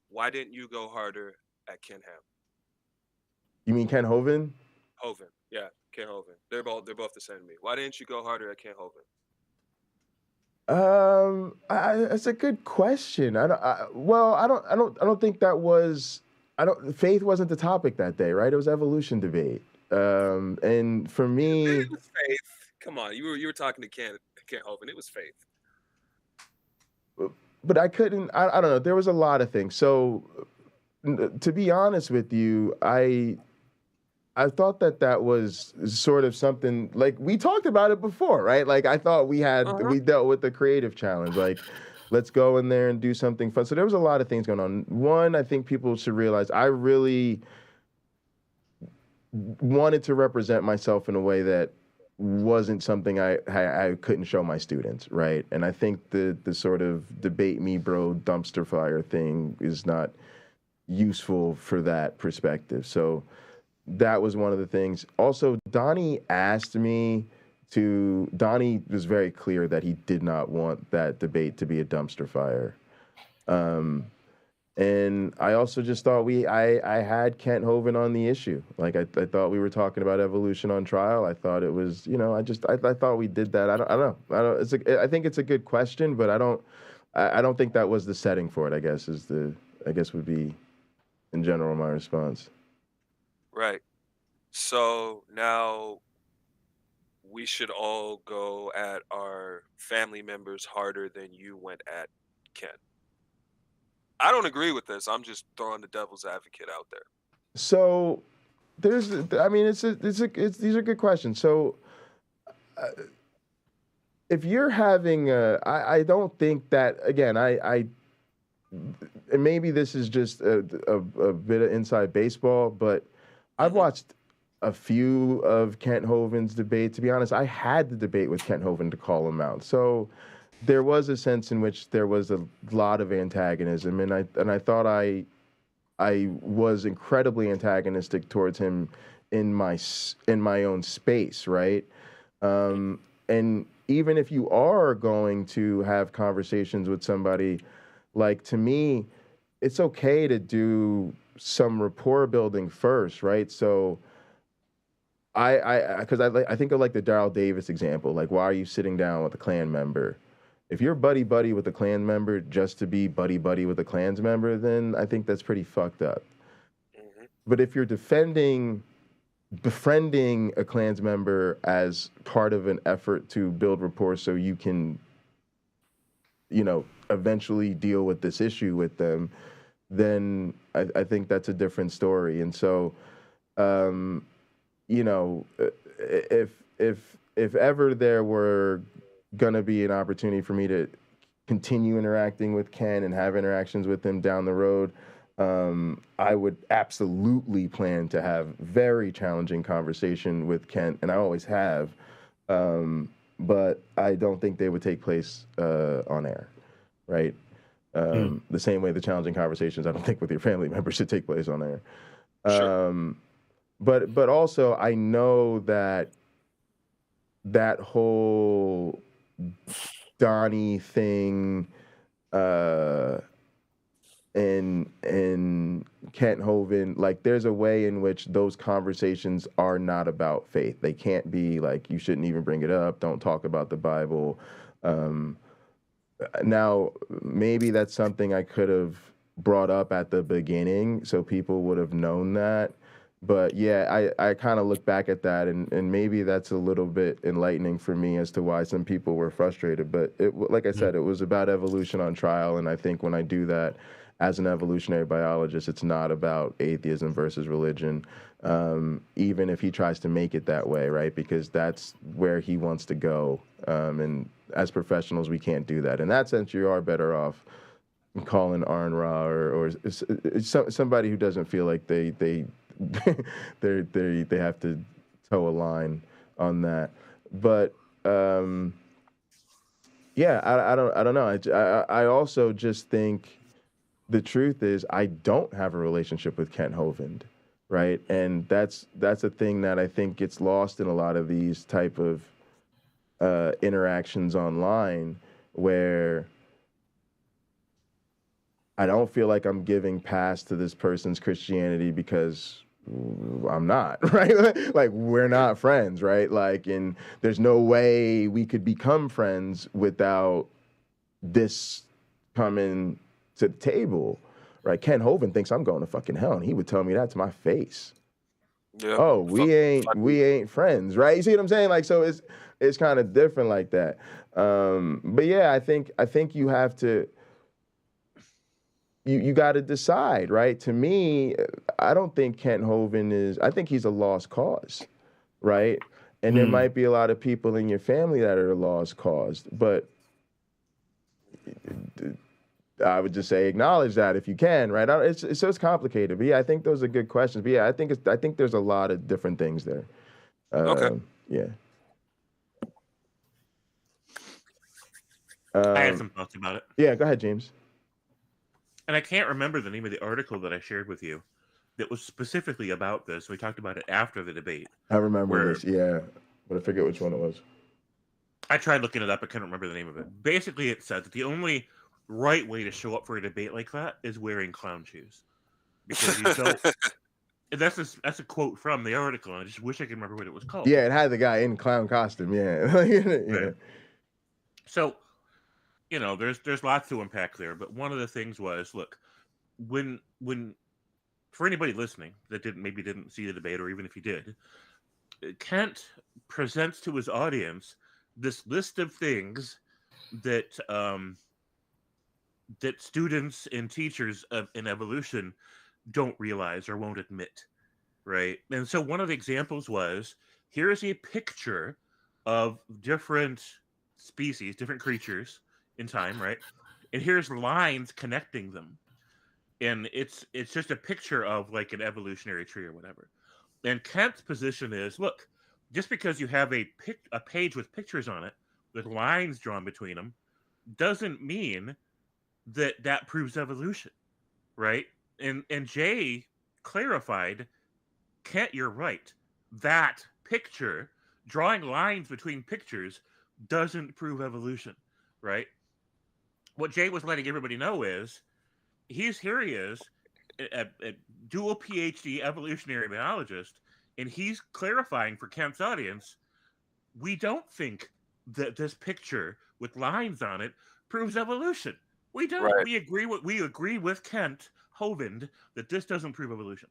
why didn't you go harder at Ken Ham? You mean Ken Hovind? Hovind, yeah, Ken Hovind. They're both the same to me. Why didn't you go harder at Ken Hovind? That's a good question. I don't think that was. Faith wasn't the topic that day, right? It was evolution debate. And for me, it was faith. Come on, you were talking to Ken Hovind. It was faith. But I couldn't. I don't know. There was a lot of things. So, to be honest with you, I thought that was sort of something, like, we talked about it before, right? Like, I thought we dealt with the creative challenge. Like, let's go in there and do something fun. So there was a lot of things going on. One, I think people should realize I really wanted to represent myself in a way that wasn't something I couldn't show my students, right? And I think the sort of debate me bro dumpster fire thing is not useful for that perspective. So that was one of the things. Also, Donnie was very clear that he did not want that debate to be a dumpster fire. And I also just thought I had Kent Hovind on the issue. Like, I thought we were talking about evolution on trial. I thought it was, I thought we did that. I don't know. I think it's a good question, but I don't think that was the setting for it, I guess would be in general my response. Right. So now we should all go at our family members harder than you went at Ken. I don't agree with this. I'm just throwing the devil's advocate out there. So these are good questions. So if you're having I don't think that, again, and maybe this is just a bit of inside baseball, but I've watched a few of Kent Hovind's debates. To be honest, I had the debate with Kent Hovind to call him out. So there was a sense in which there was a lot of antagonism, and I thought I was incredibly antagonistic towards him in my own space, right? And even if you are going to have conversations with somebody, like, to me, it's okay to do some rapport building first, right? So I think of, like, the Darrell Davis example. Like, why are you sitting down with a Klan member? If you're buddy-buddy with a Klan member just to be buddy-buddy with a Klan's member, then I think that's pretty fucked up. Mm-hmm. But if you're befriending a Klan's member as part of an effort to build rapport so you can, eventually deal with this issue with them, then I think that's a different story. And so, if ever there were gonna be an opportunity for me to continue interacting with Ken and have interactions with him down the road, I would absolutely plan to have very challenging conversation with Ken, and I always have, but I don't think they would take place on air, right? The same way the challenging conversations I don't think with your family members should take place on air. Sure. But also I know that whole Donnie thing and Kent Hovind, like, there's a way in which those conversations are not about faith. They can't be like, you shouldn't even bring it up, don't talk about the Bible. Now, maybe that's something I could have brought up at the beginning so people would have known that. But yeah, I kind of look back at that, and maybe that's a little bit enlightening for me as to why some people were frustrated. But like I said, it was about evolution on trial, and I think when I do that, as an evolutionary biologist, it's not about atheism versus religion, even if he tries to make it that way, right? Because that's where he wants to go. And as professionals, we can't do that. In that sense, you are better off calling Arn Ra or somebody who doesn't feel like they have to toe a line on that. But yeah, I don't know. I also just think the truth is I don't have a relationship with Kent Hovind, right? And that's a thing that I think gets lost in a lot of these type of interactions online, where I don't feel like I'm giving pass to this person's Christianity because I'm not, right? Like, we're not friends, right? Like, and there's no way we could become friends without this coming to the table, right? Ken Hovind thinks I'm going to fucking hell, and he would tell me that to my face. Yeah. Oh, we ain't friends, right? You see what I'm saying? Like, so it's kind of different like that. But yeah, I think you have to. You got to decide, right? To me, I don't think Kent Hovind is. I think he's a lost cause, right? And there might be a lot of people in your family that are a lost cause, but I would just say acknowledge that if you can, right? It's complicated, but yeah, I think those are good questions. But yeah, I think there's a lot of different things there. Okay. Yeah. I had some thoughts about it. Yeah, go ahead, James. And I can't remember the name of the article that I shared with you that was specifically about this. We talked about it after the debate. I remember this, yeah, but I forget which one it was. I tried looking it up. I couldn't remember the name of it. Basically, it said that the only right way to show up for a debate like that is wearing clown shoes. Because you don't... That's a quote from the article, and I just wish I could remember what it was called. Yeah, it had the guy in clown costume, yeah. Yeah. Right. So... you know, there's lots to unpack there, but one of the things was, look, when for anybody listening that didn't see the debate, or even if you did, Kent presents to his audience this list of things that that students and teachers in evolution don't realize or won't admit, right? And so one of the examples was, here is a picture of different species, different creatures in time, right? And here's lines connecting them, and it's just a picture of like an evolutionary tree or whatever. And Kent's position is, look, just because you have a page with pictures on it with lines drawn between them doesn't mean that proves evolution, right? And Jay clarified, Kent, you're right. That picture, drawing lines between pictures, doesn't prove evolution, right? What Jay was letting everybody know is, he is a dual PhD evolutionary biologist, and he's clarifying for Kent's audience, we don't think that this picture with lines on it proves evolution. We don't. Right. We agree with Kent Hovind that this doesn't prove evolution,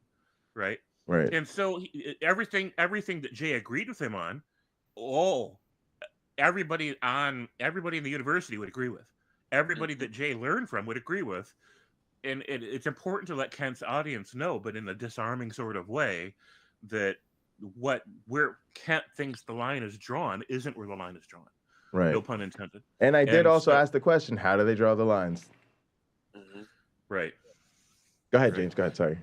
right? Right. And so everything that Jay agreed with him on, everybody in the university would agree with. Everybody that Jay learned from would agree with. And it's important to let Kent's audience know, but in a disarming sort of way, that where Kent thinks the line is drawn isn't where the line is drawn. Right. No pun intended. And I did also ask the question, how do they draw the lines? Right. Go ahead, James. Go ahead. Sorry.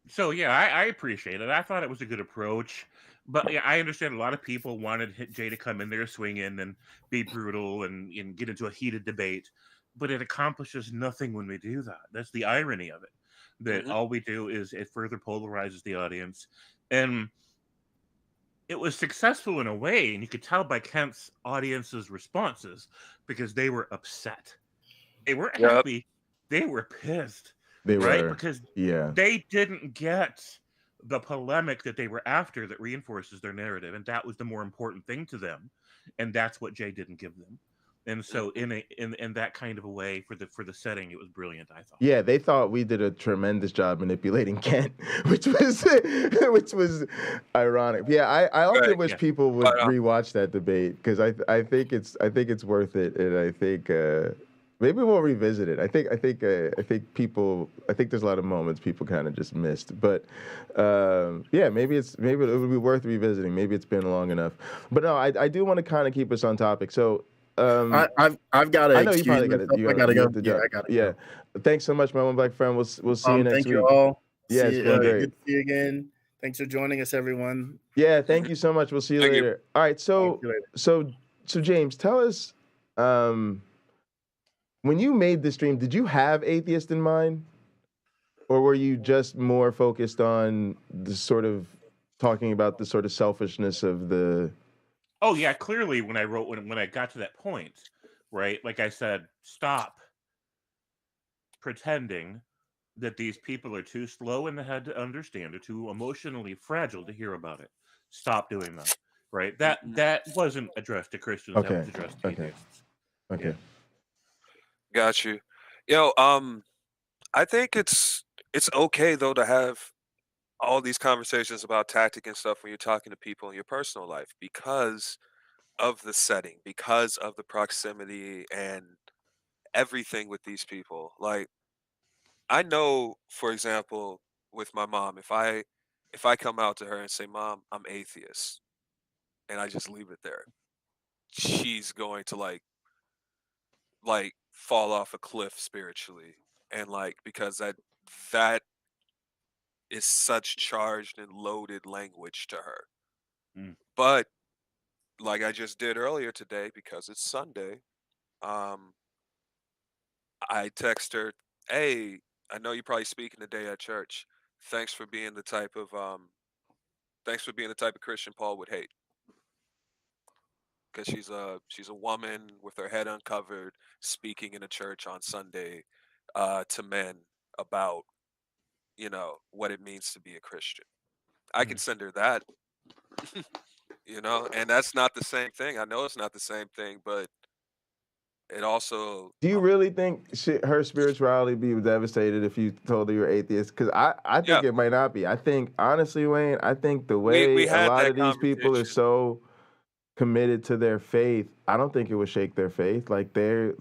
So, yeah, I appreciate it. I thought it was a good approach. But yeah, I understand a lot of people wanted Jay to come in there, swing in, and be brutal and get into a heated debate. But it accomplishes nothing when we do that. That's the irony of it. That all we do is it further polarizes the audience. And it was successful in a way, and you could tell by Kent's audience's responses, because they were upset. They weren't happy. They were pissed. They were. Because yeah, they didn't get the polemic that they were after that reinforces their narrative, and that was the more important thing to them, and that's what Jay didn't give them. And so in that kind of a way, for the setting, it was brilliant, I thought. Yeah, they thought we did a tremendous job manipulating Kent, which was ironic. Yeah, I also wish people would rewatch that debate, because I think it's worth it, and I think Maybe we'll revisit it. I think there's a lot of moments people kind of just missed. But yeah, maybe it would be worth revisiting. Maybe it's been long enough. But no, I do want to kind of keep us on topic. So I've got to I know you excuse probably got myself. to I gotta you go. have to Yeah, jump. I gotta Yeah. go. Thanks so much, my one black friend. We'll see you next Thank you week. all. Yeah, it's been great. Good to see you again. Thanks for joining us, everyone. Yeah, thank you so much. We'll see you later. All right, so James, tell us, when you made the stream, did you have atheist in mind, or were you just more focused on the sort of talking about the sort of selfishness of the? Oh yeah, clearly when I got to that point, right? Like I said, stop pretending that these people are too slow in the head to understand or too emotionally fragile to hear about it. Stop doing that. Right? That wasn't addressed to Christians, that was addressed to atheists. Okay. Yeah. Got you. Yo, I think it's okay though to have all these conversations about tactic and stuff when you're talking to people in your personal life because of the setting, because of the proximity and everything with these people. Like I know, for example, with my mom, if I come out to her and say, "Mom, I'm atheist," and I just leave it there, she's going to like fall off a cliff spiritually, and like because that is such charged and loaded language to her. But like I just did earlier today, because it's Sunday, I text her, "Hey, I know you're probably speaking today at church. Thanks for being the type of Christian Paul would hate." Because she's a woman with her head uncovered, speaking in a church on Sunday to men about what it means to be a Christian. I can send her that, and that's not the same thing. I know it's not the same thing, but it also. Do you really think her spirituality be devastated if you told her you're atheist? Because I think it might not be. I think, honestly, Wayne, I think the way We a had lot that of these people are so committed to their faith, I don't think it would shake their faith. They're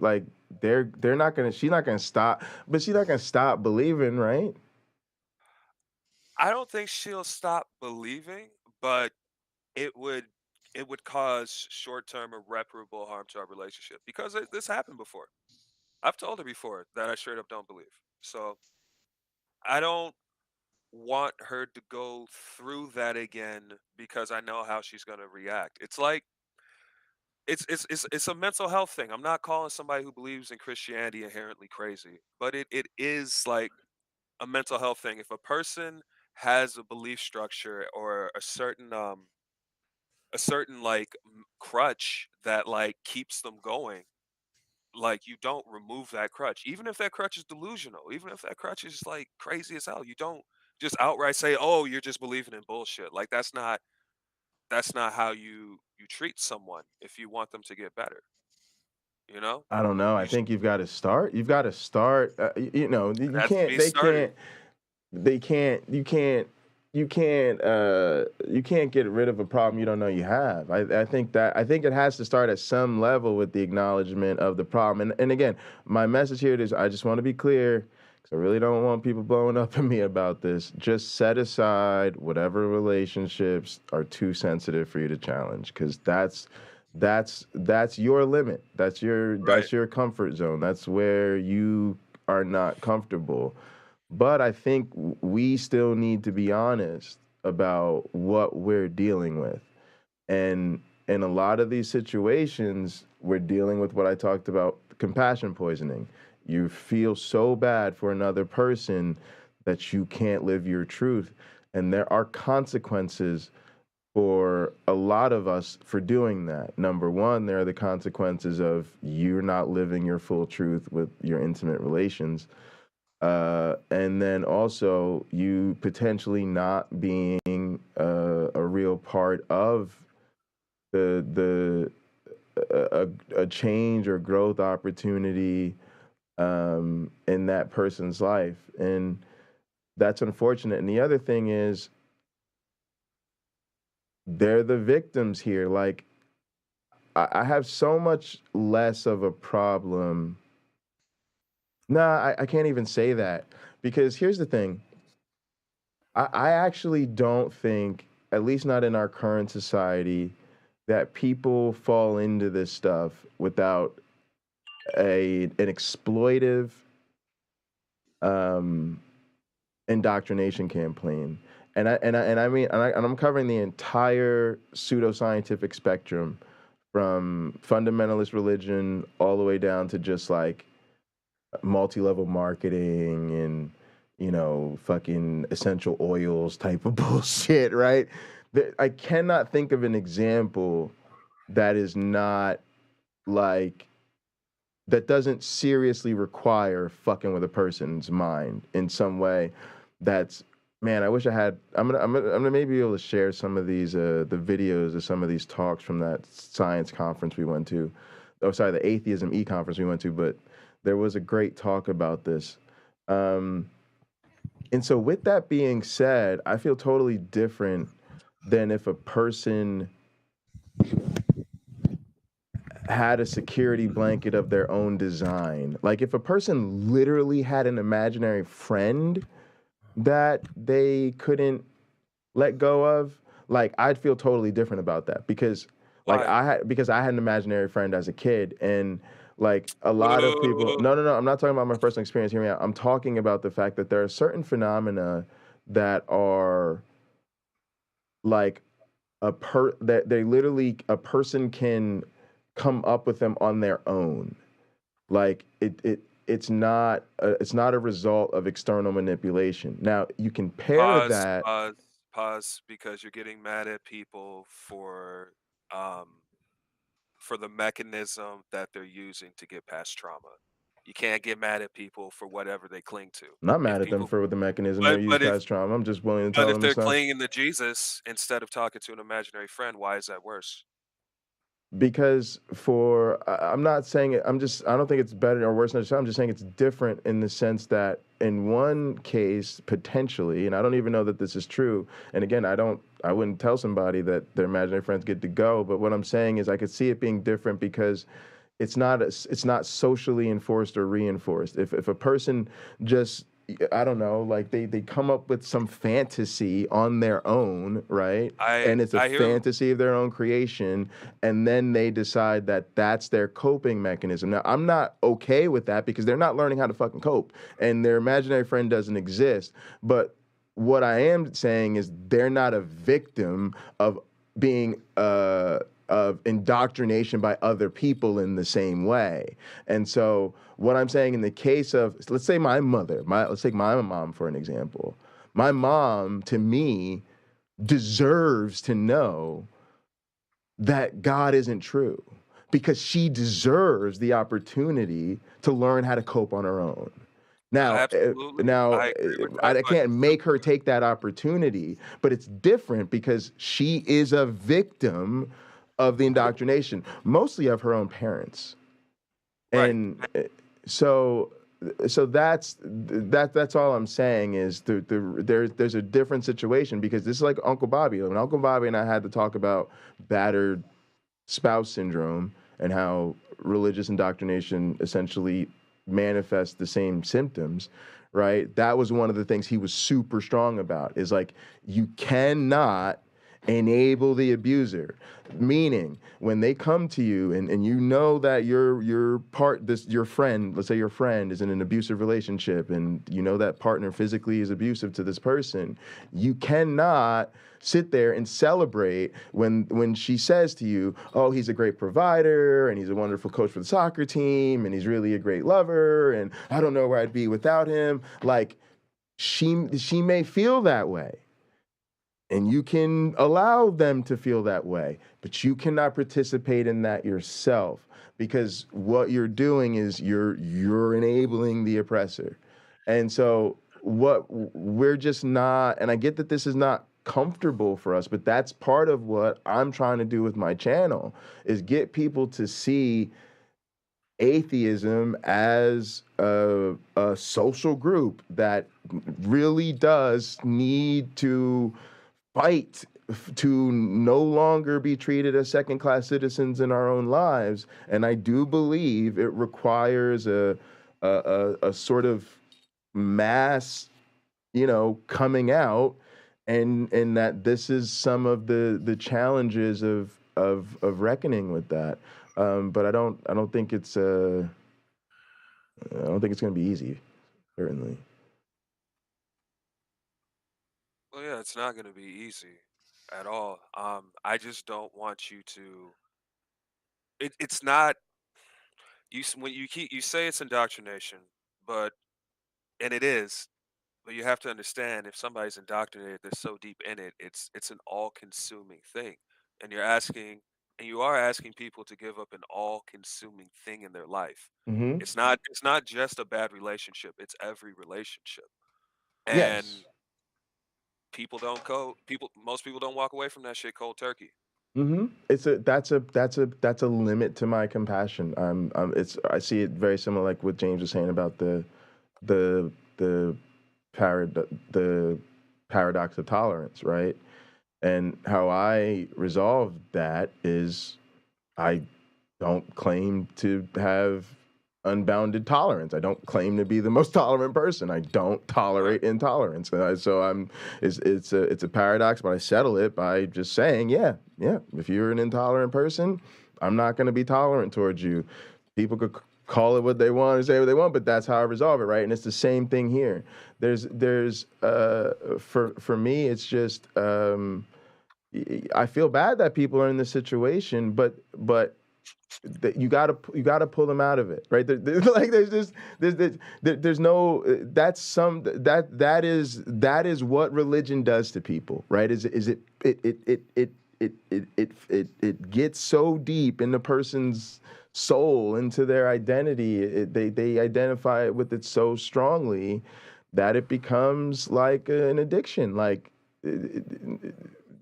not gonna. She's not gonna stop, but she's not gonna stop believing, right? I don't think she'll stop believing, but it would cause short-term irreparable harm to our relationship because this happened before. I've told her before that I straight up don't believe. So I don't want her to go through that again because I know how she's going to react. It's like it's a mental health thing. I'm not calling somebody who believes in Christianity inherently crazy, but it is like a mental health thing. If a person has a belief structure or a certain like crutch that like keeps them going, like you don't remove that crutch even if that crutch is delusional, even if that crutch is like crazy as hell. You don't just outright say, "Oh, you're just believing in bullshit." Like that's not how you treat someone if you want them to get better, you know. I don't know. I think you've got to start. You've got to start. You Has to can't. be They started. can't. They can't. You can't. You can't. You can't get rid of a problem you don't know you have. I think it has to start at some level with the acknowledgement of the problem. And again, my message here is I just want to be clear because I really don't want people blowing up at me about this. Just set aside whatever relationships are too sensitive for you to challenge, because that's your limit. That's your comfort zone. That's where you are not comfortable. But I think we still need to be honest about what we're dealing with. And in a lot of these situations, we're dealing with what I talked about, compassion poisoning. You feel so bad for another person that you can't live your truth. And there are consequences for a lot of us for doing that. Number one, there are the consequences of you're not living your full truth with your intimate relations. And then also you potentially not being a real part of the a change or growth opportunity in that person's life. And that's unfortunate. And the other thing is, they're the victims here. Like, I have so much less of a problem Nah, I can't even say that, because here's the thing. I actually don't think, at least not in our current society, that people fall into this stuff without an exploitive indoctrination campaign. And I'm covering the entire pseudoscientific spectrum, from fundamentalist religion all the way down to just like multi-level marketing and, you know, fucking essential oils type of bullshit, right? I cannot think of an example that is not like, that doesn't seriously require fucking with a person's mind in some way. That's, man, I wish I had. I'm gonna maybe be able to share some of these the videos of some of these talks from that science conference we went to. Oh, sorry, the Atheism conference we went to. But there was a great talk about this. And so, with that being said, I feel totally different than if a person had a security blanket of their own design. Like if a person literally had an imaginary friend that they couldn't let go of, like I'd feel totally different about that, because like Why? I had an imaginary friend as a kid, and like a lot of people, no, I'm not talking about my personal experience, hear me out. I'm talking about the fact that there are certain phenomena that are like that they literally, a person can come up with them on their own. Like it's not a result of external manipulation. Now you can pair Pause, that. pause, pause, because you're getting mad at people for the mechanism that they're using to get past trauma. You can't get mad at people for whatever they cling to. I'm not If mad at them people, for the mechanism they but use but if past trauma. I'm just willing to but tell if them to they're suck. clinging to Jesus instead of talking to an imaginary friend, why is that worse? Because I'm not saying it, I don't think it's better or worse. I'm just saying it's different in the sense that in one case, potentially, and I don't even know that this is true. And again, I wouldn't tell somebody that their imaginary friends get to go. But what I'm saying is I could see it being different because it's not socially enforced or reinforced. If a person just, I don't know, like they come up with some fantasy on their own, right? I And it's a I hear fantasy of their own creation, and then they decide that that's their coping mechanism. Now, I'm not okay with that because they're not learning how to fucking cope, and their imaginary friend doesn't exist. But what I am saying is they're not a victim of being of indoctrination by other people in the same way. And so what I'm saying in the case of, let's say my mother, let's take my mom for an example. My mom, to me, deserves to know that God isn't true, because she deserves the opportunity to learn how to cope on her own. Now, absolutely. I agree with that, I but can't make her take that opportunity, but it's different because she is a victim of the indoctrination, mostly of her own parents. right. And so that's all I'm saying is there's a different situation, because this is like Uncle Bobby. When Uncle Bobby and I had to talk about battered spouse syndrome and how religious indoctrination essentially manifests the same symptoms, right? That was one of the things he was super strong about, is like, you cannot enable the abuser. Meaning, when they come to you and you know that your friend, let's say your friend is in an abusive relationship, and you know that partner physically is abusive to this person, you cannot sit there and celebrate when she says to you, oh, he's a great provider and he's a wonderful coach for the soccer team and he's really a great lover and I don't know where I'd be without him. Like, she may feel that way. And you can allow them to feel that way, but you cannot participate in that yourself, because what you're doing is you're enabling the oppressor. And so what we're just not, and I get that this is not comfortable for us, but that's part of what I'm trying to do with my channel, is get people to see atheism as a social group that really does need to fight to no longer be treated as second-class citizens in our own lives. And I do believe it requires a a sort of mass, coming out, and that this is some of the challenges of reckoning with that. But I don't think it's going to be easy, certainly. Well, yeah, it's not going to be easy at all. I just don't want you to. It's not. When you say it's indoctrination, but and it is, but you have to understand if somebody's indoctrinated, they're so deep in it, it's an all-consuming thing, and you are asking people to give up an all-consuming thing in their life. Mm-hmm. It's not just a bad relationship; it's every relationship, and Yes. most people don't walk away from that shit cold turkey. Mm-hmm. That's a limit to my compassion. I see it very similar, like what James was saying about the the the paradox of tolerance, right? And how I resolve that is I don't claim to have unbounded tolerance. I don't claim to be the most tolerant person. I don't tolerate intolerance. It's a paradox, but I settle it by just saying, yeah. If you're an intolerant person, I'm not going to be tolerant towards you. People could call it what they want and say what they want, but that's how I resolve it, right? And it's the same thing here. There's for me, it's just I feel bad that people are in this situation, but you gotta pull them out of it, right? There's no that is what religion does to people, right? It gets so deep in the person's soul, into their identity. They identify with it so strongly that it becomes like an addiction, like.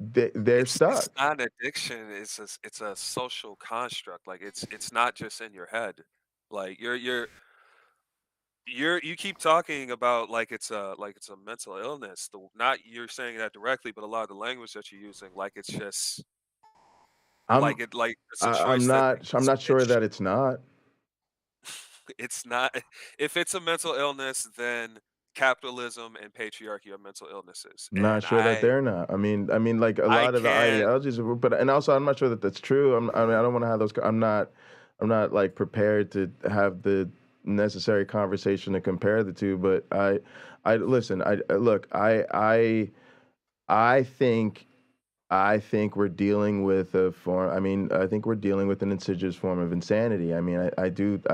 They're stuck. It's not an addiction. It's a social construct. Like it's not just in your head. Like you keep talking about like it's a mental illness. Not you're saying that directly, but a lot of the language that you're using, like it's just like it's a choice that I'm not sure that it's not. it's not. If it's a mental illness, then capitalism and patriarchy are mental illnesses, I'm not and sure that they're not. I mean, like a I lot of the can't. ideologies, and also I'm not sure that that's true. I don't want to have those. I'm not like prepared to have the necessary conversation to compare the two. But I listen. I think we're dealing with a form. I mean, I think we're dealing with an insidious form of insanity. I mean, I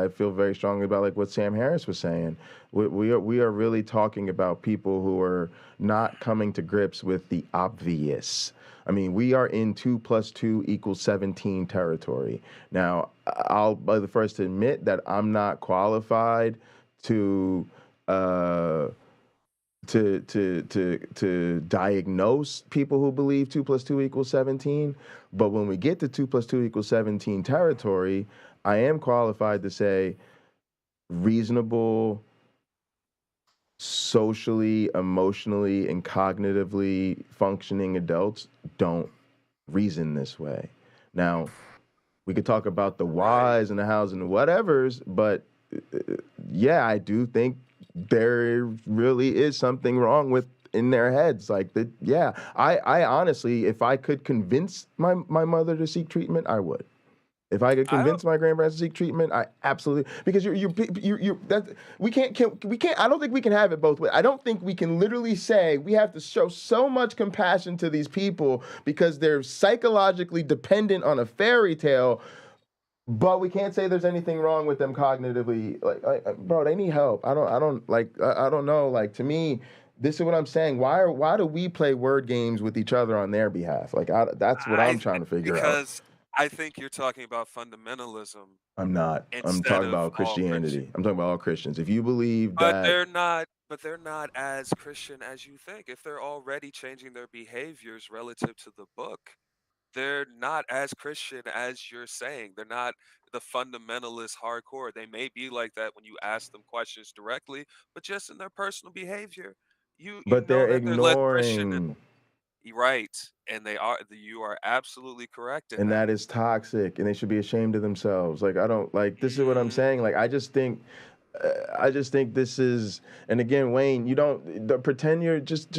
feel very strongly about like what Sam Harris was saying. We are really talking about people who are not coming to grips with the obvious. I mean, we are in 2 + 2 = 17 territory. Now, I'll be the first to admit that I'm not qualified to diagnose people who believe 2 + 2 = 17. But when we get to 2 + 2 = 17 territory, I am qualified to say reasonable, socially, emotionally, and cognitively functioning adults don't reason this way. Now, we could talk about the whys and the hows and the whatevers, but yeah, I do think there really is something wrong with in their heads. Like that, yeah. I honestly, if I could convince my mother to seek treatment, I would. If I could convince my grandparents to seek treatment, I absolutely, because you that we can't I don't think we can have it both ways. I don't think we can literally say we have to show so much compassion to these people because they're psychologically dependent on a fairy tale. But we can't say there's anything wrong with them cognitively. Like, bro, they need help. I don't know. Like, to me, this is what I'm saying. Why do we play word games with each other on their behalf? Like, that's what I'm trying to figure out. Because I think you're talking about fundamentalism. I'm not. I'm talking about Christianity. I'm talking about all Christians. If you believe but that, they're not as Christian as you think. If they're already changing their behaviors relative to the book, they're not as Christian as you're saying. They're not the fundamentalist hardcore. They may be like that when you ask them questions directly, but just in their personal behavior, you but know they're that they're less Christian. ignoring. Right, and you are absolutely correct in And that. that is toxic, and they should be ashamed of themselves. Like, I don't like. This is what I'm saying. Like, I just think I just think this is, and again, Wayne, you don't pretend you're just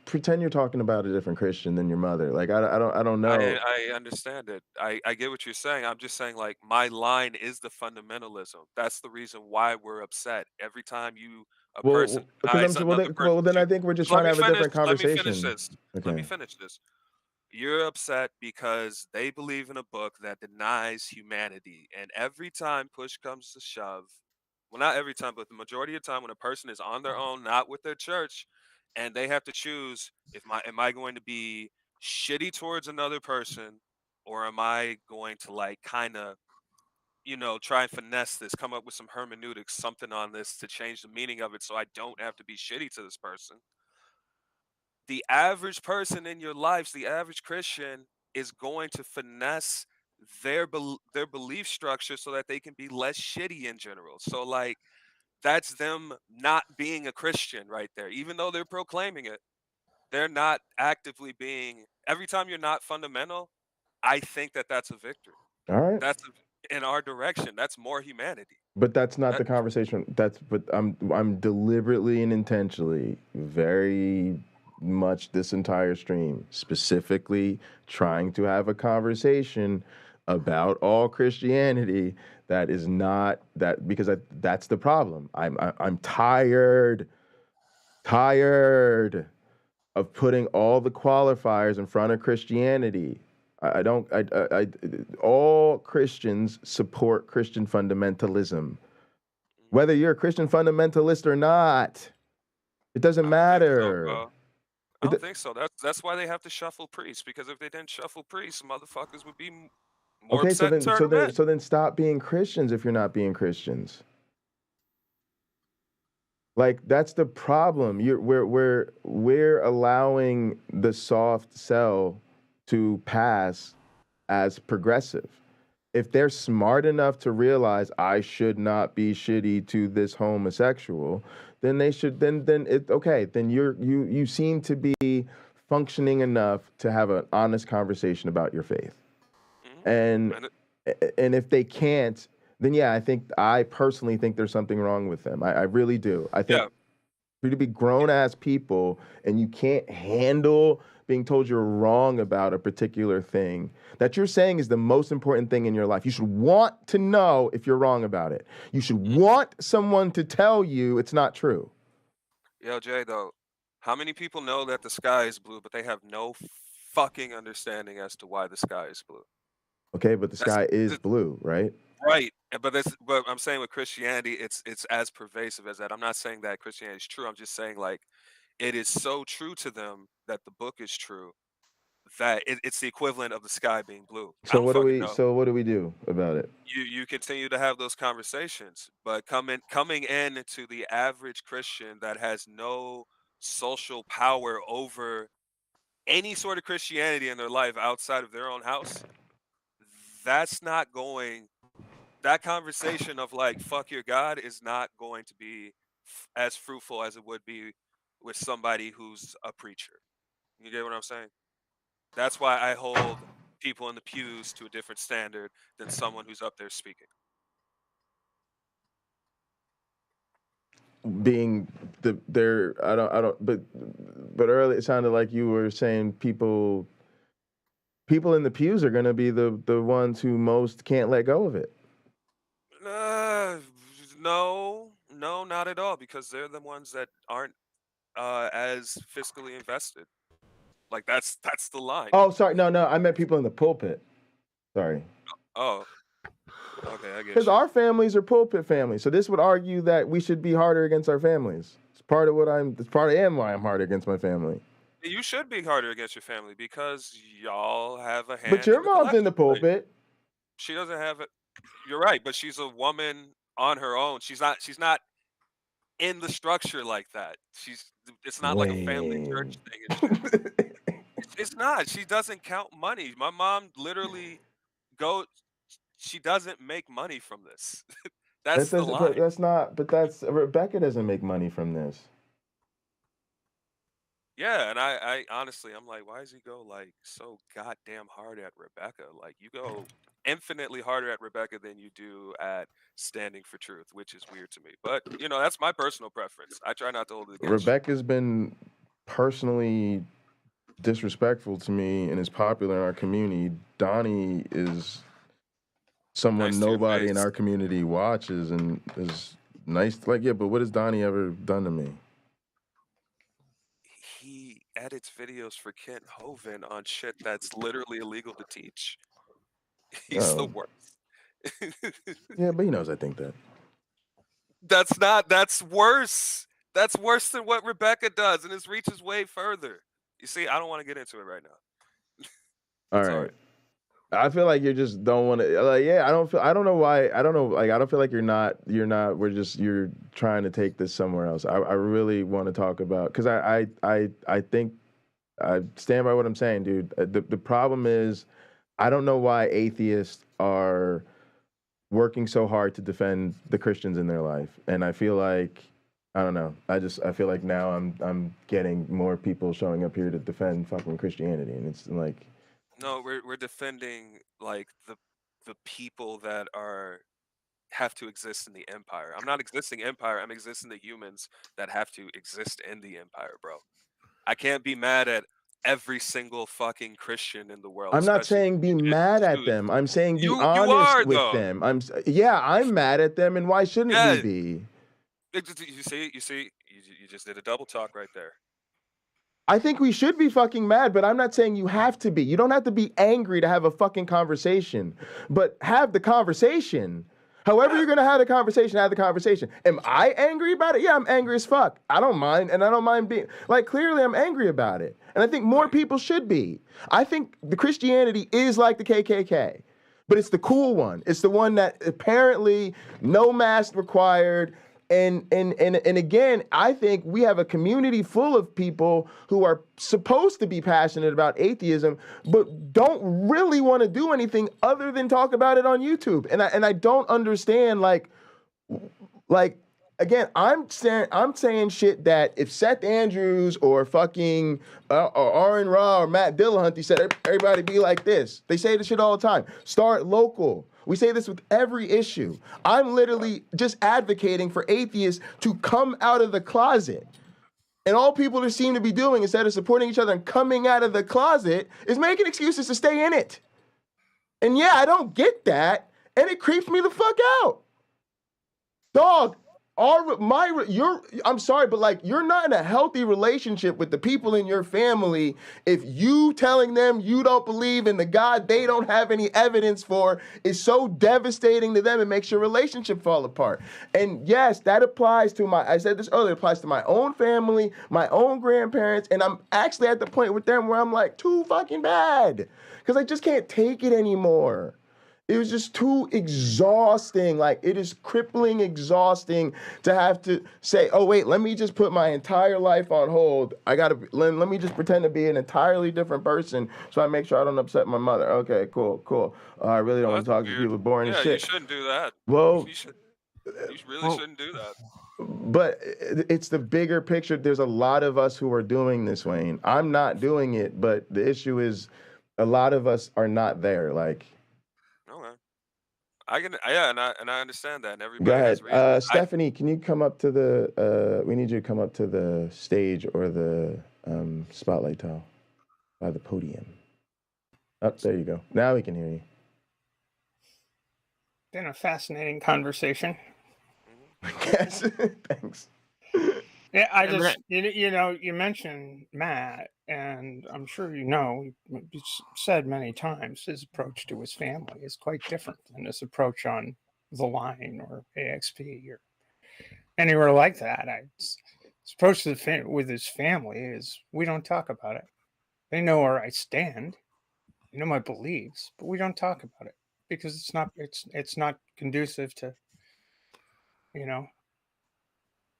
pretend you're talking about a different Christian than your mother. Like I don't know. I understand it. I get what you're saying. I'm just saying, like, my line is the fundamentalism. That's the reason why we're upset every time a person Because denies another well, person's then I view. think we're just Let trying to me have a finish. different Let me finish conversation. this. Let me finish this. You're upset because they believe in a book that denies humanity, and every time push comes to shove, well, not every time, but the majority of the time, when a person is on their own, not with their church, and they have to choose, am I going to be shitty towards another person, or am I going to, like, kind of, try and finesse this, come up with some hermeneutics, something on this to change the meaning of it so I don't have to be shitty to this person. The average person in your lives, the average Christian, is going to finesse their belief structure so that they can be less shitty in general. So, like, that's them not being a Christian right there. Even though they're proclaiming it, they're not actively being. Every time you're not fundamental, I think that's a victory. All right. That's in our direction. That's more humanity. But that's not the conversation. But I'm deliberately and intentionally very much this entire stream specifically trying to have a conversation about all Christianity that is not that, because that's the problem. I'm tired of putting all the qualifiers in front of Christianity. All Christians support Christian fundamentalism. Whether you're a Christian fundamentalist or not, it doesn't matter. I don't think so. That's why they have to shuffle priests, because if they didn't shuffle priests, motherfuckers would be more Okay, upset. so then stop being Christians if you're not being Christians. Like, that's the problem. We're allowing the soft sell to pass as progressive. If they're smart enough to realize I should not be shitty to this homosexual, then they should. Then it okay. Then you seem to be functioning enough to have an honest conversation about your faith. And if they can't, then yeah, I personally think there's something wrong with them. I really do. I think for you to be grown ass people and you can't handle being told you're wrong about a particular thing that you're saying is the most important thing in your life. You should want to know if you're wrong about it. You should want someone to tell you it's not true. Yo, Jay, though, how many people know that the sky is blue, but they have no fucking understanding as to why the sky is blue? Okay, but the sky is blue, right? Right, but I'm saying with Christianity, it's as pervasive as that. I'm not saying that Christianity is true. I'm just saying, like, it is so true to them that the book is true that it's the equivalent of the sky being blue. So what do we do about it? You continue to have those conversations, but coming in to the average Christian that has no social power over any sort of Christianity in their life outside of their own house, that conversation of, like, fuck your God is not going to be as fruitful as it would be with somebody who's a preacher. You get what I'm saying? That's why I hold people in the pews to a different standard than someone who's up there speaking. But earlier it sounded like you were saying people in the pews are going to be the ones who most can't let go of it. No, not at all, because they're the ones that aren't as fiscally invested. Like, that's the line. Oh, sorry, no, I meant people in the pulpit. Sorry. Oh, okay, I get you. Because our families are pulpit families, so this would argue that we should be harder against our families. It's part of why I'm hard against my family. You should be harder against your family because y'all have a hand. But your mom's in the pulpit. She doesn't have it. You're right, but she's a woman on her own. She's not in the structure like that. It's not like a family church thing. It's not. She doesn't count money. My mom literally she doesn't make money from this. That's the line. Rebecca doesn't make money from this. Yeah, and I honestly, I'm like, why does he go like so goddamn hard at Rebecca? Like, you go infinitely harder at Rebecca than you do at standing for truth, which is weird to me. But that's my personal preference. I try not to hold it against you. Rebecca's been personally disrespectful to me and is popular in our community. Donnie is someone Nice to your nobody in face. our community watches and is nice. Like, yeah, but what has Donnie ever done to me? He edits videos for Kent Hovind on shit that's literally illegal to teach. He's the Oh, worst. yeah, but he knows I think that. That's worse. That's worse than what Rebecca does, and his reach is way further. You see, I don't want to get into it right now. All right. Sorry. I feel like you just don't want to. Like, yeah, I don't know why. I don't know. Like, I don't feel like you're not. You're trying to take this somewhere else. I really want to talk about, because I think I stand by what I'm saying, dude. The problem is, I don't know why atheists are working so hard to defend the Christians in their life, and I feel like, I don't know. I feel like now I'm getting more people showing up here to defend fucking Christianity, and it's like. No, we're defending like the people that have to exist in the empire. I'm not existing empire. I'm existing the humans that have to exist in the empire, bro. I can't be mad at every single fucking Christian in the world. I'm not especially saying be mad at them. I'm saying be honest are, with though. them. I'm mad at them, and why shouldn't we be? You see, you just did a double talk right there. I think we should be fucking mad, but I'm not saying you have to be. You don't have to be angry to have a fucking conversation, but have the conversation. However you're gonna have the conversation, have the conversation. Am I angry about it? Yeah, I'm angry as fuck. I don't mind, and I don't mind being, like, clearly I'm angry about it. And I think more people should be. I think the Christianity is like the KKK, but it's the cool one. It's the one that apparently no mask required. And again, I think we have a community full of people who are supposed to be passionate about atheism, but don't really want to do anything other than talk about it on YouTube. And I don't understand, like again, I'm saying shit that if Seth Andrews or fucking or Aaron Ra or Matt Dillahunty said, everybody be like this. They say this shit all the time. Start local. We say this with every issue. I'm literally just advocating for atheists to come out of the closet. And all people seem to be doing, instead of supporting each other and coming out of the closet, is making excuses to stay in it. And yeah, I don't get that. And it creeps me the fuck out. Dog, I'm sorry, but like, you're not in a healthy relationship with the people in your family if you telling them you don't believe in the God they don't have any evidence for is so devastating to them and makes your relationship fall apart. And yes, that applies to I said this earlier, it applies to my own family, my own grandparents, and I'm actually at the point with them where I'm like, too fucking bad, because I just can't take it anymore. It was just too exhausting. Like, it is crippling exhausting to have to say, oh, wait, let me just put my entire life on hold. Let me just pretend to be an entirely different person so I make sure I don't upset my mother. Okay, cool. I really don't want to talk to people boring as shit. Yeah, you shouldn't do that. Well, you really shouldn't do that. But it's the bigger picture. There's a lot of us who are doing this, Wayne. I'm not doing it, but the issue is a lot of us are not there. Like, and I understand that. And everybody go ahead. has reasons. Stephanie, can you come up to the, we need you to come up to the stage or the spotlight towel by the podium. Oh, there you go. Now we can hear you. Been a fascinating conversation. Yes, thanks. Yeah, I just, you mentioned Matt, and I'm sure he's said many times his approach to his family is quite different than his approach on The Line or AXP or anywhere like that. His approach with his family is, we don't talk about it. They know where I stand, they know my beliefs, but we don't talk about it because it's not conducive to,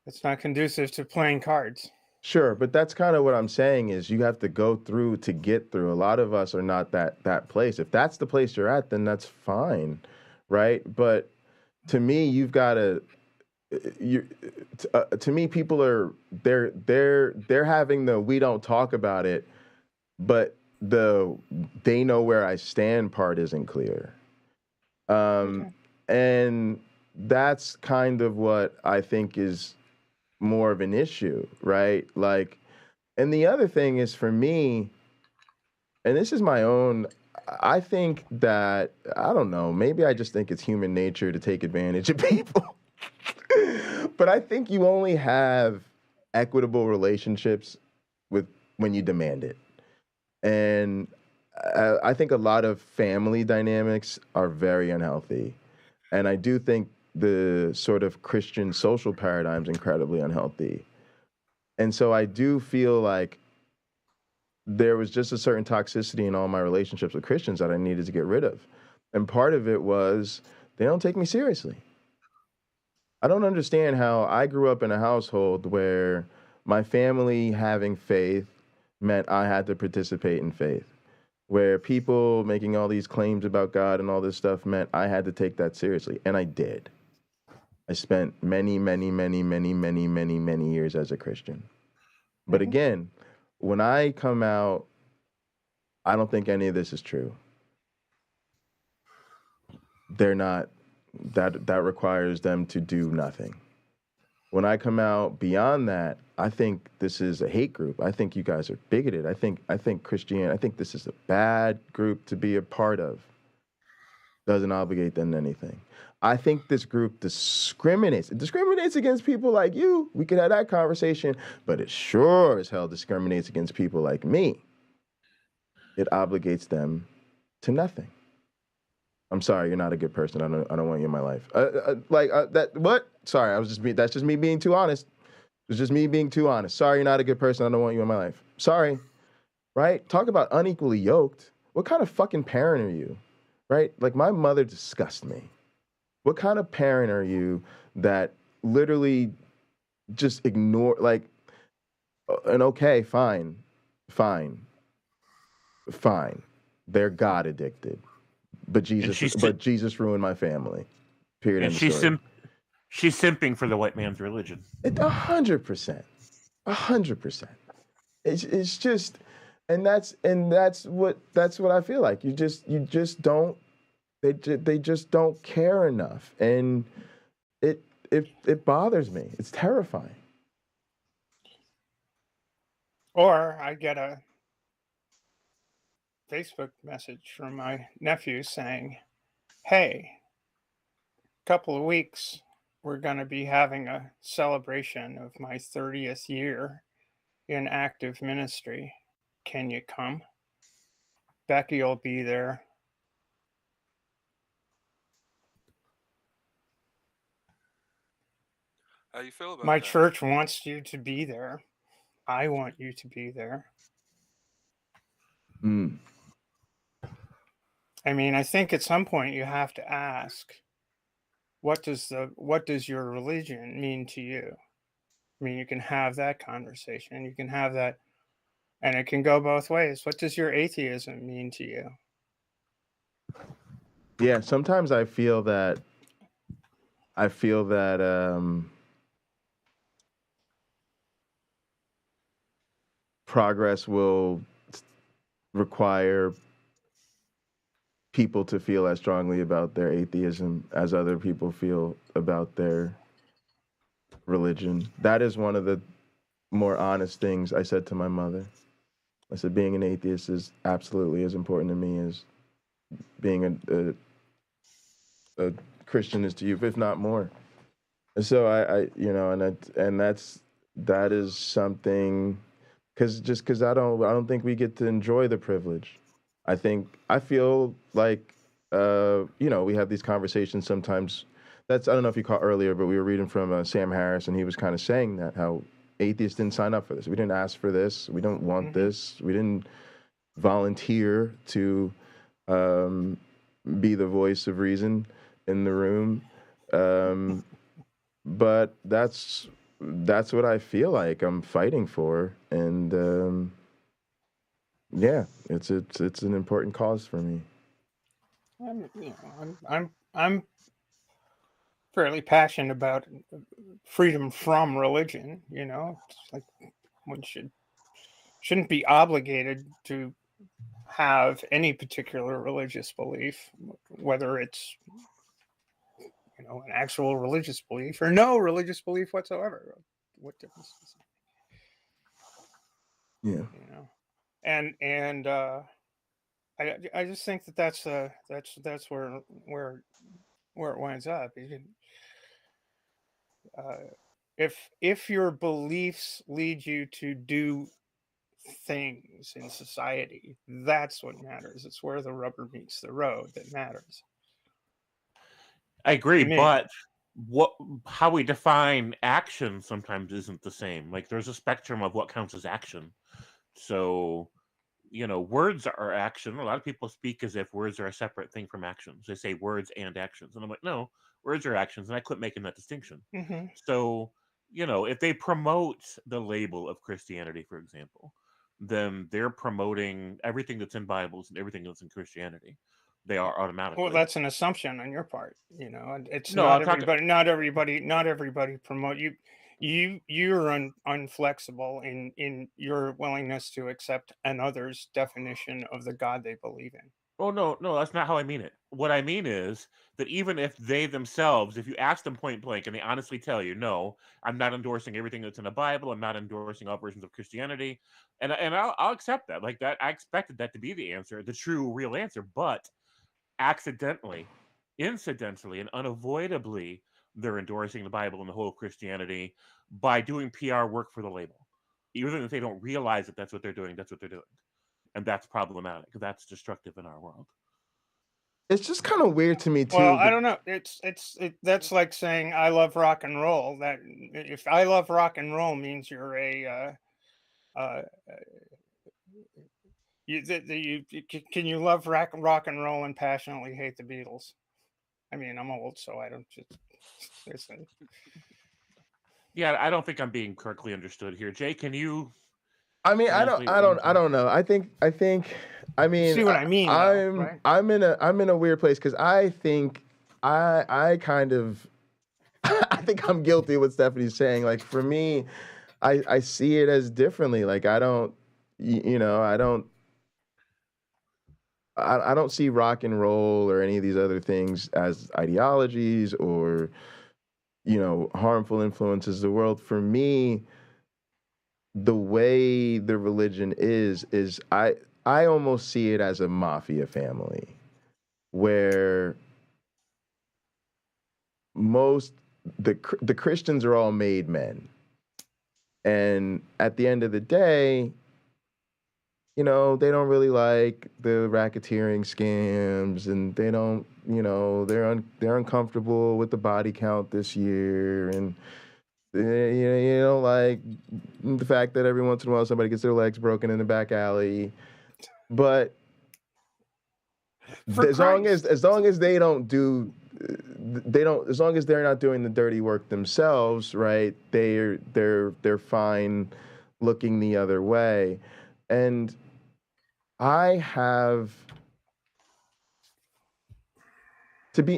it's not conducive to playing cards. Sure, but that's kind of what I'm saying is you have to go through to get through. A lot of us are not that place. If that's the place you're at, then that's fine, right? But to me, you've got to to me, people are they're having the we don't talk about it, but they know where I stand part isn't clear. And that's kind of what I think is more of an issue, right? Like, and the other thing is for me, and this is my own, I think that, I don't know, maybe I just think it's human nature to take advantage of people. But I think you only have equitable relationships when you demand it. And I think a lot of family dynamics are very unhealthy. And I do think the sort of Christian social paradigm is incredibly unhealthy. And so I do feel like there was just a certain toxicity in all my relationships with Christians that I needed to get rid of. And part of it was they don't take me seriously. I don't understand how I grew up in a household where my family having faith meant I had to participate in faith, where people making all these claims about God and all this stuff meant I had to take that seriously. And I did. I spent many years as a Christian. But again, when I come out, I don't think any of this is true. They're not, that requires them to do nothing. When I come out beyond that, I think this is a hate group. I think you guys are bigoted. I think Christianity, I think this is a bad group to be a part of. Doesn't obligate them to anything. I think this group discriminates. It discriminates against people like you. We could have that conversation, but it sure as hell discriminates against people like me. It obligates them to nothing. I'm sorry, you're not a good person. I don't want you in my life. What? Sorry, that's just me being too honest. It's just me being too honest. Sorry, you're not a good person. I don't want you in my life. Sorry, right? Talk about unequally yoked. What kind of fucking parent are you, right? Like, my mother disgusts me. What kind of parent are you that literally just ignore, like, and okay, fine. They're God addicted. But Jesus ruined my family. Period. And she's simping for the white man's religion. 100%. 100%. It's just, and that's what I feel like. You just don't. They just don't care enough, and it bothers me. It's terrifying. Or I get a Facebook message from my nephew saying, hey, couple of weeks, we're going to be having a celebration of my 30th year in active ministry. Can you come? Becky will be there. How you feel about my that? church wants you to be there. I want you to be there. I mean, I think at some point you have to ask, what does your religion mean to you? I mean, you can have that conversation. You can have that, and it can go both ways. What does your atheism mean to you? Yeah, sometimes I feel that progress will require people to feel as strongly about their atheism as other people feel about their religion. That is one of the more honest things I said to my mother. I said, being an atheist is absolutely as important to me as being a Christian is to you, if not more. And so that is something, because I don't think we get to enjoy the privilege. I feel like we have these conversations sometimes. I don't know if you caught earlier, but we were reading from Sam Harris, and he was kind of saying that how atheists didn't sign up for this. We didn't ask for this. We don't want this. We didn't volunteer to be the voice of reason in the room. But that's what I feel like I'm fighting for, and yeah, it's an important cause for me. fairly passionate about freedom from religion. You know, it's like one shouldn't be obligated to have any particular religious belief, whether it's an actual religious belief or no religious belief whatsoever. What difference does it make? Yeah. And I just think that's where it winds up. If your beliefs lead you to do things in society, that's what matters. It's where the rubber meets the road that matters. I agree, but how we define action sometimes isn't the same. Like there's a spectrum of what counts as action. So, words are action. A lot of people speak as if words are a separate thing from actions. They say words and actions. And I'm like, no, words are actions. And I quit making that distinction. Mm-hmm. So, if they promote the label of Christianity, for example, then they're promoting everything that's in Bibles and everything that's in Christianity. They are automatically. Well, that's an assumption on your part. It's not everybody promote you. You're unflexible in your willingness to accept another's definition of the God they believe in. Oh, no, that's not how I mean it. What I mean is that even if they themselves, if you ask them point blank and they honestly tell you, no, I'm not endorsing everything that's in the Bible, I'm not endorsing all versions of Christianity, and I'll accept that. Like that, I expected that to be the answer, the true, real answer, but accidentally, incidentally, and unavoidably, they're endorsing the Bible and the whole of Christianity by doing PR work for the label. Even if they don't realize that that's what they're doing, that's what they're doing. And that's problematic. That's destructive in our world. It's just kind of weird to me too. Well, I don't know. That's like saying I love rock and roll. That if I love rock and roll means you're can you love rock and roll and passionately hate the Beatles? I mean, I'm old, so I don't just. Yeah, I don't think I'm being correctly understood here. Jay, can you? I mean, I don't know. I think. I mean, see what I mean? Right? I'm in a weird place because I think I kind of I think I'm guilty of what Stephanie's saying. Like for me, I see it as differently. Like I don't see rock and roll or any of these other things as ideologies or harmful influences of the world. For me, the way the religion is I almost see it as a mafia family where the Christians are all made men. And at the end of the day, they don't really like the racketeering scams and they don't, they're uncomfortable with the body count this year and you don't like the fact that every once in a while somebody gets their legs broken in the back alley. But as long as they're not doing the dirty work themselves, right? They're fine looking the other way. And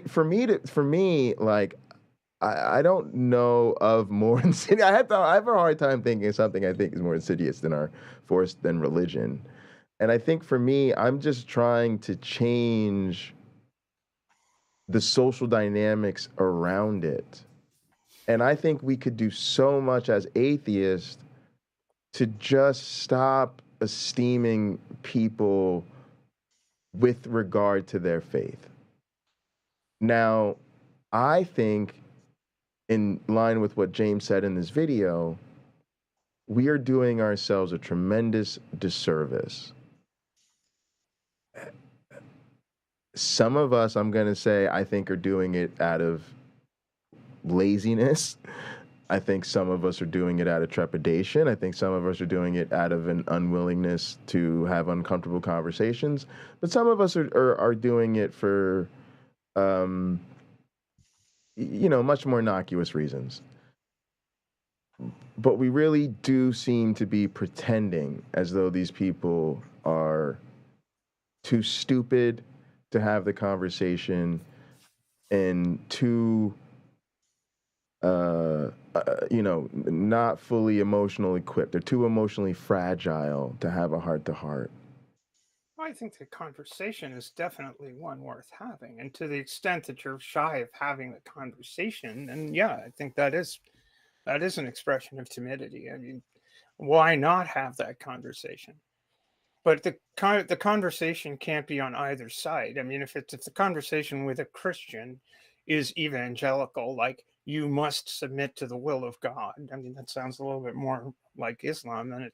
for me, like I don't know of more insidious. I have a hard time thinking of something I think is more insidious than religion. And I think for me, I'm just trying to change the social dynamics around it. And I think we could do so much as atheists to just stop esteeming people with regard to their faith. Now, I think in line with what James said in this video, we are doing ourselves a tremendous disservice. Some of us, I'm going to say, I think are doing it out of laziness. I think some of us are doing it out of trepidation. I think some of us are doing it out of an unwillingness to have uncomfortable conversations. But some of us are doing it for much more innocuous reasons. But we really do seem to be pretending as though these people are too stupid to have the conversation and too not fully emotionally equipped. They're too emotionally fragile to have a heart-to-heart. I think the conversation is definitely one worth having, and to the extent that you're shy of having the conversation, then yeah, I think that is an expression of timidity. I mean, why not have that conversation? But the conversation can't be on either side. I mean, if the conversation with a Christian is evangelical, like you must submit to the will of God. I mean, that sounds a little bit more like Islam than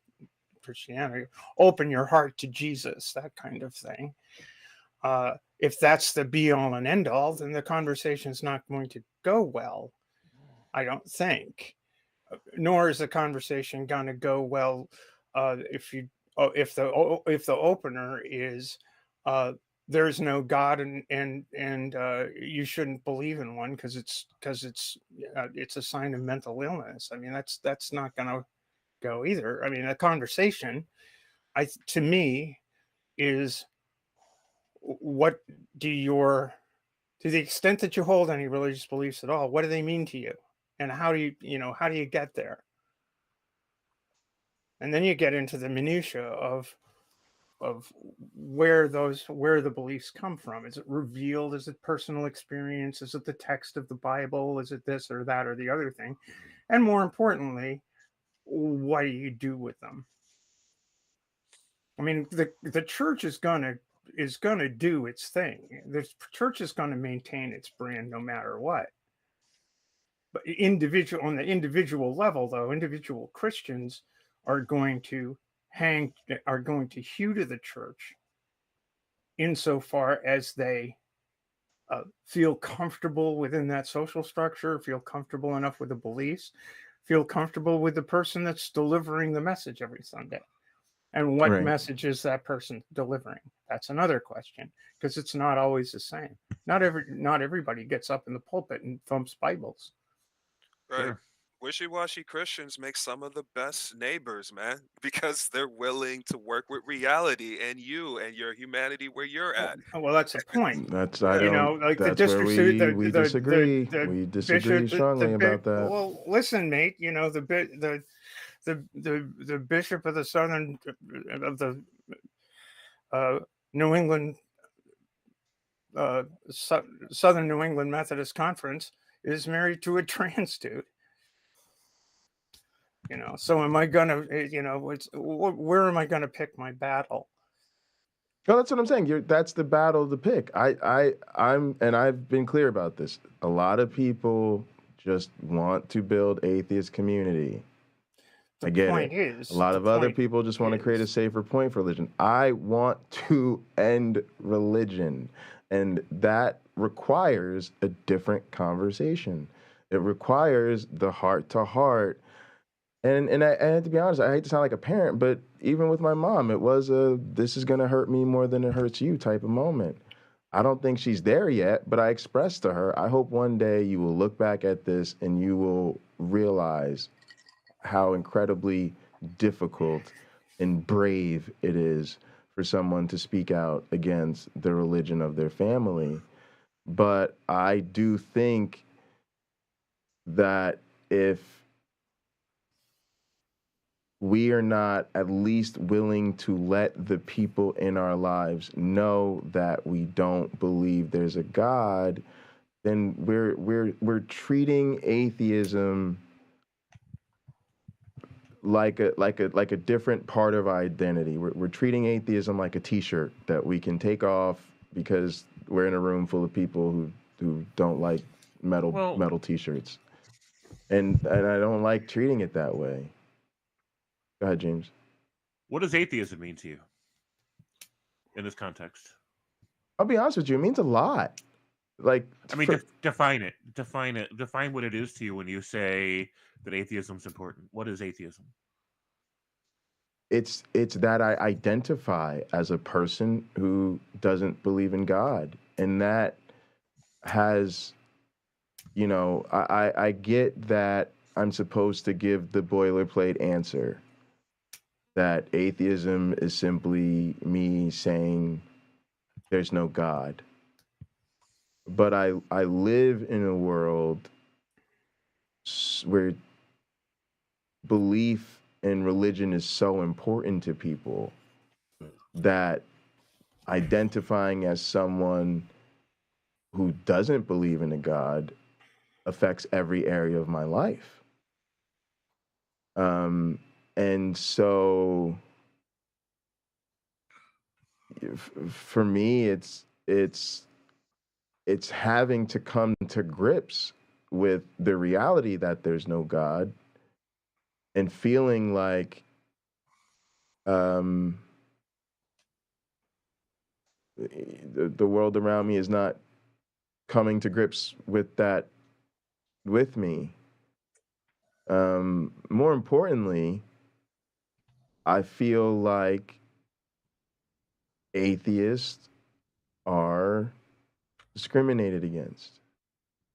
Christianity. Open your heart to Jesus, that kind of thing. If that's the be all and end all, then the conversation is not going to go well, I don't think. Nor is the conversation going to go well if the opener is there's no God and you shouldn't believe in one because it's a sign of mental illness. I mean, that's not going to go either. I mean, a conversation, to me, is what to the extent that you hold any religious beliefs at all, what do they mean to you, and how do you get there? And then you get into the minutia of where the beliefs come from. Is it revealed? Is it personal experience? Is it the text of the Bible? Is it this or that or the other thing? And more importantly, what do you do with them? I mean, the church is gonna do its thing. The church is going to maintain its brand no matter what. But on the individual level, though, individual Christians are going to hew to the church insofar as they feel comfortable within that social structure, feel comfortable enough with the beliefs, feel comfortable with the person that's delivering the message every Sunday. And what message is that person delivering? That's another question, because it's not always the same. Not everybody gets up in the pulpit and thumps Bibles. Right. Sure. Wishy-washy Christians make some of the best neighbors, man, because they're willing to work with reality and you and your humanity where you're at. Well, that's the point. That's where we disagree. We disagree strongly about that. Well, listen, mate. The bishop of the New England Southern New England Methodist Conference is married to a trans dude. So am I gonna? Where am I gonna pick my battle? No, that's what I'm saying. That's the battle to pick. I've been clear about this. A lot of people just want to build atheist community. I get it. A lot of other people just want to create a safer point for religion. I want to end religion, and that requires a different conversation. It requires the heart-to-heart. And I have to be honest, I hate to sound like a parent, but even with my mom, it was this is going to hurt me more than it hurts you type of moment. I don't think she's there yet, but I expressed to her, I hope one day you will look back at this and you will realize how incredibly difficult and brave it is for someone to speak out against the religion of their family. But I do think that if we are not at least willing to let the people in our lives know that we don't believe there's a God, then we're treating atheism like a different part of our identity. We're treating atheism like a T-shirt that we can take off because we're in a room full of people who don't like metal T-shirts, and I don't like treating it that way. Go ahead, James. What does atheism mean to you in this context? I'll be honest with you, it means a lot. Define it. Define what it is to you when you say that atheism is important. What is atheism? It's that I identify as a person who doesn't believe in God, and that has, I get that I'm supposed to give the boilerplate answer. That atheism is simply me saying there's no God. But I live in a world where belief in religion is so important to people that identifying as someone who doesn't believe in a God affects every area of my life. And so for me, it's having to come to grips with the reality that there's no God and feeling like the world around me is not coming to grips with that with me. More importantly, I feel like atheists are discriminated against.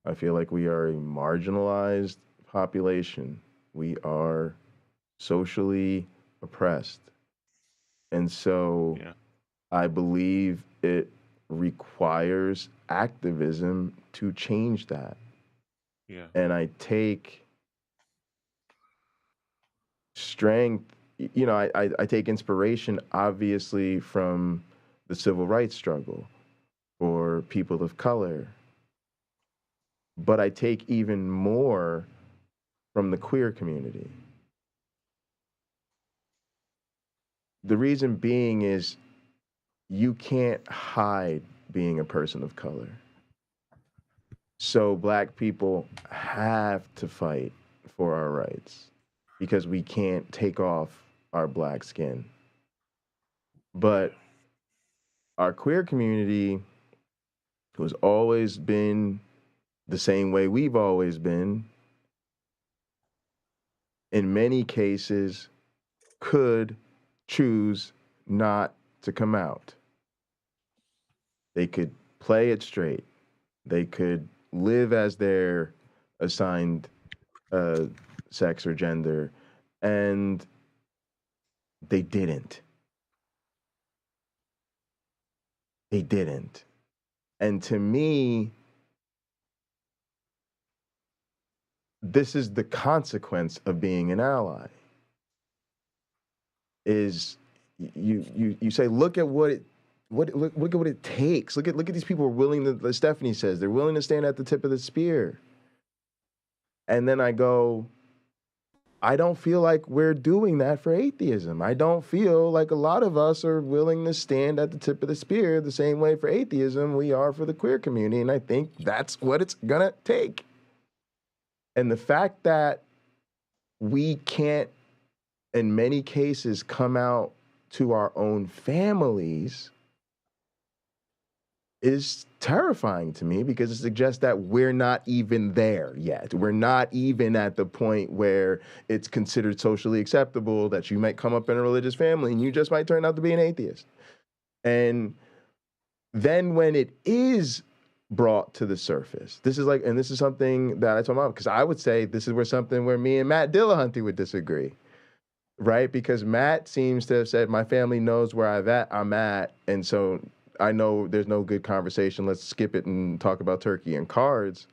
I feel like we are a marginalized population. We are socially oppressed. And so I believe it requires activism to change that. Yeah. And I take strength, you know, I take inspiration, obviously, from the civil rights struggle for people of color. But I take even more from the queer community. The reason being is you can't hide being a person of color. So Black people have to fight for our rights because we can't take off our Black skin. But our queer community, who's always been the same way we've always been, in many cases could choose not to come out. They could play it straight. They could live as their assigned sex or gender, and they didn't. They didn't. And to me, this is the consequence of being an ally. Is you say, look at what it takes. Look at these people who are willing to, as Stephanie says, they're willing to stand at the tip of the spear. And then I go, I don't feel like we're doing that for atheism. I don't feel like a lot of us are willing to stand at the tip of the spear the same way for atheism we are for the queer community. And I think that's what it's gonna take. And the fact that we can't, in many cases, come out to our own families is terrifying to me because it suggests that we're not even there yet. We're not even at the point where it's considered socially acceptable that you might come up in a religious family and you just might turn out to be an atheist. And then when it is brought to the surface, this is something that I told my mom, because I would say this is where me and Matt Dillahunty would disagree. Right? Because Matt seems to have said, my family knows where I'm at, and so I know there's no good conversation. Let's skip it and talk about turkey and cards.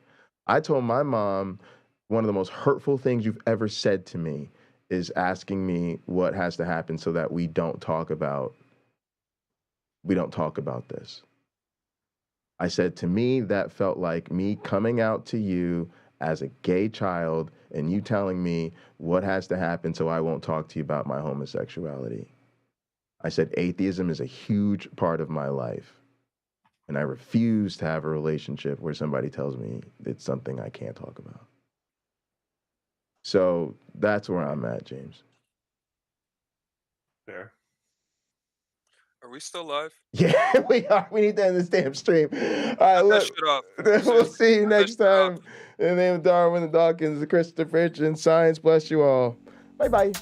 I told my mom, one of the most hurtful things you've ever said to me is asking me what has to happen so that we don't talk about this. I said, to me, that felt like me coming out to you as a gay child and you telling me what has to happen so I won't talk to you about my homosexuality. I said, atheism is a huge part of my life. And I refuse to have a relationship where somebody tells me it's something I can't talk about. So that's where I'm at, James. Fair. Are we still live? Yeah, we are. We need to end this damn stream. All right, look. We'll see you next time. In the name of Darwin and Dawkins, Christopher Rich, and Science bless you all. Bye-bye.